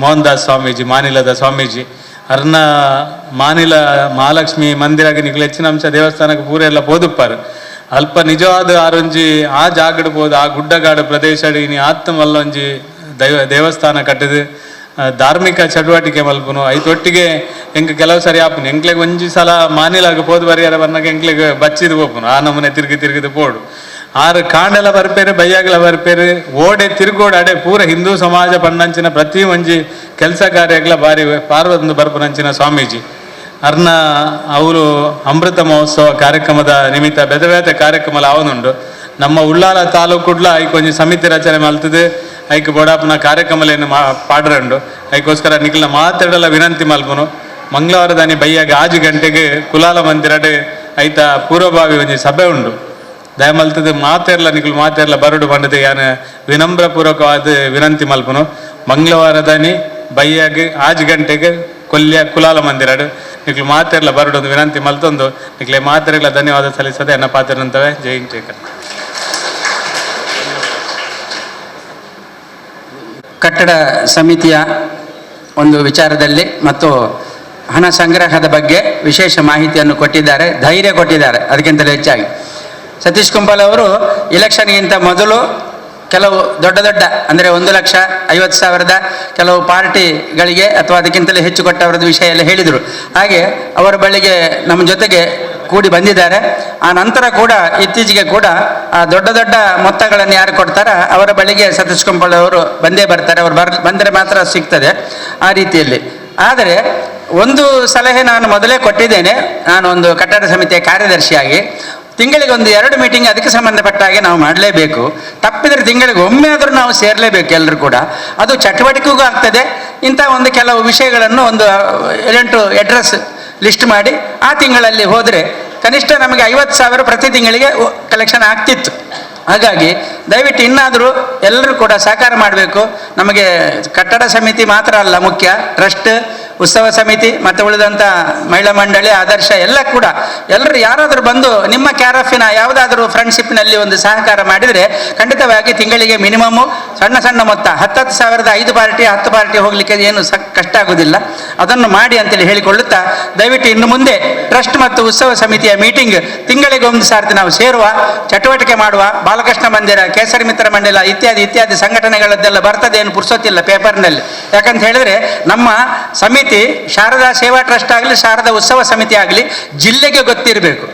ಮೋಹನ್ ದಾಸ್ ಸ್ವಾಮೀಜಿ ಮಾನಿಲದ ಸ್ವಾಮೀಜಿ ಅರ್ನ ಮಾನಿಲ ಮಹಾಲಕ್ಷ್ಮಿ ಮಂದಿರಾಗ ನಿಖಿಲ್ ಹೆಚ್ಚಿನ ಅಂಶ ದೇವಸ್ಥಾನಕ್ಕೆ ಪೂರ ಎಲ್ಲ ಬೋದುಪ್ಪಾರು ಅಲ್ಪ ನಿಜವಾದ ಆರೊಂಜಿ ಆ ಜಾಗಡ್ಬೋದು ಆ ಗುಡ್ಡಗಾಡು ಪ್ರದೇಶ ಇನಿ ಆತ್ತ ಮಲ್ಲೊಂಜಿ ದೇವಸ್ಥಾನ ಕಟ್ಟಿದು ಧಾರ್ಮಿಕ ಚಟುವಟಿಕೆ ಮಲ್ಪುನು ಐತೊಟ್ಟಿಗೆ ಎಂಗೆ ಕೆಲವು ಸರಿ ಆಪುನು ಎಂಕ್ಲೆಗೆ ಒಂಜಿ ಸಲ ಮಾನಿಲಾಗ ಪೋದು ಬರಿಯಾರ ಬಂದಾಗ ಎಂಕ್ಲೆಗೆ ಬಚ್ಚಿದು ಹೋಪುನು ಆ ನಮೂನೆ ತಿರುಗಿದು ಪೋಡು ಆರು ಕಾಂಡೆಲ್ಲ ಬರ್ಪೇರು ಬಯ್ಯಾಗಲ ಬರ್ಪೇರು ಓಡೆ ತಿರುಗೋಡು ಅಡೆ ಪೂರ ಹಿಂದೂ ಸಮಾಜ ಪಂಡಂಚಿನ ಪ್ರತಿ ಒಂಜಿ ಕೆಲಸ ಕಾರ್ಯಗಳ ಬಾರಿ ಪಾರ್ವತಂದು ಬರ್ಪುನಂಚಿನ ಸ್ವಾಮೀಜಿ ಅರ್ನ ಅವರು ಅಮೃತ ಮಹೋತ್ಸವ ಕಾರ್ಯಕ್ರಮದ ನಿಮಿತ್ತ ಬೇತೆ ಕಾರ್ಯಕ್ರಮ ಆವನುಂಡು ನಮ್ಮ ಉಳ್ಳಾಲ ತಾಲೂಕುಡ್ಲ ಐಕೊಂಜಿ ಸಮಿತಿ ರಚನೆ ಮಲ್ತದೆ ಐಕ್ ಬೊಡಾಪನ ಕಾರ್ಯಕ್ರಮಲೇನು ಪಾಡ್ರಂಡು ಐಕೋಸ್ಕರ ನಿಖಿಲ್ನ ಮಾತಾಡಲ ವಿನಂತಿ ಮಲ್ಪುನು ಮಂಗಳವಾರದಾನಿ ಬಯ್ಯಾಗ 6 ಗಂಟೆಗೆ ಕುಲಾಲ ಮಂದಿರಡ್ ಐತ ಪೂರ್ವಭಾವಿ ಒಂಜಿ ಸಭೆ ಉಂಡು ದಯಮಲ್ತದ ಮಾತೇರ್ಲ ನಿಖಿಲ್ ಮಾತೇರ್ಲ ಬರಡು ಬಂಡದೆ ಯಾನು ವಿನಮ್ರಪೂರ್ವಕವಾದ ವಿನಂತಿ ಮಲ್ಪುನು ಮಂಗಳವಾರದಾನಿ ಬಯ್ಯಾಗ 6 ಗಂಟೆಗೆ ಕೊಲ್ಯ ಕುಲಾಲ ಮಂದಿರಡ್ ನಿಖಿಲ್ ಮಾತೇರ್ಲ ಬರಡು ಒಂದು ವಿನಂತಿ ಮಲ್ತೊಂದು ನಿಖಿಲೆ ಮಾತೆರ್ಲ ಧನ್ಯವಾದ ಸಲ್ಲಿಸದೆ ಅನ್ನ ಪಾತ್ರರಂತವೆ ಜೈ ಹಿಂದ್ ಜೈ ಕರ್ನಾಟಕ. ಕಟ್ಟಡ ಸಮಿತಿಯ ಒಂದು ವಿಚಾರದಲ್ಲಿ ಮತ್ತು ಹಣ ಸಂಗ್ರಹದ ಬಗ್ಗೆ ವಿಶೇಷ ಮಾಹಿತಿಯನ್ನು ಕೊಟ್ಟಿದ್ದಾರೆ, ಧೈರ್ಯ ಕೊಟ್ಟಿದ್ದಾರೆ. ಅದಕ್ಕಿಂತಲೂ ಹೆಚ್ಚಾಗಿ ಸತೀಶ್ ಕುಂಪಲ್ ಅವರು ಇಲೆಕ್ಷನ್ಗಿಂತ ಮೊದಲು ಕೆಲವು ದೊಡ್ಡ ಅಂದರೆ 1,50,000 ಕೆಲವು ಪಾರ್ಟಿಗಳಿಗೆ ಅಥವಾ ಅದಕ್ಕಿಂತಲೂ ಹೆಚ್ಚು ಕೊಟ್ಟವರದ್ದು ವಿಷಯ ಎಲ್ಲ ಹೇಳಿದರು. ಹಾಗೆ ಅವರ ಬಳಿಗೆ ನಮ್ಮ ಜೊತೆಗೆ ಕೂಡಿ ಬಂದಿದ್ದಾರೆ. ಆ ನಂತರ ಕೂಡ ಇತ್ತೀಚೆಗೆ ಕೂಡ ಆ ದೊಡ್ಡ ಮೊತ್ತಗಳನ್ನು ಯಾರು ಕೊಡ್ತಾರೋ ಅವರ ಬಳಿಗೆ ಸತೀಶ್ ಕುಂಪಲ್ ಅವರು ಬಂದೇ ಬರ್ತಾರೆ. ಅವರು ಬಂದರೆ ಮಾತ್ರ ಸಿಗ್ತದೆ ಆ ರೀತಿಯಲ್ಲಿ. ಆದರೆ ಒಂದು ಸಲಹೆ ನಾನು ಮೊದಲೇ ಕೊಟ್ಟಿದ್ದೇನೆ. ನಾನು ಒಂದು ಕಟ್ಟಡ ಸಮಿತಿಯ ಕಾರ್ಯದರ್ಶಿಯಾಗಿ ತಿಂಗಳಿಗೆ 1-2 ಮೀಟಿಂಗ್ ಅದಕ್ಕೆ ಸಂಬಂಧಪಟ್ಟ ಹಾಗೆ ನಾವು ಮಾಡಲೇಬೇಕು. ತಪ್ಪಿದರೆ ತಿಂಗಳಿಗೆ ಒಮ್ಮೆ ಆದರೂ ನಾವು ಸೇರಲೇಬೇಕು ಎಲ್ಲರೂ ಕೂಡ. ಅದು ಚಟುವಟಿಕೆಗೂ ಆಗ್ತದೆ. ಇಂಥ ಒಂದು ಕೆಲವು ವಿಷಯಗಳನ್ನು ಒಂದು 8 ಅಡ್ರೆಸ್ ಲಿಸ್ಟ್ ಮಾಡಿ ಆ ತಿಂಗಳಲ್ಲಿ ಹೋದರೆ ಕನಿಷ್ಠ ನಮಗೆ 50,000 ಪ್ರತಿ ತಿಂಗಳಿಗೆ ಕಲೆಕ್ಷನ್ ಆಗ್ತಿತ್ತು. ಹಾಗಾಗಿ ದಯವಿಟ್ಟು ಇನ್ನಾದರೂ ಎಲ್ಲರೂ ಕೂಡ ಸಹಕಾರ ಮಾಡಬೇಕು. ನಮಗೆ ಕಟ್ಟಡ ಸಮಿತಿ ಮಾತ್ರ ಅಲ್ಲ ಮುಖ್ಯ, ಟ್ರಸ್ಟ್, ಉತ್ಸವ ಸಮಿತಿ ಮತ್ತು ಉಳಿದಂಥ ಮಹಿಳಾ ಮಂಡಳಿ, ಆದರ್ಶ ಎಲ್ಲ ಕೂಡ ಎಲ್ಲರೂ ಯಾರಾದರೂ ಬಂದು ನಿಮ್ಮ ಕ್ಯಾರಫಿನ ಯಾವುದಾದ್ರೂ ಫ್ರೆಂಡ್ಶಿಪ್ನಲ್ಲಿ ಒಂದು ಸಹಕಾರ ಮಾಡಿದರೆ ಖಂಡಿತವಾಗಿ ತಿಂಗಳಿಗೆ ಮಿನಿಮಮ್ಮು ಸಣ್ಣ ಮೊತ್ತ 10,000 5 ಪಾರ್ಟಿ 10 ಪಾರ್ಟಿ ಹೋಗಲಿಕ್ಕೆ ಏನು ಕಷ್ಟ ಆಗೋದಿಲ್ಲ. ಅದನ್ನು ಮಾಡಿ ಅಂತೇಳಿ ಹೇಳಿಕೊಳ್ಳುತ್ತಾ ದಯವಿಟ್ಟು ಇನ್ನು ಮುಂದೆ ಟ್ರಸ್ಟ್ ಮತ್ತು ಉತ್ಸವ ಸಮಿತಿಯ ಮೀಟಿಂಗ್ ತಿಂಗಳಿಗೆ 1 ಸಾರ್ತಿ ನಾವು ಸೇರುವ, ಚಟುವಟಿಕೆ ಮಾಡುವ. ಬಾಲಕೃಷ್ಣ ಮಂದಿರ, ಕೇಸರಿ ಮಿತ್ರ ಮಂಡಲ ಇತ್ಯಾದಿ ಸಂಘಟನೆಗಳದ್ದೆಲ್ಲ ಬರ್ತದೆ, ಏನು ಪುರ್ಸೊತ್ತಿಲ್ಲ ಪೇಪರ್ನಲ್ಲಿ. ಯಾಕಂತ ಹೇಳಿದ್ರೆ ನಮ್ಮ ಸಮಿತಿ ಶಾರದಾ ಸೇವಾ ಟ್ರಸ್ಟ್ ಆಗಲಿ ಶಾರದಾ ಉತ್ಸವ ಸಮಿತಿ ಆಗಲಿ ಜಿಲ್ಲೆಗೆ ಗೊತ್ತಿರಬೇಕು.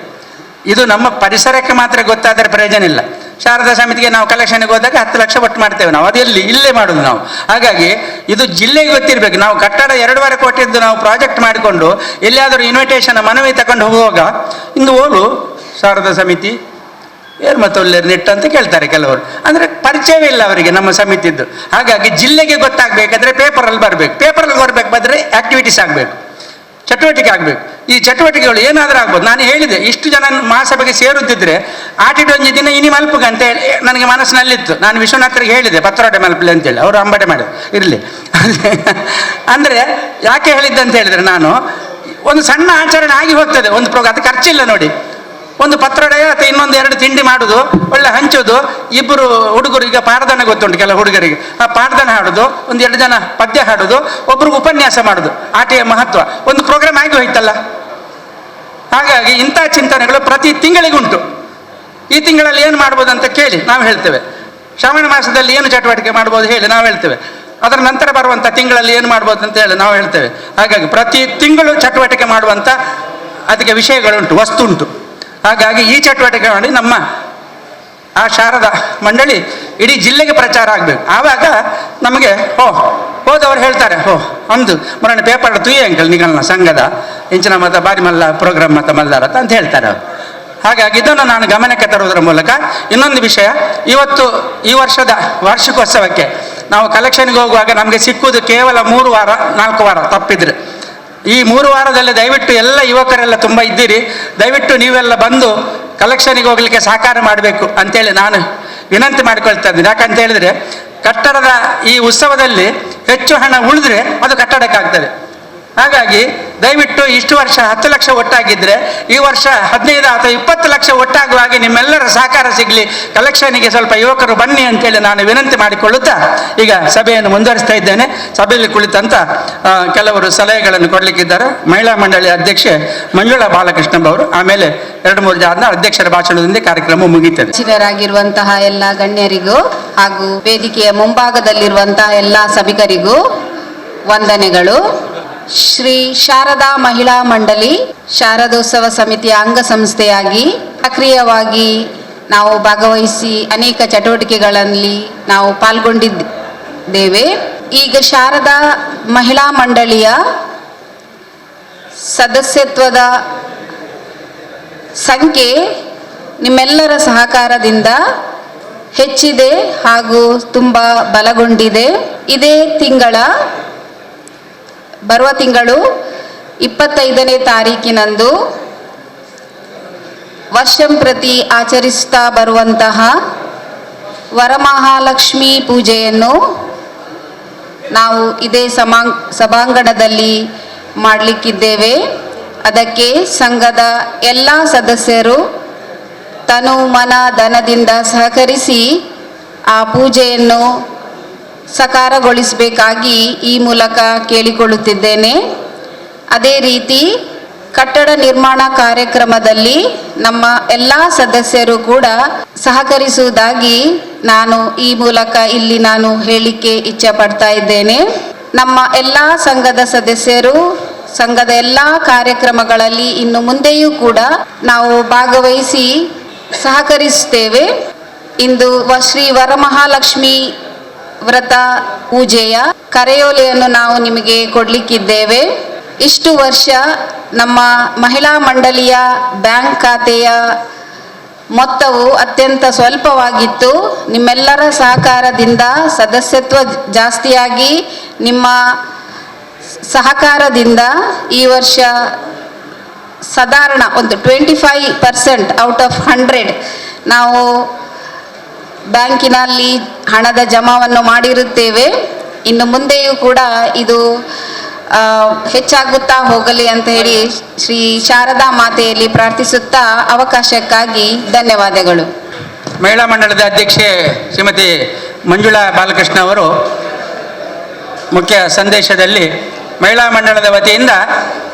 ಇದು ನಮ್ಮ ಪರಿಸರಕ್ಕೆ ಮಾತ್ರ ಗೊತ್ತಾದರೆ ಪ್ರಯೋಜನ ಇಲ್ಲ. ಶಾರದಾ ಸಮಿತಿಗೆ ನಾವು ಕಲೆಕ್ಷನ್ಗೆ ಹೋದಾಗ 10 ಲಕ್ಷ ಒಟ್ಟು ಮಾಡ್ತೇವೆ ನಾವು, ಅದು ಇಲ್ಲೇ ಮಾಡೋದು ನಾವು. ಹಾಗಾಗಿ ಇದು ಜಿಲ್ಲೆಗೆ ಗೊತ್ತಿರಬೇಕು. ನಾವು ಕಟ್ಟಡ 2.5 ಕೋಟಿದ್ದು ನಾವು ಪ್ರಾಜೆಕ್ಟ್ ಮಾಡಿಕೊಂಡು ಎಲ್ಲಿಯಾದರೂ ಇನ್ವಿಟೇಷನ್ ಮನವಿ ತಗೊಂಡು ಹೋಗುವಾಗ ಇಂದು ಓಲು ಶಾರದಾ ಸಮಿತಿ ಏನು ಮತ್ತು ಒಳ್ಳೆ ನೆಟ್ ಅಂತ ಕೇಳ್ತಾರೆ ಕೆಲವರು. ಅಂದರೆ ಪರಿಚಯವೇ ಇಲ್ಲ ಅವರಿಗೆ ನಮ್ಮ ಸಮಿತಿದ್ದು. ಹಾಗಾಗಿ ಜಿಲ್ಲೆಗೆ ಗೊತ್ತಾಗಬೇಕಾದ್ರೆ ಪೇಪರಲ್ಲಿ ಬರಬೇಕು. ಪೇಪರಲ್ಲಿ ಬರಬೇಕು ಬಂದರೆ ಆ್ಯಕ್ಟಿವಿಟೀಸ್ ಆಗಬೇಕು, ಚಟುವಟಿಕೆ ಆಗಬೇಕು. ಈ ಚಟುವಟಿಕೆಗಳು ಏನಾದರೂ ಆಗ್ಬೋದು. ನಾನು ಹೇಳಿದೆ, ಇಷ್ಟು ಜನ ಮಹಾಸಭೆಗೆ ಸೇರುತ್ತಿದ್ದರೆ ಆಟಿಟೊಂಜಿ ದಿನ ಇನಿ ಮಲ್ಪಗೆ ಅಂತ ಹೇಳಿ ನನಗೆ ಮನಸ್ಸಿನಲ್ಲಿತ್ತು. ನಾನು ವಿಶ್ವನಾಥರಿಗೆ ಹೇಳಿದೆ ಪತ್ರೊಡೆ ಮಲ್ಪಲೆ ಅಂತೇಳಿ, ಅವರು ಅಂಬಟೆ ಮಾಡಿ ಇರಲಿ. ಅಂದರೆ ಯಾಕೆ ಹೇಳಿದ್ದೆ ಅಂತ ಹೇಳಿದರೆ, ನಾನು ಒಂದು ಸಣ್ಣ ಆಚರಣೆ ಆಗಿ ಹೋಗ್ತದೆ, ಒಂದು ಪ್ರೋಗ್ರಾಮ್, ಅದು ಖರ್ಚಿಲ್ಲ ನೋಡಿ. ಒಂದು ಪತ್ರೊಡೆ ಅಥವಾ ಇನ್ನೊಂದು 2 ತಿಂಡಿ ಮಾಡೋದು, ಒಳ್ಳೆ ಹಂಚೋದು, 2 ಹುಡುಗರು, ಈಗ ಪಾಡ್ದನ ಗೊತ್ತುಂಟು ಕೆಲವು ಹುಡುಗರಿಗೆ, ಆ ಪಾಡ್ದನ ಹಾಡೋದು, 1-2 ಜನ ಪದ್ಯ ಹಾಡೋದು, ಒಬ್ರಿಗೆ ಉಪನ್ಯಾಸ ಮಾಡೋದು, ಆಟೆಯ ಮಹತ್ವ, ಒಂದು ಪ್ರೋಗ್ರಾಮ್ ಆಗಿ ಹೋಯ್ತಲ್ಲ. ಹಾಗಾಗಿ ಇಂಥ ಚಿಂತನೆಗಳು ಪ್ರತಿ ತಿಂಗಳಿಗುಂಟು. ಈ ತಿಂಗಳಲ್ಲಿ ಏನು ಮಾಡ್ಬೋದು ಅಂತ ಕೇಳಿ ನಾವು ಹೇಳ್ತೇವೆ. ಶ್ರಾವಣ ಮಾಸದಲ್ಲಿ ಏನು ಚಟುವಟಿಕೆ ಮಾಡ್ಬೋದು ಹೇಳಿ ನಾವು ಹೇಳ್ತೇವೆ. ಅದರ ನಂತರ ಬರುವಂಥ ತಿಂಗಳಲ್ಲಿ ಏನು ಮಾಡ್ಬೋದು ಅಂತ ಹೇಳಿ ನಾವು ಹೇಳ್ತೇವೆ. ಹಾಗಾಗಿ ಪ್ರತಿ ತಿಂಗಳು ಚಟುವಟಿಕೆ ಮಾಡುವಂಥ ಅದಕ್ಕೆ ವಿಷಯಗಳುಂಟು, ವಸ್ತು ಉಂಟು. ಹಾಗಾಗಿ ಈ ಚಟುವಟಿಕೆ ಮಾಡಿ ನಮ್ಮ ಆ ಶಾರದಾ ಮಂಡಳಿ ಇಡೀ ಜಿಲ್ಲೆಗೆ ಪ್ರಚಾರ ಆಗಬೇಕು. ಆವಾಗ ನಮಗೆ ಹೋದವರು ಹೇಳ್ತಾರೆ, ಅಂದು ಮರಣ ಪೇಪರ್ ತುಯ್ಯ ಅಂಕಲ್ ನಿಗಲ್ನ ಸಂಘದ ಇಂಚಿನ ಮತ ಬಾರಿ ಮಲ್ಲ ಪ್ರೋಗ್ರಾಮ್ ಮತ ಮಲ್ದಾರತ ಅಂತ ಹೇಳ್ತಾರೆ ಅವರು. ಹಾಗಾಗಿ ಇದನ್ನು ನಾನು ಗಮನಕ್ಕೆ ತರುವುದರ ಮೂಲಕ ಇನ್ನೊಂದು ವಿಷಯ, ಇವತ್ತು ಈ ವರ್ಷದ ವಾರ್ಷಿಕೋತ್ಸವಕ್ಕೆ ನಾವು ಕಲೆಕ್ಷನ್ಗೆ ಹೋಗುವಾಗ ನಮಗೆ ಸಿಕ್ಕುವುದು ಕೇವಲ 3 ವಾರ 4 ವಾರ ತಪ್ಪಿದ್ರೆ. ಈ 3 ವಾರದಲ್ಲಿ ದಯವಿಟ್ಟು ಎಲ್ಲ ಯುವಕರೆಲ್ಲ ತುಂಬ ಇದ್ದೀರಿ, ದಯವಿಟ್ಟು ನೀವೆಲ್ಲ ಬಂದು ಕಲೆಕ್ಷನಿಗೆ ಹೋಗಲಿಕ್ಕೆ ಸಹಕಾರ ಮಾಡಬೇಕು ಅಂತೇಳಿ ನಾನು ವಿನಂತಿ ಮಾಡಿಕೊಳ್ತಾ ಇದ್ದೀನಿ. ಯಾಕಂತ ಹೇಳಿದರೆ ಕಟ್ಟಡದ ಈ ಉತ್ಸವದಲ್ಲಿ ಹೆಚ್ಚು ಹಣ ಉಳಿದ್ರೆ ಅದು ಕಟ್ಟಡಕ್ಕಾಗ್ತದೆ. ಹಾಗಾಗಿ ದಯವಿಟ್ಟು ಇಷ್ಟು ವರ್ಷ 10 ಲಕ್ಷ ಒಟ್ಟಾಗಿದ್ದರೆ ಈ ವರ್ಷ 15 ಅಥವಾ 20 ಲಕ್ಷ ಒಟ್ಟಾಗುವ ಹಾಗೆ ನಿಮ್ಮೆಲ್ಲರ ಸಹಕಾರ ಸಿಗಲಿ, ಕಲೆಕ್ಷನಿಗೆ ಸ್ವಲ್ಪ ಯುವಕರು ಬನ್ನಿ ಅಂತೇಳಿ ನಾನು ವಿನಂತಿ ಮಾಡಿಕೊಳ್ಳುತ್ತಾ ಈಗ ಸಭೆಯನ್ನು ಮುಂದುವರಿಸ್ತಾ ಇದ್ದೇನೆ. ಸಭೆಯಲ್ಲಿ ಕುಳಿತಂತ ಕೆಲವರು ಸಲಹೆಗಳನ್ನು ಕೊಡಲಿಕ್ಕಿದ್ದಾರೆ. ಮಹಿಳಾ ಮಂಡಳಿ ಅಧ್ಯಕ್ಷೆ ಮಂಜುಳಾ ಬಾಲಕೃಷ್ಣ ಅವರು, ಆಮೇಲೆ 2-3 ಜನ ಅಧ್ಯಕ್ಷರ ಭಾಷಣದೊಂದಿಗೆ ಕಾರ್ಯಕ್ರಮ ಮುಗಿಯುತ್ತದೆ. ಚಿರರಾಗಿರುವಂತಹ ಎಲ್ಲ ಗಣ್ಯರಿಗೂ ಹಾಗೂ ವೇದಿಕೆಯ ಮುಂಭಾಗದಲ್ಲಿರುವಂತಹ ಎಲ್ಲ ಸಭಿಕರಿಗೂ ವಂದನೆಗಳು. ಶ್ರೀ ಶಾರದಾ ಮಹಿಳಾ ಮಂಡಳಿ ಶಾರದೋತ್ಸವ ಸಮಿತಿಯ ಅಂಗಸಂಸ್ಥೆಯಾಗಿ ಸಕ್ರಿಯವಾಗಿ ನಾವು ಭಾಗವಹಿಸಿ ಅನೇಕ ಚಟುವಟಿಕೆಗಳಲ್ಲಿ ನಾವು ಪಾಲ್ಗೊಂಡಿದ್ದೇವೆ. ಈಗ ಶಾರದಾ ಮಹಿಳಾ ಮಂಡಳಿಯ ಸದಸ್ಯತ್ವದ ಸಂಖ್ಯೆ ನಿಮ್ಮೆಲ್ಲರ ಸಹಕಾರದಿಂದ ಹೆಚ್ಚಿದೆ ಹಾಗೂ ತುಂಬ ಬಲಗೊಂಡಿದೆ. ಇದೇ ಬರುವ ತಿಂಗಳು 25ನೇ ತಾರೀಕಿನಂದು ವರ್ಷಂಪ್ರತಿ ಆಚರಿಸ್ತಾ ಬರುವಂತಹ ವರಮಹಾಲಕ್ಷ್ಮಿ ಪೂಜೆಯನ್ನು ನಾವು ಇದೇ ಸಭಾಂಗಣದಲ್ಲಿ ಮಾಡಲಿಕ್ಕಿದ್ದೇವೆ. ಅದಕ್ಕೆ ಸಂಘದ ಎಲ್ಲ ಸದಸ್ಯರು ತನು ಮನ ಧನದಿಂದ ಸಹಕರಿಸಿ ಆ ಪೂಜೆಯನ್ನು ಸಕಾರಗೊಳಿಸಬೇಕಾಗಿ ಈ ಮೂಲಕ ಕೇಳಿಕೊಳ್ಳುತ್ತಿದ್ದೇನೆ. ಅದೇ ರೀತಿ ಕಟ್ಟಡ ನಿರ್ಮಾಣ ಕಾರ್ಯಕ್ರಮದಲ್ಲಿ ನಮ್ಮ ಎಲ್ಲ ಸದಸ್ಯರು ಕೂಡ ಸಹಕರಿಸುವುದಾಗಿ ನಾನು ಈ ಮೂಲಕ ಇಲ್ಲಿ ನಾನು ಹೇಳಿಕೆ ಇಚ್ಛೆ ಪಡ್ತಾ ಇದ್ದೇನೆ. ನಮ್ಮ ಎಲ್ಲ ಸಂಘದ ಸದಸ್ಯರು ಸಂಘದ ಎಲ್ಲ ಕಾರ್ಯಕ್ರಮಗಳಲ್ಲಿ ಇನ್ನು ಮುಂದೆಯೂ ಕೂಡ ನಾವು ಭಾಗವಹಿಸಿ ಸಹಕರಿಸುತ್ತೇವೆ. ಇಂದು ಶ್ರೀ ವರಮಹಾಲಕ್ಷ್ಮಿ ವ್ರತ ಪೂಜೆಯ ಕರೆಯೋಲೆಯನ್ನು ನಾವು ನಿಮಗೆ ಕೊಡಲಿಕ್ಕಿದ್ದೇವೆ. ಇಷ್ಟು ವರ್ಷ ನಮ್ಮ ಮಹಿಳಾ ಮಂಡಳಿಯ ಬ್ಯಾಂಕ್ ಖಾತೆಯ ಮೊತ್ತವು ಅತ್ಯಂತ ಸ್ವಲ್ಪವಾಗಿತ್ತು. ನಿಮ್ಮೆಲ್ಲರ ಸಹಕಾರದಿಂದ ಸದಸ್ಯತ್ವ ಜಾಸ್ತಿಯಾಗಿ ನಿಮ್ಮ ಸಹಕಾರದಿಂದ ಈ ವರ್ಷ ಸಾಧಾರಣ ಒಂದು 25% ಔಟ್ ಆಫ್ 100 ನಾವು ಬ್ಯಾಂಕಿನಲ್ಲಿ ಹಣದ ಜಮಾವನ್ನು ಮಾಡಿರುತ್ತೇವೆ. ಇನ್ನು ಮುಂದೆಯೂ ಕೂಡ ಇದು ಹೆಚ್ಚಾಗುತ್ತಾ ಹೋಗಲಿ ಅಂತ ಹೇಳಿ ಶ್ರೀ ಶಾರದಾ ಮಾತೆಯಲ್ಲಿ ಪ್ರಾರ್ಥಿಸುತ್ತಾ ಅವಕಾಶಕ್ಕಾಗಿ ಧನ್ಯವಾದಗಳು. ಮಹಿಳಾ ಮಂಡಳದ ಅಧ್ಯಕ್ಷೆ ಶ್ರೀಮತಿ ಮಂಜುಳಾ ಬಾಲಕೃಷ್ಣ ಅವರು ಮುಖ್ಯ ಸಂದೇಶದಲ್ಲಿ ಮಹಿಳಾ ಮಂಡಳದ ವತಿಯಿಂದ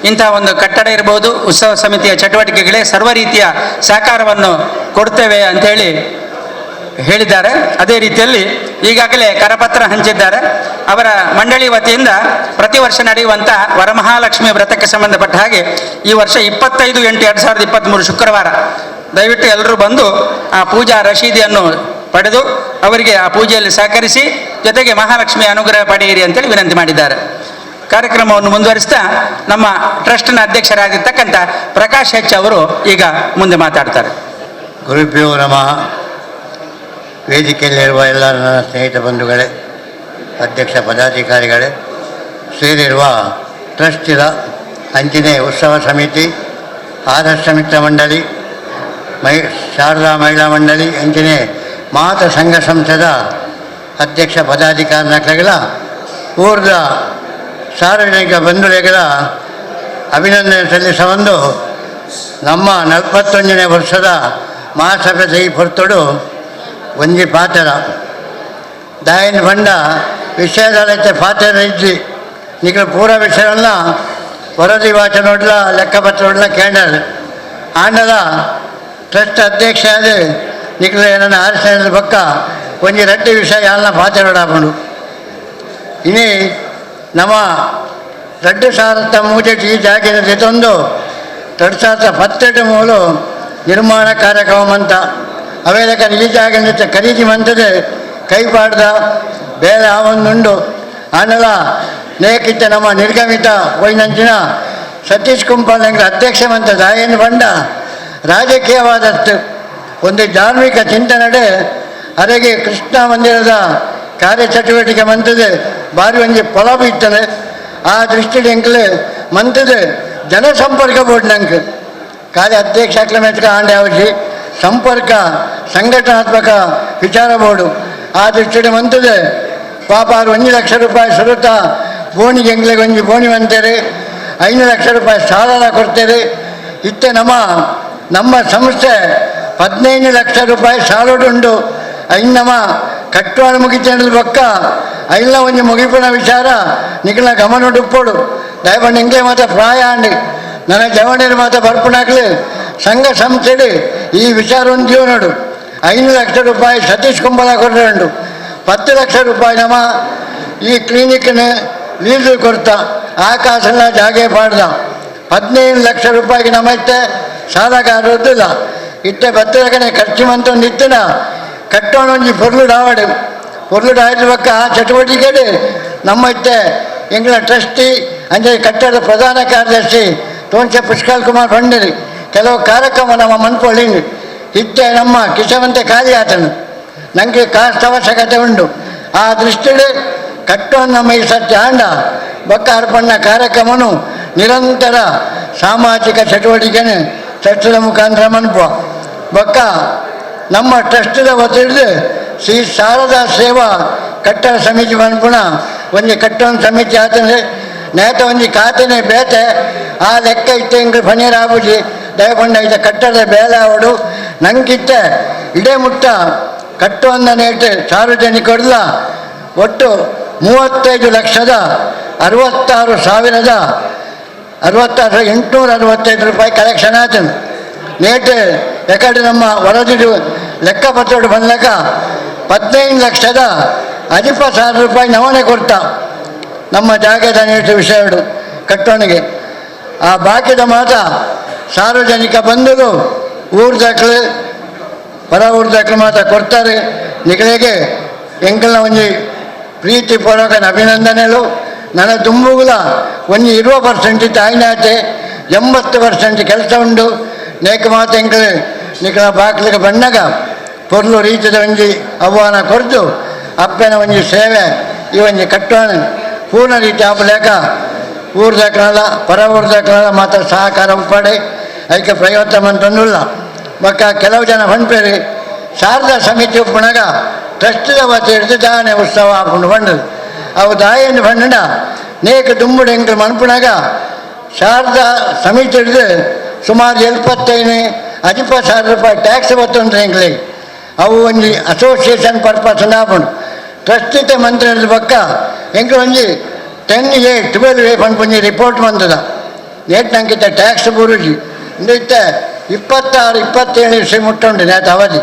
ಇಂತಹ ಒಂದು ಕಟ್ಟಡ ಇರ್ಬೋದು, ಉತ್ಸವ ಸಮಿತಿಯ ಚಟುವಟಿಕೆಗಳೇ ಸರ್ವ ರೀತಿಯ ಸಹಕಾರವನ್ನು ಕೊಡ್ತೇವೆ ಅಂಥೇಳಿ ಹೇಳಿದ್ದಾರೆ. ಅದೇ ರೀತಿಯಲ್ಲಿ ಈಗಾಗಲೇ ಕರಪತ್ರ ಹಂಚಿದ್ದಾರೆ. ಅವರ ಮಂಡಳಿ ವತಿಯಿಂದ ಪ್ರತಿ ವರ್ಷ ನಡೆಯುವಂಥ ವರಮಹಾಲಕ್ಷ್ಮಿ ವ್ರತಕ್ಕೆ ಸಂಬಂಧಪಟ್ಟ ಹಾಗೆ ಈ ವರ್ಷ 25/8/2023 ಶುಕ್ರವಾರ ದಯವಿಟ್ಟು ಎಲ್ಲರೂ ಬಂದು ಆ ಪೂಜಾ ರಶೀದಿಯನ್ನು ಪಡೆದು ಅವರಿಗೆ ಆ ಪೂಜೆಯಲ್ಲಿ ಸಹಕರಿಸಿ ಜೊತೆಗೆ ಮಹಾಲಕ್ಷ್ಮಿಯ ಅನುಗ್ರಹ ಪಡೆಯಿರಿ ಅಂತೇಳಿ ವಿನಂತಿ ಮಾಡಿದ್ದಾರೆ. ಕಾರ್ಯಕ್ರಮವನ್ನು ಮುಂದುವರಿಸ್ತಾ ನಮ್ಮ ಟ್ರಸ್ಟ್ನ ಅಧ್ಯಕ್ಷರಾಗಿರ್ತಕ್ಕಂಥ ಪ್ರಕಾಶ್ ಹೆಚ್ ಅವರು ಈಗ ಮುಂದೆ ಮಾತಾಡ್ತಾರೆ. ಗುರುಭ್ಯೋ ನಮಃ. ವೇದಿಕೆಯಲ್ಲಿರುವ ಎಲ್ಲ ನನ್ನ ಸ್ನೇಹಿತ ಬಂಧುಗಳೇ, ಅಧ್ಯಕ್ಷ ಪದಾಧಿಕಾರಿಗಳೇ, ಸೇರಿರುವ ಟ್ರಸ್ಟಿನ ಅಂಚನೆ ಉತ್ಸವ ಸಮಿತಿ, ಆದರ್ಶ ಮಿತ್ರ ಮಂಡಳಿ, ಶಾರದಾ ಮಹಿಳಾ ಮಂಡಳಿ, ಅಂಚನೆ ಮಾತ ಸಂಘ ಸಂಸ್ಥದ ಅಧ್ಯಕ್ಷ ಪದಾಧಿಕಾರಿಗಳ ಊರ್ದ ಸಾರ್ವಜನಿಕ ಬಂಧುಗಳ ಅಭಿನಂದನೆ ಸಲ್ಲಿಸಬಂದು ನಮ್ಮ 41ನೇ ವರ್ಷದ ಮಹಾಸಭೆ ಈ ಹೊರತೊಡು ಒಂಜಿ ಪಾತ್ರ ದಾಯನ್ ಬಂಡ ವಿಷಯದಲ್ಲೈತೆ ಪಾತ್ರ ಇದ್ದಿ ನಿಖಲು ಪೂರ ವಿಷಯಗಳನ್ನ ವರದಿ ವಾಚನ ನೋಡ್ಲ ಲೆಕ್ಕಪತ್ರ ನೋಡ್ಲ ಕೇಂದ್ರ ಆಂಡದ ಟ್ರಸ್ಟ್ ಅಧ್ಯಕ್ಷ ಆದ ನಿಖಲು ಏನನ್ನ ಆರಿಸಿದ ಪಕ್ಕ ಒಂಜಿ ರಡ್ಡಿ ವಿಷಯ ಯಾರನ್ನ ಪಾತ್ರ ನೋಡಾಕೊಂಡು ಇನ್ನೇ ನಮ್ಮ 2003 ಈ ಜಾಗಿನ ಜೊತೊಂದು 2017 ಮೂಲು ನಿರ್ಮಾಣ ಕಾರ್ಯಕ್ರಮ ಅಂತ ಅವೇಲಕ ಈ ಜಾಗ ಖರೀದಿ ಮಂತದೆ ಕೈಪಾಡ್ದ ಬೇರೆ ಆವೊಂದುಂಡು ಆನಲ ನೇಕಿತ್ತ ನಮ್ಮ ನಿರ್ಗಮಿತ ಒಯ್ನಂಚಿನ ಸತೀಶ್ ಕುಂಪಾಲ್ ಅಧ್ಯಕ್ಷ ಮಂತ ದಾಯನ್ ಬಂಡ ರಾಜಕೀಯವಾದಷ್ಟು ಒಂದು ಧಾರ್ಮಿಕ ಚಿಂತನೆ ಅರೆಗೆ ಕೃಷ್ಣ ಮಂದಿರದ ಕಾರ್ಯಚಟುವಟಿಕೆ ಮಂತದೆ ಬಾರಿ ಒಂಜಿ ಪೊಲಬ ಇತ್ತನೆ. ಆ ದೃಷ್ಟಿಡ್ ಎಂಕ್ಲು ಮಂತದೆ ಜನಸಂಪರ್ಕ ಬೋರ್ಡ್ ನಂಗೆ ಖಾಲಿ ಅಧ್ಯಕ್ಷ ಮೆಚ್ಚಕ ಆಂಡೆ ಅವಧಿ ಸಂಪರ್ಕ ಸಂಘಟನಾತ್ಮಕ ವಿಚಾರ ಬೋರ್ಡು ಆ ದೃಷ್ಟಿಡ್ ಮಂತದೆ ಪಾಪ 1 ಲಕ್ಷ ರೂಪಾಯಿ ಸುರುತ್ತ ಬೋಣಿಗೆ ಎಂಗ್ಲಿಗೆ ಒಂಜಿ ಬೋಣಿ ಅಂತಾರೆ, 5 ಲಕ್ಷ ರೂಪಾಯಿ ಸಾಲ ಕೊಡ್ತೇವೆ. ಇತ್ತೆ ನಮ್ಮ ಸಂಸ್ಥೆ 15 ಲಕ್ಷ ರೂಪಾಯಿ ಸಾಲೋಡುಂಡು. ನಮ್ಮ ಕಟ್ಟುವಾಣ ಮುಗಿತೇನದ ಪಕ್ಕ ಐಲ್ಲ ಒಂಜಿ ಮುಗಿಪುನ ವಿಚಾರ ನಿಖಿಲ ಗಮನ ಉಪ್ಪೋಡು ದಯಪಂಡು ಎಂಗೆ ಮಾತ್ರ ಪ್ರಾಯ ಅಂಡಿ ನನ್ನ ಜವಣರು ಮಾತ್ರ ಬರ್ಪುನಾಗ್ಲಿ ಸಂಘ ಸಂಸ್ಥೆಡು ಈ ವಿಚಾರ ಒಂದು ಜೀವ ನೋಡು. 5 ಲಕ್ಷ ರೂಪಾಯಿ ಸತೀಶ್ ಕುಂಬಳ ಕೊಡ್ರು, 10 ಲಕ್ಷ ರೂಪಾಯಿ ಈ ಕ್ಲಿನಿಕ್ನ ಲೀಸು ಕೊಡ್ತಾ ಆ ಕಾಸೆಲ್ಲ ಜಾಗೆ ಪಾಡ್ದ. 15 ಲಕ್ಷ ರೂಪಾಯಿಗೆ ಇತ್ತೆ ಸಾಲಗಾರದಿಲ್ಲ. ಇತ್ತೆ ಬತ್ತಲಕನೆ ಖರ್ಚು ಮಂತೊಂದು ಇತ್ತಿನ ಕಟ್ಟೋಣ ಒಂಜಿ ಪೊರ್ಲುಡು ಆಯ್ತು ಪಕ್ಕ ಆ ಚಟುವಟಿಕೆ ಇತ್ತೆ ಎಂಗಳ ಟ್ರಸ್ಟಿ ಅಂದರೆ ಕಟ್ಟಡದ ಪ್ರಧಾನ ಕಾರ್ಯದರ್ಶಿ ತೋಂಚೆ ಪುಷ್ಕಲ್ ಕುಮಾರ್ ಬಂಡಿರಿ ಕೆಲವು ಕಾರ್ಯಕ್ರಮ ನಮ್ಮ ಮನ್ಪೊಳ್ಳಿಂಗ್ ಇತ್ತೆ ನಮ್ಮ ಕಿಶವಂತೆ ಖಾಲಿ ಆತನು ನನಗೆ ಕಾಸ್ಟ್ ಅವಶ್ಯಕತೆ ಉಂಟು. ಆ ದೃಷ್ಟಿಡು ಕಟ್ಟೋಣ ನಮ್ಮ ಈ ಸತ್ಯ ಆಂಡ ಬಕ್ಕ ಅರ್ಪಣ್ಣ ಕಾರ್ಯಕ್ರಮನು ನಿರಂತರ ಸಾಮಾಜಿಕ ಚಟುವಟಿಕೆನೆ ಟ್ರಸ್ಟದ ಮುಖಾಂತರ ಮನ್ಪ ಬಕ್ಕ ನಮ್ಮ ಟ್ರಸ್ಟದ ಒತ್ತಿಡ್ದು ಶ್ರೀ ಶಾರದಾ ಸೇವಾ ಕಟ್ಟಡ ಸಮಿತಿ ಮನ್ಪುಣ ಒಂಜಿ ಕಟ್ಟೋಣ ಸಮಿತಿ ಆತಂದ್ರೆ ನೇತ ಒಂಜಿ ಖಾತೆನೆ ಬೇತೆ ಆ ಲೆಕ್ಕ ಇತ್ತೆ ಎಂಗ್ಳು ಫಣೀರ್ ಆಬುಜಿ ದಯಪಂಡ ಇದ್ದ ಕಟ್ಟಡದ ಬೇಲೆ ಅವಡು ನಂಗಿತ್ತೆ ಇಡೇ ಮುಟ್ಟ ಕಟ್ಟುವಂದ ನೇಟು ಸಾರ್ವಜನಿಕರಲ್ಲ ಒಟ್ಟು 35,66,865 ರೂಪಾಯಿ ಕಲೆಕ್ಷನ್ ಆತನು. ನೇಟು ಯಾಕಂದ್ರೆ ನಮ್ಮ ವರದಿಡು ಲೆಕ್ಕಪತ್ರಡು ಬಂದಾಗ 15,20,000 ರೂಪಾಯಿ ನವನೆ ಕೊಡ್ತಾ ನಮ್ಮ ಜಾಗದ ನೇಟು ವಿಷಯಡು ಕಟ್ಟೋಣಿಗೆ. ಆ ಬಾಕಿದ ಮಾತ್ರ ಸಾರ್ವಜನಿಕ ಬಂಧುಗಳು ಊರ್ದಕ್ಳು ಹೊರ ಊರ್ದಕ್ಳು ಮಾತ್ರ ಕೊಡ್ತಾರೆ. ನಿಗಳಿಗೆ ಎಂಕಲ್ನ ಒಂಜಿ ಪ್ರೀತಿಪೂರ್ವಕ ಅಭಿನಂದನೆಗಳು. ನನ್ನ ದುಂಬುಗಳ ಒಂಜಿ 20% ಇತ್ತು ಆಯ್ನಾತೆ 80% ಕೆಲಸ ಉಂಡು. ನೇಕ ಮಾತು ಎಂಕಲು ನಿಖಲ ಬಾಕ್ಲಿಗೆ ಬಂದಾಗ ಪೊರ್ಲು ರೀತಿಯ ಒಂಜಿ ಆಹ್ವಾನ ಕೊಡ್ದು ಅಪ್ಪನ ಒಂಜಿ ಸೇವೆ ಈ ಒಂಜಿ ಕಟ್ಟೋಣ ಪೂರ್ಣ ರೀತಿ ಆಪಲೇಕ ಊರ್ದಕ್ಲಲ್ಲ ಪರ ಊರ್ದಕ್ಲಲ್ಲ ಮಾತ್ರ ಸಹಕಾರ ಉಪ್ಪಡೆ ಅದಕ್ಕೆ ಪ್ರಯತ್ನ ಮಂತೊಂದುಲ್ಲ. ಬಕ್ಕ ಕೆಲವು ಜನ ಬಂದ್ಪೇರಿ ಶಾರದಾ ಸಮಿತಿ ಉಪ್ಪುಣಾಗ ಟ್ರಸ್ಟದ ವತಿ ಹಿಡಿದು ದಾನೆ ಉತ್ಸವ ಹಾಕೊಂಡು ಬಂಡದು ಅವು ದಾಯನ್ನು ಬಂಡ ನೇಕ ದುಂಬುಡು ಎಂಕಲು ಮನ್ಪುಣಾಗ ಶಾರದಾ ಸಮಿತಿ ಹಿಡಿದು ಸುಮಾರು 75,000 ರೂಪಾಯಿ ಟ್ಯಾಕ್ಸ್ ಬರ್ತುಂಡ್ರೆ ಎಂಕ್ಲಿಗೆ ಅವು ಒಂಜಿ ಅಸೋಸಿಯೇಷನ್ ಪರ್ಪಸ್ ಹಾಕೊಂಡು ಟ್ರಸ್ಟಿತೆ ಮಂತ್ರಿ ಹಿಡಿದು ಪಕ್ಕ ಎಂಕ್ಲು ಒಂಜಿ 10A 12A ಪಂಪೊಂಜಿ ರಿಪೋರ್ಟ್ ಬಂದದ ನೇಟ್ ನಂಗಿತ್ತ ಟ್ಯಾಕ್ಸ್ ಬುರುಜಿ ಇಂದಿತ್ತೆ 26-27 ವಿಷಯ ಮುಟ್ಟುಂಡು ನೇತ ಅವಧಿ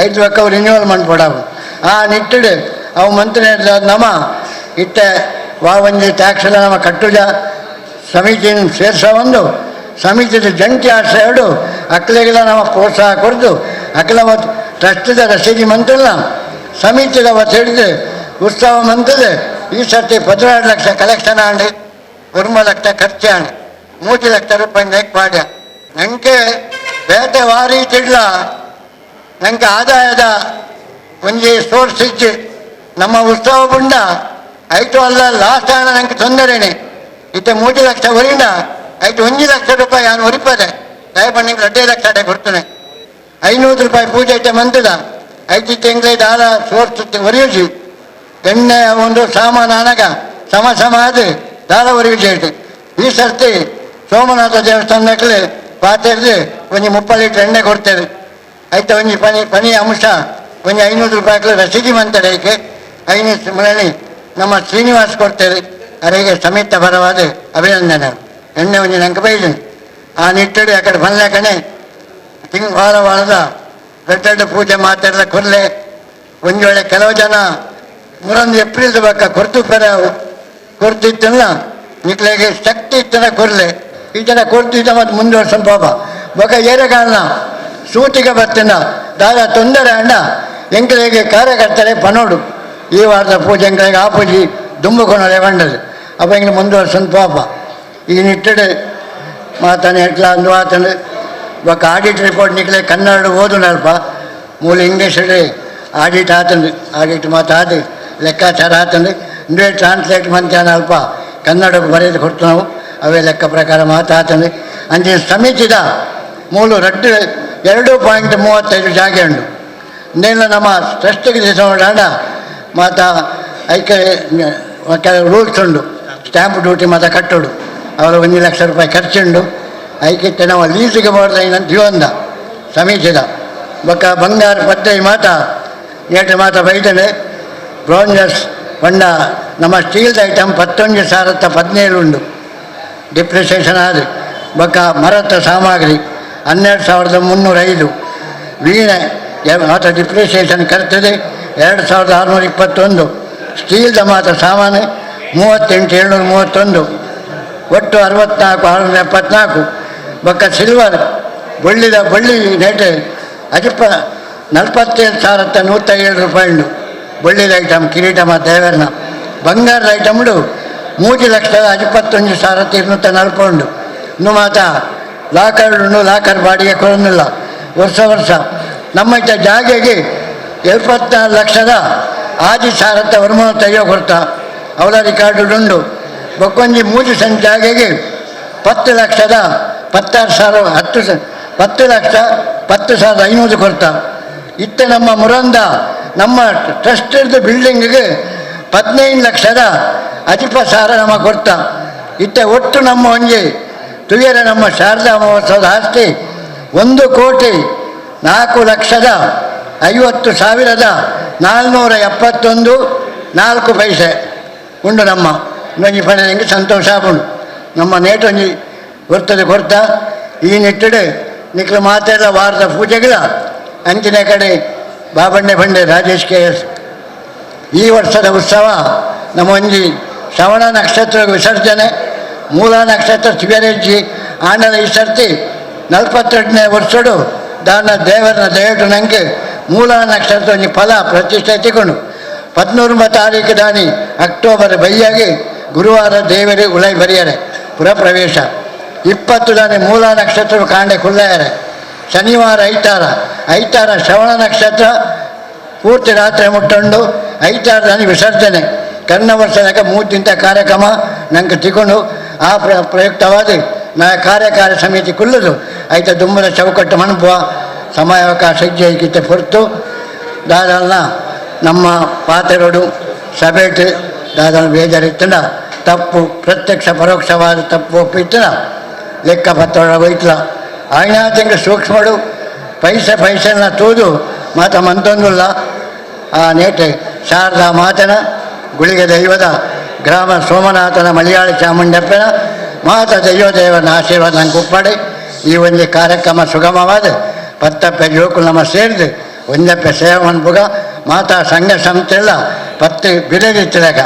5 ಪಕ್ಕ ಅವು ರಿನ್ಯೂವಲ್ ಮಾಡ್ಕೊಡವು. ಆ ನಿಟ್ಟಿಡು ಅವು ಮಂತ್ರಿ ನಮ್ಮ ಇತ್ತೆ ಒಂಜಿ ಟ್ಯಾಕ್ಸ್ ಎಲ್ಲ ನಮ್ಮ ಕಟ್ಟುಜ ಸಮಿತಿನ ಸೇರಿಸ ಒಂದು ಸಮಿತಿದ ಜಂಟಿ ಆಶ್ರಯಡು ಅಕ್ಲೆಗೆಲ್ಲ ನಮ್ಮ ಪ್ರೋತ್ಸಾಹ ಕೊಡ್ದು ಅಕ್ಲ ಟ್ರಸ್ಟದ ರಸೀದಿ ಮಂತ್ರಲ್ಲ ಸಮಿತಿದ ಒತ್ತು ಹಿಡಿದು ಉತ್ಸವ ಮಂತದೆ. ಈ ಸರ್ತಿ 16 ಲಕ್ಷ ಕಲೆಕ್ಷನ್ ಆಂಡಿ 1 ಲಕ್ಷ ಖರ್ಚು ಆಂಡಿ 3 ಲಕ್ಷ ರೂಪಾಯಿ ನೇಕ್ ಪಾಡ್ಯ. ನನಗೆ ಬೇಟೆ ವಾರಿ ತಿಡ್ಲ ನನಗೆ ಆದಾಯದ ಒಂಜಿ ಸೋರ್ಸ್ ಇಚ್ಚು ನಮ್ಮ ಉತ್ಸವ ಬುಂಡ ಐಟು ಅಲ್ಲ ಲಾಸ್ಟ್ ಆಣ ನನಗೆ ತೊಂದರೆನೆ ಇತ್ತೆ 3 ಲಕ್ಷ ಹೊರಿಂದ ಐಟು 1 ಲಕ್ಷ ರೂಪಾಯಿ ನಾನು ಹೊರಿಪದೆ ದಯಪಂಡು ನಿಂಗೆ 2 ಲಕ್ಷ ಕೊಡ್ತೇನೆ. 500 ರೂಪಾಯಿ ಪೂಜೆ ಐತೆ ಮಂತದ 5 ತಿಂಗಳ ದಾರ ಸೋರ್ಸ್ ಹೊರಿಯುಜಿ ಎಣ್ಣೆ ಒಂದು ಸಾಮಾನು ಆನಾಗ ಸಮ ಅದು ದಾರ ಹೊರಿಯುಜಿ ಐತೆ. ಈ ಸರ್ತಿ ಸೋಮನಾಥ ದೇವಸ್ಥಾನಕ್ಕೆ ಪಾತ್ರೆದು ಒಂಜಿ 30 ಲೀಟ್ರ್ ಎಣ್ಣೆ ಕೊಡ್ತೇವೆ. ಆಯ್ತು ಒಂಜಿ ಪನಿ ಅಂಶ ಒಂಜಿ 500 ರೂಪಾಯಿ ರಸೀದಿ ಮಂತಡೆ ಐಕೆ 500 ಮನೆ ನಮ್ಮ ಶ್ರೀನಿವಾಸ್ ಕೊಡ್ತೇವೆ. ಅವರಿಗೆ ಸಮೇತ ಬರವಾದ ಅಭಿನಂದನೆ. ಎಣ್ಣೆ ಒಂಜಿ ನಂಗೆ ಬೈದನು ಆ ನಿಟ್ಟಡು ಯಾಕಡೆ ಬಂದ್ಲಾಕಣೆ ವಾರದ ದೊಡ್ಡ ಪೂಜೆ ಮಾತಾಡ್ದ ಕೊರ್ಲೆ ಒಂಜಿ ವೇಳೆ ಕೆಲವು ಜನ 3 ಏಪ್ರಿಲ್ದ ಬಕ್ಕ ಕೊರ್ತು ಪೆರ ಕೊರ್ತಿತ್ತಲ್ಲ ನಿಕ್ಲೆಗೆ ಶಕ್ತಿ ಇತ್ತನ ಕೊರ್ಲೆ ಈ ಜನ ಕೊಡ್ತಿದ್ದ ಮತ್ತು ಮುಂದುವರ್ಸ ಪಾಪ ಬೊಕ ಏರೆಗಾಲನ ಸೂತಿಗೆ ಬರ್ತಿನ ದಾದ ತೊಂದರೆ ಅಂಡ ಎಂಕಲಿಗೆ ಕಾರ್ಯಕರ್ತರೆ ಪನೋಡು ಈ ವಾರದ ಪೂಜೆ ಎಂಕಲಿಗೆ ಆಪೂಜಿ ದುಂಬುಕೊಣಲೆ ಬಂಡದು ಅಪ್ಪ ಎಂಗೆ ಮುಂದುವರ್ಸನ್ ಪಾಪ ಈ ನಿಟ್ಟಡೆ ಮಾತಾನೆ ಎಟ್ಲ ಅಂದು ಆತಂದು ಬೊಕ ಆಡಿಟ್ ರಿಪೋರ್ಟ್ ನಿಕ್ಲೆ ಕನ್ನಡ ಓದು ನಲ್ಪ ಮೂಲ ಇಂಗ್ಲೀಷ್ ಆಡಿಟ್ ಆತಂದು ಆಡಿಟ್ ಮಾತಾಡಿ ಲೆಕ್ಕಾಚಾರ ಆತಂದು ಇಂದೇ ಟ್ರಾನ್ಸ್ಲೇಟ್ ಮಂತ್ಯಾನ ಅಲ್ಪ ಕನ್ನಡಕ್ಕೆ ಬರೆದು ಕೊಟ್ಟು ನಾವು ಅವೇ ಲೆಕ್ಕ ಪ್ರಕಾರ ಮಾತಾತಂದು ಅಂಚಿನ ಸಮಿತಿದ ಮೂಲು 2.35 ಜಾಗೆ ಉಂಡು ಇಂದೇನು ನಮ್ಮ ಟ್ರಸ್ಟಿಗೆ ದಿವಸ ಮಾತಾ ಐಕೆ ಕೆಲವು ರೂಲ್ಸ್ ಉಂಡು. ಸ್ಟ್ಯಾಂಪ್ ಡ್ಯೂಟಿ ಮಾತಾ ಕಟ್ಟೋಡು ಅವರು 1 ಲಕ್ಷ ರೂಪಾಯಿ ಖರ್ಚುಂಡು. ಐಕಿತ್ತೆ ನಾವು ಲೀಸಿಗೆ ಮಾಡ್ದ ಜೀವಂದ ಸಮಿತಿದ ಬೊಕ್ಕ ಬಂಗಾರ ಪದ್ಧತಿ ಮಾತ ಏಟು ಮಾತ ಬೈದನೆ ಬ್ರೋಂಜಸ್ ಪಂಡ ನಮ್ಮ ಸ್ಟೀಲ್ದ ಐಟಮ್ 11,017 ಉಂಡು. ಡಿಪ್ರಿಸಿಯೇಷನ್ ಆದ ಬೊಕ್ಕ ಮರದ ಸಾಮಗ್ರಿ 12,305. ವೀಣೆ ಮಾತ್ರ ಡಿಪ್ರಿಸಿಯೇಷನ್ ಕರ್ತದೆ 2,621. ಸ್ಟೀಲ್ದ ಮಾತ್ರ ಸಾಮಾನು 38,731. ಒಟ್ಟು 64,674. ಬೊಕ್ಕ ಸಿಲ್ವರ್ ಬಳ್ಳಿ ರೇಟ್ 47,107 ರೂಪಾಯಿ ಉಂಡು. ಬಳ್ಳಿದ ಐಟಮ್ ಕಿರೀಟ ಮತ್ತು ದೇವರನ. ಬಂಗಾರದ ಐಟಮ್ ಉಂಡು 3,51,240 ಉಂಡು. ಇನ್ನು ಮಾತ ಲಾಕರ್ ಉಂಡು. ಲಾಕರ್ ಬಾಡಿಗೆ ಕೊಡೋದಿಲ್ಲ ವರ್ಷ ನಮ್ಮ ಇತ್ತ ಜಾಗೆಗೆ 74 ಲಕ್ಷದ 6,000 ವರಮಾನ ತೆಗೆಯೋ ಕೊಡ್ತಾ ಅವಳ ರಿಕಾರ್ಡು ಉಂಡು. ಬೊಕ್ಕೊಂಜಿ 3 ಸೆಂಟ್ ಜಾಗೆಗೆ 10 ಲಕ್ಷದ 10,10,500 ಕೊಡ್ತಾ. ಇತ್ತ ನಮ್ಮ ಮುರಂದ ನಮ್ಮ ಟ್ರಸ್ಟದ ಬಿಲ್ಡಿಂಗಿಗೆ 15 ಲಕ್ಷದ 50,000 ನಮ್ಮ ಕೊಡ್ತಾ. ಇತ್ತ ಒಟ್ಟು ನಮ್ಮ ಒಂಜಿ ತುಯರ ನಮ್ಮ ಶಾರದಾ ಮಹೋತ್ಸವದ ಆಸ್ತಿ 1,04,50,471 ಉಂಡು. ನಮ್ಮ ಒಂಜಿ ಪಡೆದಂಗೆ ಸಂತೋಷ ಆಗುಂಡು. ನಮ್ಮ ನೇಟೊಂಜಿ ಬರ್ತದೆ ಕೊಡ್ತಾ. ಈ ನಿಟ್ಟಿಡು ನಿಕ್ಲು ಮಾತೆಲ್ಲ ವಾರದ ಪೂಜೆಗಳ ಅಂಚಿನ ಕಡೆ ಬಾಬಣ್ಣೆ ರಾಜೇಶ್ KS. ಈ ವರ್ಷದ ಉತ್ಸವ ನಮ್ಮ ಒಂಜಿ ಶ್ರವಣ ನಕ್ಷತ್ರ ವಿಸರ್ಜನೆ, ಮೂಲ ನಕ್ಷತ್ರ ಶಿವರೆಜ್ಜಿ ಆಂಡಲ ಈ ಸರ್ತಿ 42ನೇ ವರ್ಷಡು ದಾನ ದೇವರನ ದಯಟು ನಂಗೆ ಮೂಲ ನಕ್ಷತ್ರ ಒಂಜಿ ಫಲ ಪ್ರತಿಷ್ಠೆ ತಿಕೊಂಡು 19 ತಾರೀಕು ದಾನಿ ಅಕ್ಟೋಬರ್ ಬೈಯಾಗಿ ಗುರುವಾರ ದೇವರು ಉಳೈ ಬರಿಯರೆ ಪುರಪ್ರವೇಶ. 20 ದಾನಿ ಮೂಲ ನಕ್ಷತ್ರ ಕಾಂಡೆ ಕುಳ್ಳಯರೆ. ಶನಿವಾರ ಐತಾರ ಶ್ರವಣ ನಕ್ಷತ್ರ ಪೂರ್ತಿ ರಾತ್ರಿ ಮುಟ್ಟುಂಡು. ಐತಾರ ದಾನಿ ವಿಸರ್ಜನೆ. ಕನ್ನ ವರ್ಷದಾಗ 3 ದಿನ ಕಾರ್ಯಕ್ರಮ ನಂಗೆ ತಿಕೊಂಡು ಆ ಪ್ರಯುಕ್ತವಾದ ನಾ ಕಾರ್ಯಕಾರಿ ಸಮಿತಿ ಕುಲ್ಲದು ಐತ ದುಂಬದ ಚೌಕಟ್ಟು ಮಣಪುವ ಸಮಯಾವಕಾಶ ಇಜ್ಜೆ ಹೊರತು ದಾದಲ್ನ ನಮ್ಮ ಪಾತೆರೋಡು ಸಭೆಟ್ ದಾದಲ್ ಬೇಜಾರಿತ್ತಂಡ ತಪ್ಪು ಪ್ರತ್ಯಕ್ಷ ಪರೋಕ್ಷವಾದ ತಪ್ಪು ಒಪ್ಪಿತ್ತನ ಲೆಕ್ಕ ಪತ್ರ ಹೋಯ್ತಲ ಆಯ್ನ ತಿಂಗಳು ಸೂಕ್ಷ್ಮಡು ಪೈಸೆನ ತೂದು ಮಾತ ಮಂತೊಂದುಲ್ಲ. ಆ ನೇಟೆ ಶಾರದಾ ಮಾತನ ಗುಳಿಗೆ ದೈವದ ಗ್ರಾಮ ಸೋಮನಾಥನ ಮಲಯಾಳಿ ಚಾಮುಂಡಪ್ಪನ ಮಾತ ದೈವದೇವನ ಆಶೀರ್ವಾದ ನಂಗೆ ಉಪ್ಪಾಡಿ ಈ ಒಂದು ಕಾರ್ಯಕ್ರಮ ಸುಗಮವಾದ 10 ಯುವಕರು ನಮ್ಮ ಸೇರಿದು ಒಂದಪ್ಪೆ ಸೇವೆ ಅನ್ಬುಗ ಮಾತಾ ಸಂಘ ಸಂಸ್ಥೆಲ್ಲ 10 ಬಿಡದಿತ್ತಿದಾಗ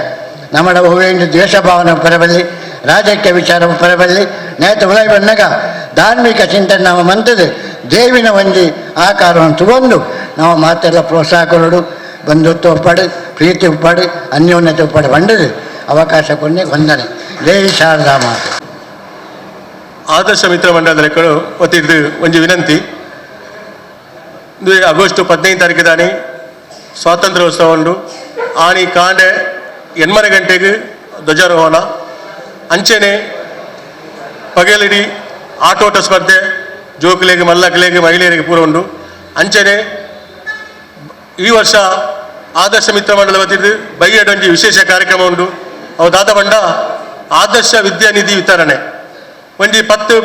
ನಮ್ಮ ಹೂವಿನ ದ್ವೇಷ ಭಾವನೆ ಪರಬಲ್ಲಿ ರಾಜಕೀಯ ವಿಚಾರ ಪರಬಲ್ಲಿ ನೇತ ಉಳೈ ಬಂದಾಗ ಧಾರ್ಮಿಕ ಚಿಂತನೆ ನಾವು ಮಂತದ್ದು ದೇವಿನ ಒಂಜಿ ಆಕಾರವನ್ನು ತಗೊಂಡು ನಾವು ಮಾತೆಲ್ಲ ಪ್ರೋತ್ಸಾಹ ಕೊಡೋಡು, ಬಂಧುತ್ವ ಉಪ್ಪಾಡು, ಪ್ರೀತಿ ಉಪ್ಪಾಡು, ಅನ್ಯೋನ್ಯತೆ ಉಪ್ಪಾಡು ಬಂಡದು ಅವಕಾಶ ಕೊಂಡೆ ವಂದನೆ. ಜೈ ಶಾರದಾ ಮಾತೆ. ಆದರ್ಶ ಮಿತ್ರ ಮಂಡಲದ ಲೆಕ್ಕಗಳು ಒತ್ತಿದ್ದು ಒಂದು ವಿನಂತಿ. ಆಗಸ್ಟ್ 15 ತಾರೀಕು ದಾನಿ ಸ್ವಾತಂತ್ರ್ಯೋತ್ಸವ ಉಂಡು. ಆನಿ ಕಾಂಡೆ 8 ಗಂಟೆಗೆ ಧ್ವಜಾರೋಹಣ. ಅಂಚೆನೆ ಪಗಲಿಡಿ ಆಟೋಟ ಸ್ಪರ್ಧೆ ಜೋಕುಲೆಗೆ ಮಲ್ಲಕಲೆಗೆ ಮಹಿಳೆಯರಿಗೆ ಪೂರ ಉಂಡು. ಅಂಚೆನೆ ಈ ವರ್ಷ ಆದರ್ಶ ಮಿತ್ರ ಮಂಡಲ ವತಿದ್ದು ಬೈಯಡೊಂಜಿ ವಿಶೇಷ ಕಾರ್ಯಕ್ರಮ ಉಂಡು. ಅವು ದಾದ ಬಂಡ ಆದರ್ಶ ವಿದ್ಯಾನಿಧಿ ವಿತರಣೆ. ಒಂಜಿ 10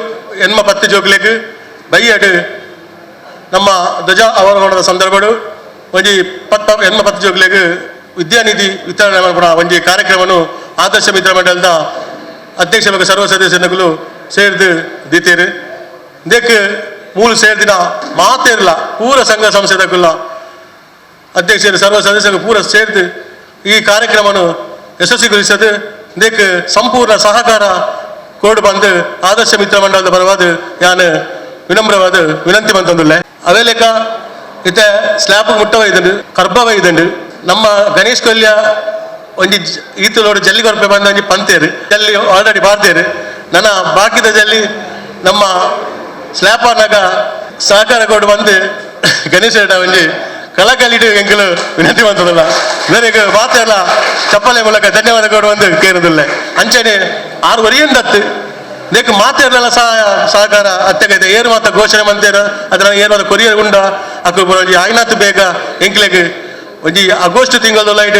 ಜೋಕುಲೆಗೆ ಬೈಯಡ್ ನಮ್ಮ ಧ್ವಜ ಅವರೋಹಣದ ಸಂದರ್ಭಡು ಒಂಜಿ 10 ಜೋಕುಲೆಗೆ ವಿದ್ಯಾನಿಧಿ ವಿತರಣೆ ಮಾಡುವ ಒಂಜಿ ಕಾರ್ಯಕ್ರಮವನ್ನು ಆದರ್ಶ ಮಿತ್ರ ಮಂಡಲದ ಅಧ್ಯಕ್ಷ ಮತ್ತು ಸರ್ವ ಸದಸ್ಯರುಗಳು ಸೇರಿದು ದೀತೇರು. ಇದಕ್ಕೆ ಮೂಲ ಸೇರಿದಿನ ಮಾತೇರಲ್ಲ ಪೂರ ಸಂಘ ಸಂಸ್ಥೆದಕ್ಕಲ್ಲ ಅಧ್ಯಕ್ಷರು ಸರ್ವ ಸದಸ್ಯರು ಪೂರ ಸೇರಿದು ಈ ಕಾರ್ಯಕ್ರಮವನ್ನು ಯಶಸ್ವಿಗೊಳಿಸದು ಇದಕ್ಕೆ ಸಂಪೂರ್ಣ ಸಹಕಾರ ಕೋಡ್ ಬಂದು ಆದರ್ಶ ಮಿತ್ರ ಮಂಡಲದ ಪರವಾದ ನಾನು ವಿನಮ್ರವಾದ ವಿನಂತಿ ಬಂತಂದುಲ್ಲೆ. ಅದೇ ಲೆಕ್ಕ ಇತ್ತ ಸ್ಲ್ಯಾಬ್ ಮುಟ್ಟವೈದಂಡು ಕರ್ಬವೈದಂಡು ನಮ್ಮ ಗಣೇಶ್ ಕೊಲ್ಯ ಒಂಜಿ ಈತಲೋಡು ಜಲ್ಲಿ ಕೊರಪೆ ಬಂದ ಒಂಜಿ ಪಂತೇರು ಜಲ್ಲಿ ಆಲ್ರೆಡಿ ಬಾರ್ದೇರು ನನ್ನ ಬಾಕಿದ ಜಲ್ಲಿ ನಮ್ಮ ಸ್ಲ್ಯಾಪನಾಗ ಸಹಕಾರ ಕೋಡ್ ಬಂದು ಗಣೇಶ ಒಂಜಿ ಕಳಕಳಿಟ್ಟು ಎಂಕಲು ವಿನಂತಿ ಬಂತದಲ್ಲ ಇವರಿಗೆ ಮಾತೆಲ್ಲ ಚಪ್ಪಲೆ ಮೂಲಕ ಧನ್ಯವಾದ ಕೊಡು ಒಂದು ಕೇರುದಿಲ್ಲ ಅಂಚನೆ 6 ವರಿಯಿಂದತ್ತು ದೇಕ ಮಾತೆಲ್ಲ ಸಹಕಾರ ಅತ್ಯಗತ್ಯ ಏರು ಮಾತ ಘೋಷಣೆ ಮಂತೇರು ಅದರ ಏರು ಮಾತ ಕೊರಿಯರ್ ಉಂಡ ಅಕ್ಕು ಆಯ್ನಾತ್ ಬೇಗ ಎಂಕ್ಲೆಗ್ ಒಂಜಿ ಆಗಸ್ಟ್ ತಿಂಗಳು ಲೈಟ್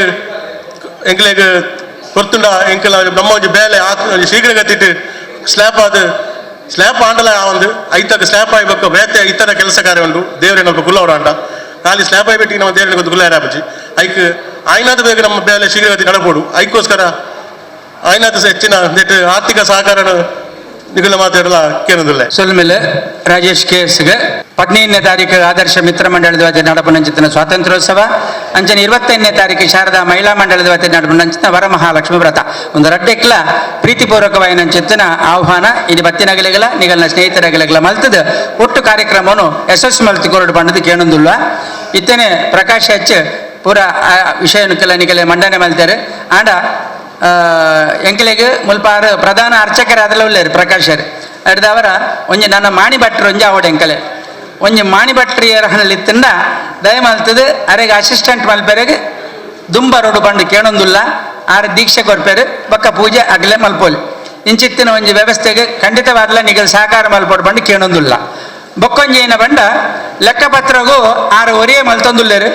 ಎಂಕ್ಲೆಗ್ ಕೊರ್ತುಂಡ ಎಂಕಲ ನಮ್ಮ ಒಂಜಿ ಬೇಲೆ ಶೀಘ್ರ ಗತ್ತಿಟ್ಟು ಸ್ಲ್ಯಾಪ್ ಆಂಡಲ ಒಂದು ಐತಕ್ಕೆ ಸ್ಲ್ಯಾಪ್ ಆಯ್ಬೇಕು ಬೇತೆ ಇತರ ಕೆಲಸ ಕಾರ್ಯ ಉಂಟು ದೇವರೇ ನಲ್ಪ ಕುಲ್ಲ ಹೊಡ ಖಾಲಿ ಸ್ಲ್ಯಾಪ್ ಆಯ್ಬಿಟ್ಟು ನಮ್ಮ ದೇವರಿಗೆ ಒಂದು ಕುಲ್ಲ ಹಾಪಿ ಐಕ್ ಆಯ್ನಾದ ಬೇಗ ನಮ್ಮ ಬೇಲೆ ಶೀಘ್ರಗತಿ ನಡಪೋಡು ಐಕೋಸ್ಕರ ಆಯ್ನಾದ ಹೆಚ್ಚಿನ ಆರ್ಥಿಕ ಸಹಕಾರ ನಿಗಲ ಮಾತಾಡಲ ಕೇಳುದಿಲ್ಲ ಸೊಲ್ಮೇಲೆ ರಾಜೇಶ್ ಕೇಸ್ಗೆ 15ನೇ ತಾರೀಕು ಆದರ್ಶ ಮಿತ್ರ ಮಂಡಳದ ವತಿ ನಡಪನಂಚಿನ ಸ್ವಾತಂತ್ರ್ಯೋತ್ಸವ ಅಂಚನೆ 25ನೇ ತಾರೀಕು ಶಾರದಾ ಮಹಿಳಾ ಮಂಡಳದ ವತಿ ನಡಪನಂಚಿನ ವರಮಹಾಲಕ್ಷ್ಮಿ ವ್ರತ ಒಂದು ರಡ್ಡೆಕ್ಲ ಪ್ರೀತಿಪೂರ್ವಕವಾಯಿನಂಚಿನ ಆಹ್ವಾನ ಇದು ಬತ್ತಿನಗಲಿಗಲ ನಿಗಲ್ನ ಸ್ನೇಹಿತರಗಲಿಗಲ ಮಲ್ತದ ಒಟ್ಟು ಕಾರ್ಯಕ್ರಮವನ್ನು ಯಶಸ್ವಿ ಮಲ್ತಿ ಕೊರಡು ಬಣ್ಣದ ಕೇಳೊಂದುಲ್ವ ಇತ್ತನೆ ಪ್ರಕಾಶ್ ಹೆಚ್ಚು ಪೂರ ವಿಷಯ ನಿಗಲೆ ಮಂಡನೆ ಮಲ್ತಾರೆ ಆಂಡ ಎಂಕಲೆಗೆ ಮುಲ್ಪಾರು ಪ್ರಧಾನ ಅರ್ಚಕರಾದಲ್ಲ ಉಳ್ಳೇರು ಪ್ರಕಾಶರು ಅಡ್ದವರ ಒಂಜಿ ನನ್ನ ಮಾಣಿ ಭಟ್ರು ಒಂಜಿ ಅವಡು ಎಂಕಲೆ ಒಂಜಿ ಮಾಣಿ ಭಟ್ರಿಯರಲ್ಲಿ ತಿಂದ ದಯಮಲ್ತದು ಅರೆಗೆ ಅಸಿಸ್ಟೆಂಟ್ ಮಲ್ಪೆರೆಗೆ ದುಂಬರೋಡು ಬಂದು ಕೇಳೊಂದುಲ್ಲ ಆರು ದೀಕ್ಷೆ ಕೊರ್ಪೇರು ಬಕ್ಕ ಪೂಜೆ ಅಗಲೇ ಮಲ್ಪೋಲಿ ಇಂಚಿತ್ತಿನ ಒಂಜಿ ವ್ಯವಸ್ಥೆಗೆ ಖಂಡಿತವಾದಲ್ಲ ನಿಗಲ್ ಸಹಕಾರ ಮಲ್ಪೋಡು ಬಂದು ಕೇಳೊಂದುಲ್ಲ ಬೊಕ್ಕೊಂಜೇನ ಬಂಡ ಲೆಕ್ಕಪತ್ರಗೂ 6 ವರಿಯೇ ಮಲ್ತೊಂದುಲ್ಲೇರು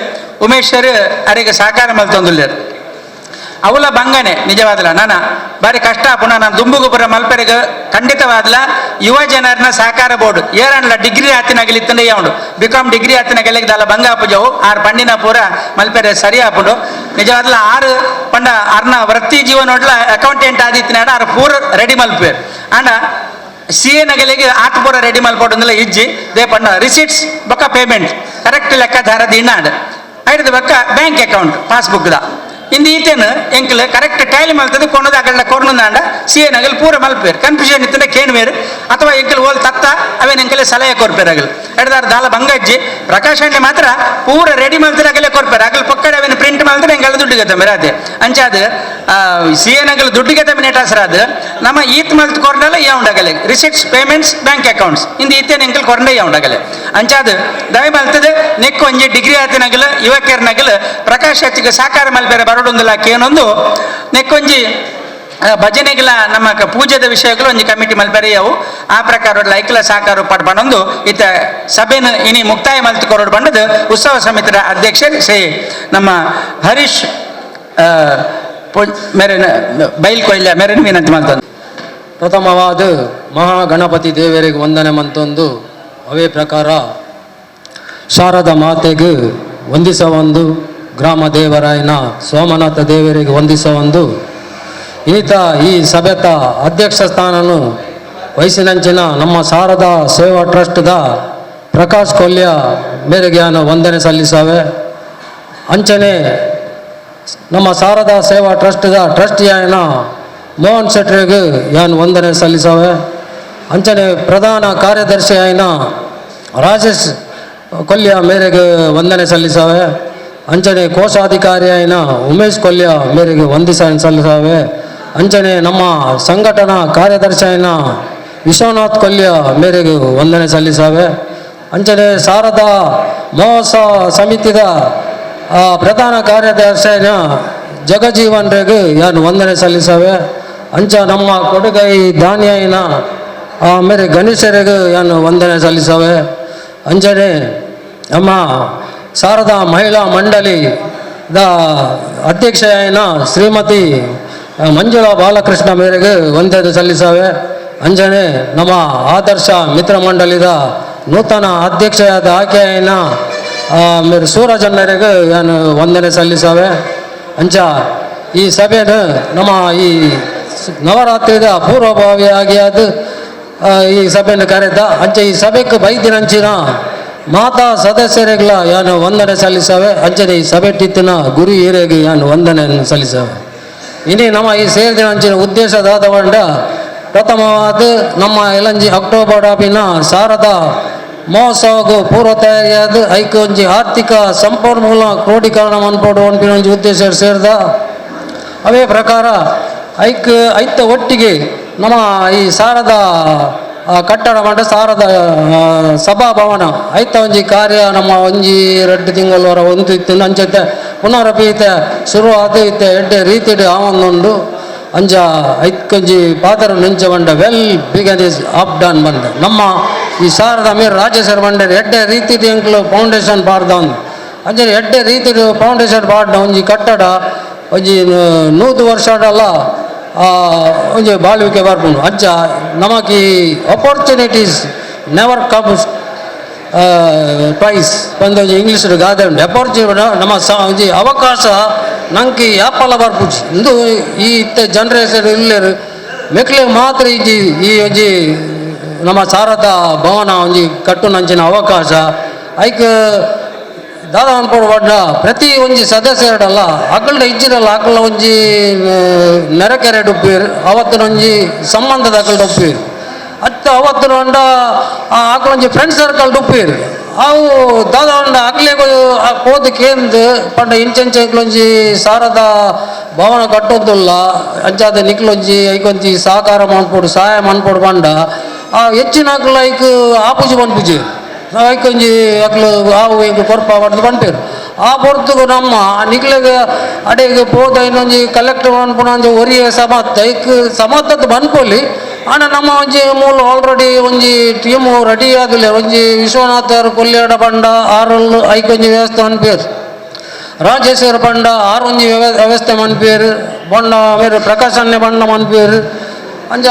ಉಮೇಶ್ವರು ಅರೆಗೆ ಸಹಕಾರ ಮಲ್ತೊಂದುಲ್ಲೇರು ಅವಲ ಬಂಗನೆ ನಿಜವಾದಲ್ಲ ನಾನು ಬಾರಿ ಕಷ್ಟ ಪುನಃ ನಾನು ದುಂಬುಗುಪುರ ಮಲ್ಪೆರೆಗೆ ಖಂಡಿತವಾದಲ ಯುವ ಜನರನ್ನ ಸಹಕಾರ ಬೋರ್ಡ್ ಏರಣ್ಣ ಡಿಗ್ರಿ ಆತಿನಾಗಲಿತ್ತಂಡೆ ಯಾವುದು ಬಿಕಾಮ್ ಡಿಗ್ರಿ ಆತಿನಾಗಲಿದ್ದಲ್ಲ ಬಂಗ ಪೂಜವು 6 ಪಂಡಿನ ಪೂರ ಮಲ್ಪೆರೆ ಸರಿ ಹಾಪುಂಡು ನಿಜವಾದಲ್ಲ 6 ಪಂಡ ಅರ್ನ ವೃತ್ತಿ ಜೀವನೋಡ್ಲ ಅಕೌಂಟೆಂಟ್ ಆದಿತ್ತಿನಾಡ 6 ಪೂರ ರೆಡಿ ಮಲ್ಪೇರು ಆಂಡ CA ನಗಲಿಗೆ ಆತ ಪೂರ ರೆಡಿ ಮಲ್ಪೋಡಂದಲ್ಲ ಇಜ್ಜಿ ದೇ ಪಂಡ ರಿಸೀಟ್ಸ್ ಬೊಕ್ಕ ಪೇಮೆಂಟ್ ಕರೆಕ್ಟ್ ಲೆಕ್ಕಾಚಾರದ ಇನ್ನಾಡು ಐದು ಬೊಕ್ಕ ಬ್ಯಾಂಕ್ ಅಕೌಂಟ್ ಪಾಸ್ಬುಕ್ದ ಇಂದು ಈತೇನು ಎಂಕಲ್ ಕರೆಕ್ಟ್ ಟ್ಯಾಲಿ ಮಲ್ತದ್ದು ಕೊನದ ಅಗಲ ಕೊರ್ನುಂದಾಂಡ CA ನಗಲ್ ಪೂರ ಮಲ್ಪೇರು ಕನ್ಫ್ಯೂಷನ್ ಇತ್ತಂದ್ರೆ ಕೇಣ್ವೇರು ಅಥವಾ ಎಂಕಲ್ ಓಲ್ ತತ್ತ ಅವೇನು ಎಂಕಲೆ ಸಲಹೆ ಕೊರ್ಪೇರು ಅಗಲ್ ಎಡ್ದಾರ ದಾಲ ಬಂಗಜ್ಜಿ ಪ್ರಕಾಶ್ ಅಂಡೆ ಮಾತ್ರ ಪೂರ ರೆಡಿ ಮಲ್ತಿರ ಅಗಲೇ ಕೊರ್ಪೇರು ಅಗಲ್ ಪೊಕ್ಕಡೆ ಅವೇನು ಪ್ರಿಂಟ್ ಮಲ್ತಾರೆ ಎಂಗೆಲ್ಲ ದುಡ್ಡಿಗೆ ತಮ್ಮ ಅದೇ ಅಂಚಾದ CA ನಗಲ್ ದುಡ್ಡಿಗೆ ತಮ್ಮ ನೆಟಾಸರಾದ ನಮ್ಮ ಈತ್ ಮಲ್ತ್ ಕೊರ್ನಲ್ಲ ಯಾವುಂಡಗಲೆ ರಿಸಿಟ್ಸ್ ಪೇಮೆಂಟ್ಸ್ ಬ್ಯಾಂಕ್ ಅಕೌಂಟ್ಸ್ ಇಂದು ಈತೇನು ಎಂಕಲ್ ಕೊರ್ಂಡೆ ಯಾವುಂಡಗಲೆ ಅಂಚಾದ ದಯ ಮಲ್ತದೆ ನೆಕ್ಕು ಒಂಜಿ ಡಿಗ್ರಿ ಆತಿನಗಲ್ ಯುವಕರ್ನಗಲ್ ಪ್ರಕಾಶ್ ಹಚ್ಚಿಗೆ ಸಾಕಾರ ಮಲ್ಪೇರೆ ಬರೋಡೊಂದಿಲ್ಲ ಕೇನೊಂದು ನೆಕ್ಕೊಂಜಿ ಭಜನೆಗಳ ನಮ್ಮ ಪೂಜೆದ ವಿಷಯಗಳು ಒಂದು ಕಮಿಟಿ ಮಲ್ಪೆರೆಯವು ಆ ಪ್ರಕಾರ ಲೈಕ್ಲ ಸಾಕಾರ ಪಡ್ಬಂದು ಇತ್ತ ಸಭೆನ ಇನಿ ಮುಕ್ತಾಯ ಮಲ್ತಿ ಕೊರೋಡು ಬಂಡದು ಉತ್ಸವ ಸಮಿತಿಯ ಅಧ್ಯಕ್ಷ ಶ್ರೀ ನಮ್ಮ ಹರೀಶ್ ಮೆರನ ಬೈಲ್ ಕೊಯ್ಲ ಮೆರನ್ ವಿನಂತಿ ಮಾಡ್ತಂದು ಪ್ರಥಮವಾದ ಮಹಾಗಣಪತಿ ದೇವರಿಗೆ ವಂದನೆ ಮಂತೊಂದು ಅವೇ ಪ್ರಕಾರ ಶಾರದಾ ಮಾತೆಗೆ ವಂದಿಸವೊಂದು ಗ್ರಾಮ ದೇವರಾಯನ ಸೋಮನಾಥ ದೇವರಿಗೆ ವಂದಿಸವೊಂದು ಈತ ಈ ಸಭೆತ ಅಧ್ಯಕ್ಷ ಸ್ಥಾನನು ವಹಿಸಿನಂಚಿನ ನಮ್ಮ ಶಾರದಾ ಸೇವಾ ಟ್ರಸ್ಟ್ದ ಪ್ರಕಾಶ್ ಕೊಲ್ಯ ಮೇರೆಗೆ ನಾನು ವಂದನೆ ಸಲ್ಲಿಸಾವೆ ಅಂಚನೆ ನಮ್ಮ ಶಾರದಾ ಸೇವಾ ಟ್ರಸ್ಟ್ದ ಟ್ರಸ್ಟಿಯಾಯನ ಮೋಹನ್ ಶೆಟ್ರಿಗೆ ಯಾನು ವಂದನೆ ಸಲ್ಲಿಸಾವೆ ಅಂಚನೆ ಪ್ರಧಾನ ಕಾರ್ಯದರ್ಶಿ ಆಯ್ನ ರಾಜೇಶ್ ಕೊಲ್ಯ ಮೇರೆಗೆ ವಂದನೆ ಸಲ್ಲಿಸಾವೆ ಅಂಚನೆ ಕೋಶಾಧಿಕಾರಿ ಆಯ್ನ ಉಮೇಶ್ ಕೊಲ್ಯ ಮೇರೆಗೆ ಸಲ್ಲಿಸಾವೆ ಅಂಚನೆ ನಮ್ಮ ಸಂಘಟನಾ ಕಾರ್ಯದರ್ಶಿ ಆಯ್ನ ವಿಶ್ವನಾಥ್ ಕೊಲ್ಯ ಮೇರೆಗೆ ವಂದನೆ ಸಲ್ಲಿಸಾವೆ ಅಂಚನೆ ಶಾರದಾ ಮಹೋತ್ಸವ ಸಮಿತಿದ ಪ್ರಧಾನ ಕಾರ್ಯದರ್ಶಿ ಆಯ್ನ ಜಗಜೀವನ್ ರೆಗೆ ಯಾನು ವಂದನೆ ಸಲ್ಲಿಸಾವೆ ಅಂಚ ನಮ್ಮ ಕೊಡುಗೈ ದಾನಿಯಾಯಿನ ಮೇರೆ ಗಣೇಶರಿಗೆ ಯಾನು ವಂದನೆ ಸಲ್ಲಿಸಾವೆ ಅಂಚನೆ ನಮ್ಮ ಶಾರದಾ ಮಹಿಳಾ ಮಂಡಳಿದ ಅಧ್ಯಕ್ಷೆಯಾಯಿನ ಶ್ರೀಮತಿ ಮಂಜುಳಾ ಬಾಲಕೃಷ್ಣ ಮೇರೆಗೆ ವಂದನೆ ಸಲ್ಲಿಸಾವೆ ಅಂಜನೆ ನಮ್ಮ ಆದರ್ಶ ಮಿತ್ರ ಮಂಡಳಿದ ನೂತನ ಅಧ್ಯಕ್ಷೆಯಾದ ಆಕೆಯಾಯಿನ ಮೇರೆ ಸೂರಜನ್ನರಿಗೆ ನಾನು ವಂದನೆ ಸಲ್ಲಿಸಾವೆ ಅಂಚ ಈ ಸಭೆನ ನಮ್ಮ ಈ ನವರಾತ್ರಿದ ಪೂರ್ವಭಾವಿಯಾಗಿ ಅದು ಈ ಸಭೆಯನ್ನು ಕರೆದ ಅಂಚ ಈ ಸಭೆಗೆ ಬೈದಿನಂಚಿನ ಮಾತಾ ಸದಸ್ಯರಿಗಳ ಯಾನು ವಂದನೆ ಸಲ್ಲಿಸಾವೆ ಅಂಚನೆ ಈ ಸಭೆ ಟಿತ್ತಿನ ಗುರು ಹಿರಿಯರಿಗೆ ಯಾನು ವಂದನೆಯನ್ನು ಸಲ್ಲಿಸಾವೆ ಇನಿ ನಮ್ಮ ಈ ಸೇರಿದ ಅಂಚಿನ ಉದ್ದೇಶದಾದ ಬಂಡ ಪ್ರಥಮವಾದ ನಮ್ಮ ಎಲಂಜಿ ಅಕ್ಟೋಬರ್ ಆಪಿನ ಶಾರದಾ ಮಹೋತ್ಸವಗೂ ಪೂರ್ವ ತಯಾರಿಯಾದ ಐಕ ಒಂಜಿ ಆರ್ಥಿಕ ಸಂಪನ್ಮೂಲ ಕ್ರೋಢೀಕರಣ ಮನ್ಪಡು ಅನ್ಪಿನ ಒಂಜಿ ಉದ್ದೇಶ ಸೇರಿದ ಅವೇ ಪ್ರಕಾರ ಐತ ಒಟ್ಟಿಗೆ ನಮ್ಮ ಈ ಶಾರದಾ ಕಟ್ಟಡ ಮಂಡ ಸಾರದ ಸಭಾಭವನ ಐತ ಒಂಜಿ ಕಾರ್ಯ ನಮ್ಮ ಒಂಜಿ 2 ತಿಂಗಳವರ ಒಂದು ಇತ್ತು ಅಂಚತೆ ಪುನರಪೀತೆ ಶುರುವಾದ ಇತ್ತೆ ಎಡ್ಡೆ ರೀತಿಡ್ ಆವೊಂದುಂಡು ಅಂಜ ಐತ್ಕೊಂಜಿ ಪಾತ್ರ ನೆಂಚ ಬಂಡ well begun is half done ಬಂದ ನಮ್ಮ ಈ ಸಾರದ ಮೀರು ರಾಜೇಶ್ವರ ಬಂಡರ್ ಎಡ್ಡೆ ರೀತಿ ಎಂಕ್ಲು ಫೌಂಡೇಶನ್ ಪಾಡ್ದ ಒಂದು ಅಂಜನೆ ಎಡ್ಡೆ ರೀತಿ ಫೌಂಡೇಶನ್ ಪಾಡ್ದ ಒಂಜಿ ಕಟ್ಟಡ ಒಂಜಿ 100 ವರ್ಷಡಲ್ಲ ಒಂಜಿ ಬಾಳ್ವಿಕೆ ಬರ್ಪುಂಡು ಅಂಚ ನಮಕ್ ಈ ಅಪರ್ಚುನಿಟೀಸ್ ನೆವರ್ ಕಮ್ಸ್ ಪ್ರೈಸ್ ಒಂದೊಂದು ಇಂಗ್ಲೀಷ್ ಗಾದೆ ಉಂಟು ಅಪರ್ಚುನಿಟಿ ನಮ್ಮ ಒಂಜಿ ಅವಕಾಶ ನಂಗೆ ಯಾಪಲ ಬರ್ಪುಜಿ ಇಂದು ಈ ಇತ್ತೆ ಜನರೇಷನ್ ಇಲ್ಲೇರು ಮೆಕ್ಲಿಗೆ ಮಾತ್ರ ಈ ಒಂಜಿ ನಮ್ಮ ಸಾರದ ಭವನ ಒಂಜಿ ಕಟ್ಟುನಂಚಿನ ಅವಕಾಶ ಐಕ್ ದಾದ ಅನ್ಪಡು ಬಡ್ಡ ಪ್ರತಿ ಒಂಜಿ ಸದಸ್ಯರಡಲ್ಲ ಅಕಲ್ಡ ಇಜ್ಜಿರಲ್ಲ ಅಕಲ್ನ ಒಂಜಿ ನೆರೆಕೆರೆ ಉಪ್ಪೀರು ಅವತ್ತಿನ ಒಂಜಿ ಸಂಬಂಧದ ಅಕಲ್ಡ ಉಪ್ಪೀರು ಅತ್ತ ಅವತ್ತಿನ ಅಂಡ ಅಕಲ್ ಒಂಜಿ ಫ್ರೆಂಡ್ ಸರ್ಕಲ್ ಉಪ್ಪೀರು ಅವು ದಾದ ಅಂಡ ಅಕ್ಲೆ ಹೋದ ಕೇಂದ್ರ ಪಂಡ ಇಂಚೆಂಚೆಕ್ಲೊಂಜಿ ಸಾರದ ಭವನ ಕಟ್ಟೋದಿಲ್ಲ ಅಂಚಾದ ನಿಕ್ಲೊಂಜಿ ಐಕೊಂಜಿ ಸಹಕಾರ ಮನ್ಪೋಡು ಸಹಾಯ ಮನ್ಪೋಡು ಬಂಡ ಹೆಚ್ಚಿನ ಅಕ್ಲ ಐಕ್ ಆಪುಜಿ ಮನ್ಪುಜಿ ಐಕೊಂಜಿ ಅಕ್ಲು ಆವು ಈಗ ಕೊರ್ಪ ಬಡ್ದು ಬಂಟೇರು ಆ ಹೊರತು ನಮ್ಮ ನಿಕ್ಲೆಗೆ ಅಡೆಗೆ ಪೋದ ಇನ್ನೊಂಜಿ ಕಲೆಕ್ಟರ್ ಅನ್ಪುಣ ಒರಿಯ ಸಮತ್ ಐಕ್ ಸಮತ್ತದ್ದು ಬನ್ಪೊಲಿ ಆನ ನಮ್ಮ ಒಂಜಿ ಮೂಲ ಆಲ್ರೆಡಿ ಒಂಜಿ ಟೀಮು ರೆಡಿ ಆಗಲಿ ಒಂಜಿ ವಿಶ್ವನಾಥರ್ ಕೊಲ್ಯಾಡ ಬಂಡ ಆರಲ್ಲು ಐಕೊಂಜಿ ವ್ಯವಸ್ಥೆ ಅನ್ಪೇರು ರಾಜೇಶ್ವರ ಬಂಡ ಆರೊಂಜಿ ವ್ಯವಸ್ಥೆ ಮನ್ಪೇರು ಬಂಡ ಮೇರೆ ಪ್ರಕಾಶನ್ಯ ಬಂಡ ಮನ್ಪೇರು ಅಂಜ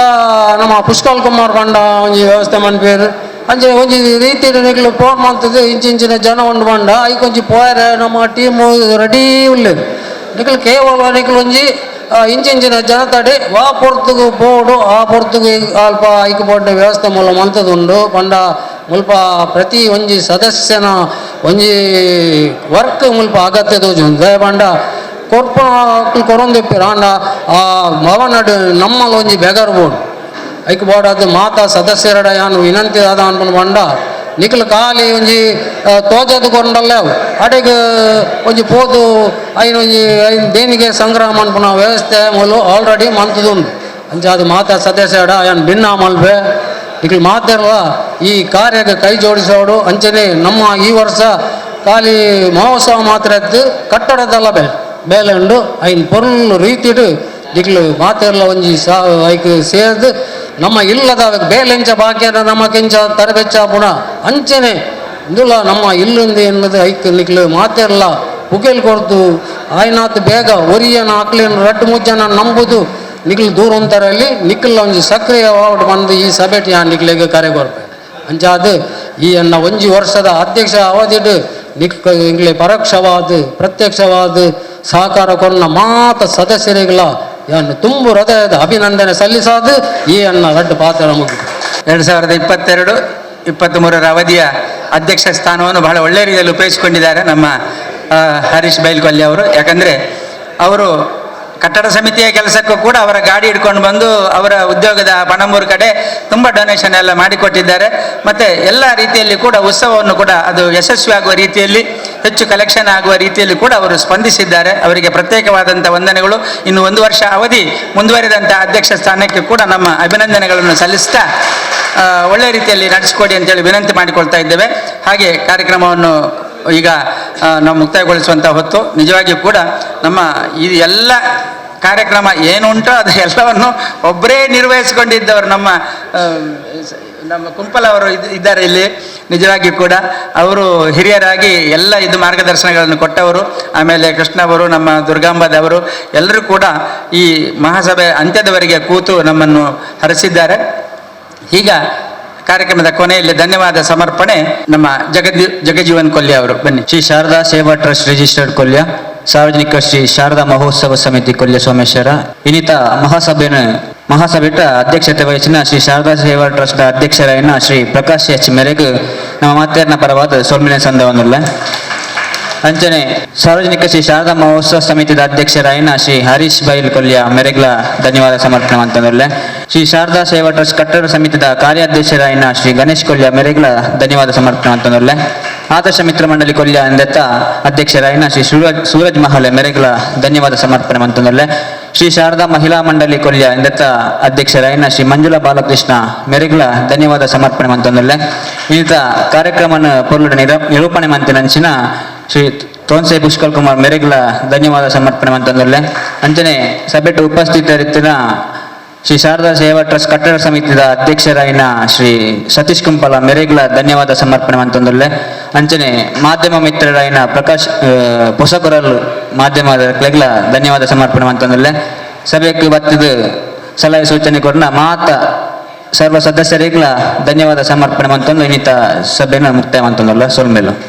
ನಮ್ಮ ಪುಷ್ಕಲ್ ಕುಮಾರ್ ಬಂಡ ಒಂಜಿ ವ್ಯವಸ್ಥೆ ಮನ್ಪೇರು ಅಂಚೆ ಒಂಜಿ ರೀತಿ ನಿಕ್ಲು ಫೋನ್ ಮಾಡ್ತದೆ ಇಂಚಿನ ಜನ ಉಂಡು ಬಂಡ ಐಕೊಂಜಿ ಪೋಯರೆ ನಮ್ಮ ಟೀಮು ರೆಡಿ ಉಳ್ಳೇದು ನಿಕ್ಲು ಕೇವಲ ನಿಕ್ಲು ಒಂಜಿ ಇಂಚಿನ ಜನ ತಡೆ ವಾ ಪೊರ್ತುಗು ಪೋಡು ಆ ಪೊರ್ತುಗು ಅಲ್ಪ ಐಕ್ ಪೋಡ್ಡ ವ್ಯವಸ್ಥೆ ಮೂಲ ಮಂತದುಂಡು ಪಂಡ ಮುಲ್ಪ ಪ್ರತಿ ಒಂಜಿ ಸದಸ್ಯನ ಒಂಜಿ ವರ್ಕ್ ಮುಲ್ಪ ಅಗತ್ಯ ತೋಜುಂಡು ಪಂಡ ಕೊರ್ಪ ಕೊರೊಂದಿಪ್ಪಿರ ಅಂಡ ಆ ಭವನಡು ನಮ್ಮಲ್ಲಿ ಒಂಜಿ ಬೆಗರ್ ಬೋರ್ಡ್ ಐಕ್ ಬೋರ್ಡ್ ಅದು ಮಾತಾ ಸದಸ್ಯರಡ ಯಾನು ವಿನಂತಿ ಆದ ಅನ್ಕೊಂಡು ಬಂಡ ನಿಕ್ಲು ಖಾಲಿ ಒಂಜಿ ತೋಜದು ಕೊಂಡಲ್ಲ ಅಡೆಗೆ ಒಂಜಿ ಪೋದು ಒಂಜಿ ದೇನಿಗೆ ಸಂಗ್ರಹ ಮನ್ಪುನ ವ್ಯವಸ್ಥೆ ಮೂಲ ಆಲ್ರೆಡಿ ಮಂತದುಂಡು ಅಂಚ ಅದು ಮಾತಾ ಸದಸ್ಯಡ ಯಾನು ಭಿನ್ನ ಮಲ್ಬೆ ನಿಕ್ಲು ಮಾತಿರಲ್ಲ ಈ ಕಾರ್ಯಕ್ಕೆ ಕೈ ಜೋಡಿಸೋಡು ಅಂಚನೆ ನಮ್ಮ ಈ ವರ್ಷ ಖಾಲಿ ಮಹೋತ್ಸವ ಮಾತ್ರ ಎದ್ದು ಕಟ್ಟಡದಲ್ಲ ಬೇಲೆ ಉಂಡು ಐನ್ ಪೊರ್ಲ್ ರೀತಿಡು ನಿಕ್ಲು ಮಾತಿರಲ್ಲ ಒಂಜಿ ಐಕ್ ಸೇರ್ದು ನಮ್ಮ ಇಲ್ಲದ ಬೇಲೆಂಚ ಬಾಕ್ಯದ ನಮ್ಮ ಕೆಂಚ ತರಬೆಚ್ಚ ಪುಣ ಅಂಚನೆ ಇಂದುಲ ನಮ್ಮ ಇಲ್ಲಿಂದ ಎನ್ನದು ಐಕ್ ನಿಕ್ಲು ಮಾತಿರಲ್ಲ ಪುಗೆಲ್ ಕೊಡ್ತು ಆಯ್ನಾತ್ ಬೇಗ ಒರಿಯನ ಆಕ್ಲಿನ ರಟ್ಟು ಮುಜ್ಜನ ನಂಬುದು ನಿಕ್ಲು ದೂರ ಅಂತಾರಲ್ಲಿ ನಿಕ್ಲ ಒಂಜಿ ಸಕ್ರಿಯ ವಾರ್ಡ್ ಬಂದು ಈ ಸಭೆಟಿ ಆ ನಿಕ್ಲಿಗೆ ಕರೆ ಕೊರ್ಪೆ ಅಂಚಾದು ಈ ಅನ್ನ ಒಂಜಿ ವರ್ಷದ ಅಧ್ಯಕ್ಷ ಅವಧಿಡು ನಿಕ್ಲೆ ಪರೋಕ್ಷವಾದ ಪ್ರತ್ಯಕ್ಷವಾದ ಸಹಕಾರ ಕೊನ್ನ ಮಾತ ಸದಸ್ಯರಿಗಳ ಯಾನು ತುಂಬು ಹೃದಯದ ಅಭಿನಂದನೆ ಸಲ್ಲಿಸಾದು ಈ ಅನ್ನ ರಡ್ಡು ಪಾತ್ರ ಮುಗಿದು 2022-23 ಅವಧಿಯ ಅಧ್ಯಕ್ಷ ಸ್ಥಾನವನ್ನು ಬಹಳ ಒಳ್ಳೆಯ ರೀತಿಯಲ್ಲಿ ಉಪಯೋಗಿಸಿಕೊಂಡಿದ್ದಾರೆ ನಮ್ಮ ಹರೀಶ್ ಬೈಲ್ಕೊಲ್ಲಿ ಅವರು. ಯಾಕಂದರೆ ಅವರು ಕಟ್ಟಡ ಸಮಿತಿಯ ಕೆಲಸಕ್ಕೂ ಕೂಡ ಅವರ ಗಾಡಿ ಹಿಡ್ಕೊಂಡು ಬಂದು ಅವರ ಉದ್ಯೋಗದ ಪಣಂಬೂರು ಕಡೆ ತುಂಬ ಡೊನೇಷನ್ ಎಲ್ಲ ಮಾಡಿಕೊಟ್ಟಿದ್ದಾರೆ. ಮತ್ತು ಎಲ್ಲ ರೀತಿಯಲ್ಲಿ ಕೂಡ ಉತ್ಸವವನ್ನು ಕೂಡ ಅದು ಯಶಸ್ವಿ ಆಗುವ ರೀತಿಯಲ್ಲಿ ಹೆಚ್ಚು ಕಲೆಕ್ಷನ್ ಆಗುವ ರೀತಿಯಲ್ಲಿ ಕೂಡ ಅವರು ಸ್ಪಂದಿಸಿದ್ದಾರೆ. ಅವರಿಗೆ ಪ್ರತ್ಯೇಕವಾದಂಥ ವಂದನೆಗಳು. ಇನ್ನು 1 ವರ್ಷ ಅವಧಿ ಮುಂದುವರಿದಂಥ ಅಧ್ಯಕ್ಷ ಸ್ಥಾನಕ್ಕೆ ಕೂಡ ನಮ್ಮ ಅಭಿನಂದನೆಗಳನ್ನು ಸಲ್ಲಿಸ್ತಾ ಒಳ್ಳೆಯ ರೀತಿಯಲ್ಲಿ ನಡೆಸಿಕೊಡಿ ಅಂತೇಳಿ ವಿನಂತಿ ಮಾಡಿಕೊಳ್ತಾ ಇದ್ದೇವೆ. ಹಾಗೆ ಕಾರ್ಯಕ್ರಮವನ್ನು ಈಗ ನಾವು ಮುಕ್ತಾಯಗೊಳಿಸುವಂಥ ಹೊತ್ತು ನಿಜವಾಗಿಯೂ ಕೂಡ ನಮ್ಮ ಇದು ಎಲ್ಲ ಕಾರ್ಯಕ್ರಮ ಏನುಂಟೋ ಅದು ಎಲ್ಲವನ್ನು ಒಬ್ಬರೇ ನಿರ್ವಹಿಸಿಕೊಂಡಿದ್ದವರು ನಮ್ಮ ಕುಂಪಲ್ ಅವರು ಇದ್ದಾರೆ ಇಲ್ಲಿ. ನಿಜವಾಗಿಯೂ ಕೂಡ ಅವರು ಹಿರಿಯರಾಗಿ ಎಲ್ಲ ಇದು ಮಾರ್ಗದರ್ಶನಗಳನ್ನು ಕೊಟ್ಟವರು. ಆಮೇಲೆ ಕೃಷ್ಣ ಅವರು, ನಮ್ಮ ದುರ್ಗಾಂಬದವರು ಎಲ್ಲರೂ ಕೂಡ ಈ ಮಹಾಸಭೆ ಅಂತ್ಯದವರೆಗೆ ಕೂತು ನಮ್ಮನ್ನು ಹರಸಿದ್ದಾರೆ. ಈಗ ಕಾರ್ಯಕ್ರಮದ ಕೊನೆಯಲ್ಲಿ ಧನ್ಯವಾದ ಸಮರ್ಪಣೆ ನಮ್ಮ ಜಗಜೀವನ್ ಕೊಲ್ಯ ಅವರು. ಬನ್ನಿ. ಶ್ರೀ ಶಾರದಾ ಸೇವಾ ಟ್ರಸ್ಟ್ ರಿಜಿಸ್ಟರ್ಡ್ ಕೊಲ್ಯ, ಸಾರ್ವಜನಿಕ ಶ್ರೀ ಶಾರದಾ ಮಹೋತ್ಸವ ಸಮಿತಿ ಕೊಲ್ಯ ಸೋಮೇಶ್ವರ ಇನ್ನಿತ ಮಹಾಸಭೆಟ ಅಧ್ಯಕ್ಷತೆ ವಹಿಸಿನ ಶ್ರೀ ಶಾರದಾ ಸೇವಾ ಟ್ರಸ್ಟ್ ಅಧ್ಯಕ್ಷರಾಯಿನ ಶ್ರೀ ಪ್ರಕಾಶ್ ಎಚ್ ಮೇರೆಗೆ ನಮ್ಮ ಮಾತೇರ್ನ ಪರವಾದ ಸೋಲ್ಮಿನ ಸಂದವನ್ನುಲ್ಲ. ಅಂಚನೆ ಸಾರ್ವಜನಿಕ ಶ್ರೀ ಶಾರದಾ ಮಹೋತ್ಸವ ಸಮಿತಿದ ಅಧ್ಯಕ್ಷರಾಯಿನ ಶ್ರೀ ಹರೀಶ್ ಬೈಲ್ ಕೊಲ್ಯ ಮೆರೆಗ್ಲ ಧನ್ಯವಾದ ಸಮರ್ಪಣೆ ಅಂತಂದ್ರೆ ಶ್ರೀ ಶಾರದಾ ಸೇವಾ ಟ್ರಸ್ಟ್ ಕಟ್ಟಡ ಸಮಿತಿದ ಕಾರ್ಯಾಧ್ಯಕ್ಷರಾಯಿನ ಶ್ರೀ ಗಣೇಶ್ ಕೊಲ್ಯ ಮೆರೆಗ್ಲ ಧನ್ಯವಾದ ಸಮರ್ಪಣೆ ಅಂತಂದ್ರೆ ಆದರ್ಶ ಮಿತ್ರ ಮಂಡಳಿ ಕೊಲ್ಯ ಎಂದೆತ್ತ ಅಧ್ಯಕ್ಷರಾಯಿನ ಶ್ರೀ ಸೂರಜ್ ಮಹಲ್ ಮೆರೆಗ್ಲ ಧನ್ಯವಾದ ಸಮರ್ಪಣೆ ಅಂತಂದ್ರೆ ಶ್ರೀ ಶಾರದಾ ಮಹಿಳಾ ಮಂಡಳಿ ಕೊಲ್ಯ ಇಂದತ್ತ ಅಧ್ಯಕ್ಷರಾಯಿನ ಶ್ರೀ ಮಂಜುಳಾ ಬಾಲಕೃಷ್ಣ ಮೆರೆಗ್ಲ ಧನ್ಯವಾದ ಸಮರ್ಪಣೆ ಮಂತೊಂದುಲ್ಲೆ ಇಂಥ ಕಾರ್ಯಕ್ರಮನ ಪೊರ್ಲುಡ ನಿರೂಪಣೆ ಮಂತಿನಂಚಿನ ಶ್ರೀ ತೋನ್ಸೆ ಪುಷ್ಕಲ್ ಕುಮಾರ್ ಮೆರೆಗ್ಲ ಧನ್ಯವಾದ ಸಮರ್ಪಣೆ ಮಂತೊಂದುಲ್ಲೆ ಅಂಚನೆ ಸಭೆಟ್ ಉಪಸ್ಥಿತರಿತ್ತಿನ ಶ್ರೀ ಶಾರದಾ ಸೇವಾ ಟ್ರಸ್ಟ್ ಕಟ್ಟಡ ಸಮಿತಿದ ಅಧ್ಯಕ್ಷರಾಯಿನ ಶ್ರೀ ಸತೀಶ್ ಕುಂಪಲ ಮೆರೆಗ್ಲ ಧನ್ಯವಾದ ಸಮರ್ಪಣೆ ಮಂತೊಂದುಲ್ಲೆ ಅಂಚನೆ ಮಾಧ್ಯಮ ಮಿತ್ರರಾಯಿನ ಪ್ರಕಾಶ್ ಪೊಸಕೊರಲ್ ಮಾಧ್ಯಮದ ಕ್ಲೆಗ್ಲ ಧನ್ಯವಾದ ಸಮರ್ಪಣೆ ಮಂತೊಂದುಲ್ಲೆ ಸಭೆಗೆ ಬತ್ತಿದ ಸಲಹೆ ಸೂಚನೆ ಕೊಡ್ನ ಮಾತ ಸರ್ವ ಸದಸ್ಯರಿಗ್ಲ ಧನ್ಯವಾದ ಸಮರ್ಪಣೆ ಮಂತೊಂದು ಇನ್ನಿತ ಸಭೆನ ಮುಕ್ತಾಯ ಮಂತೊಂದುಲ್ಲ ಸೊಲ್ಮೆಲು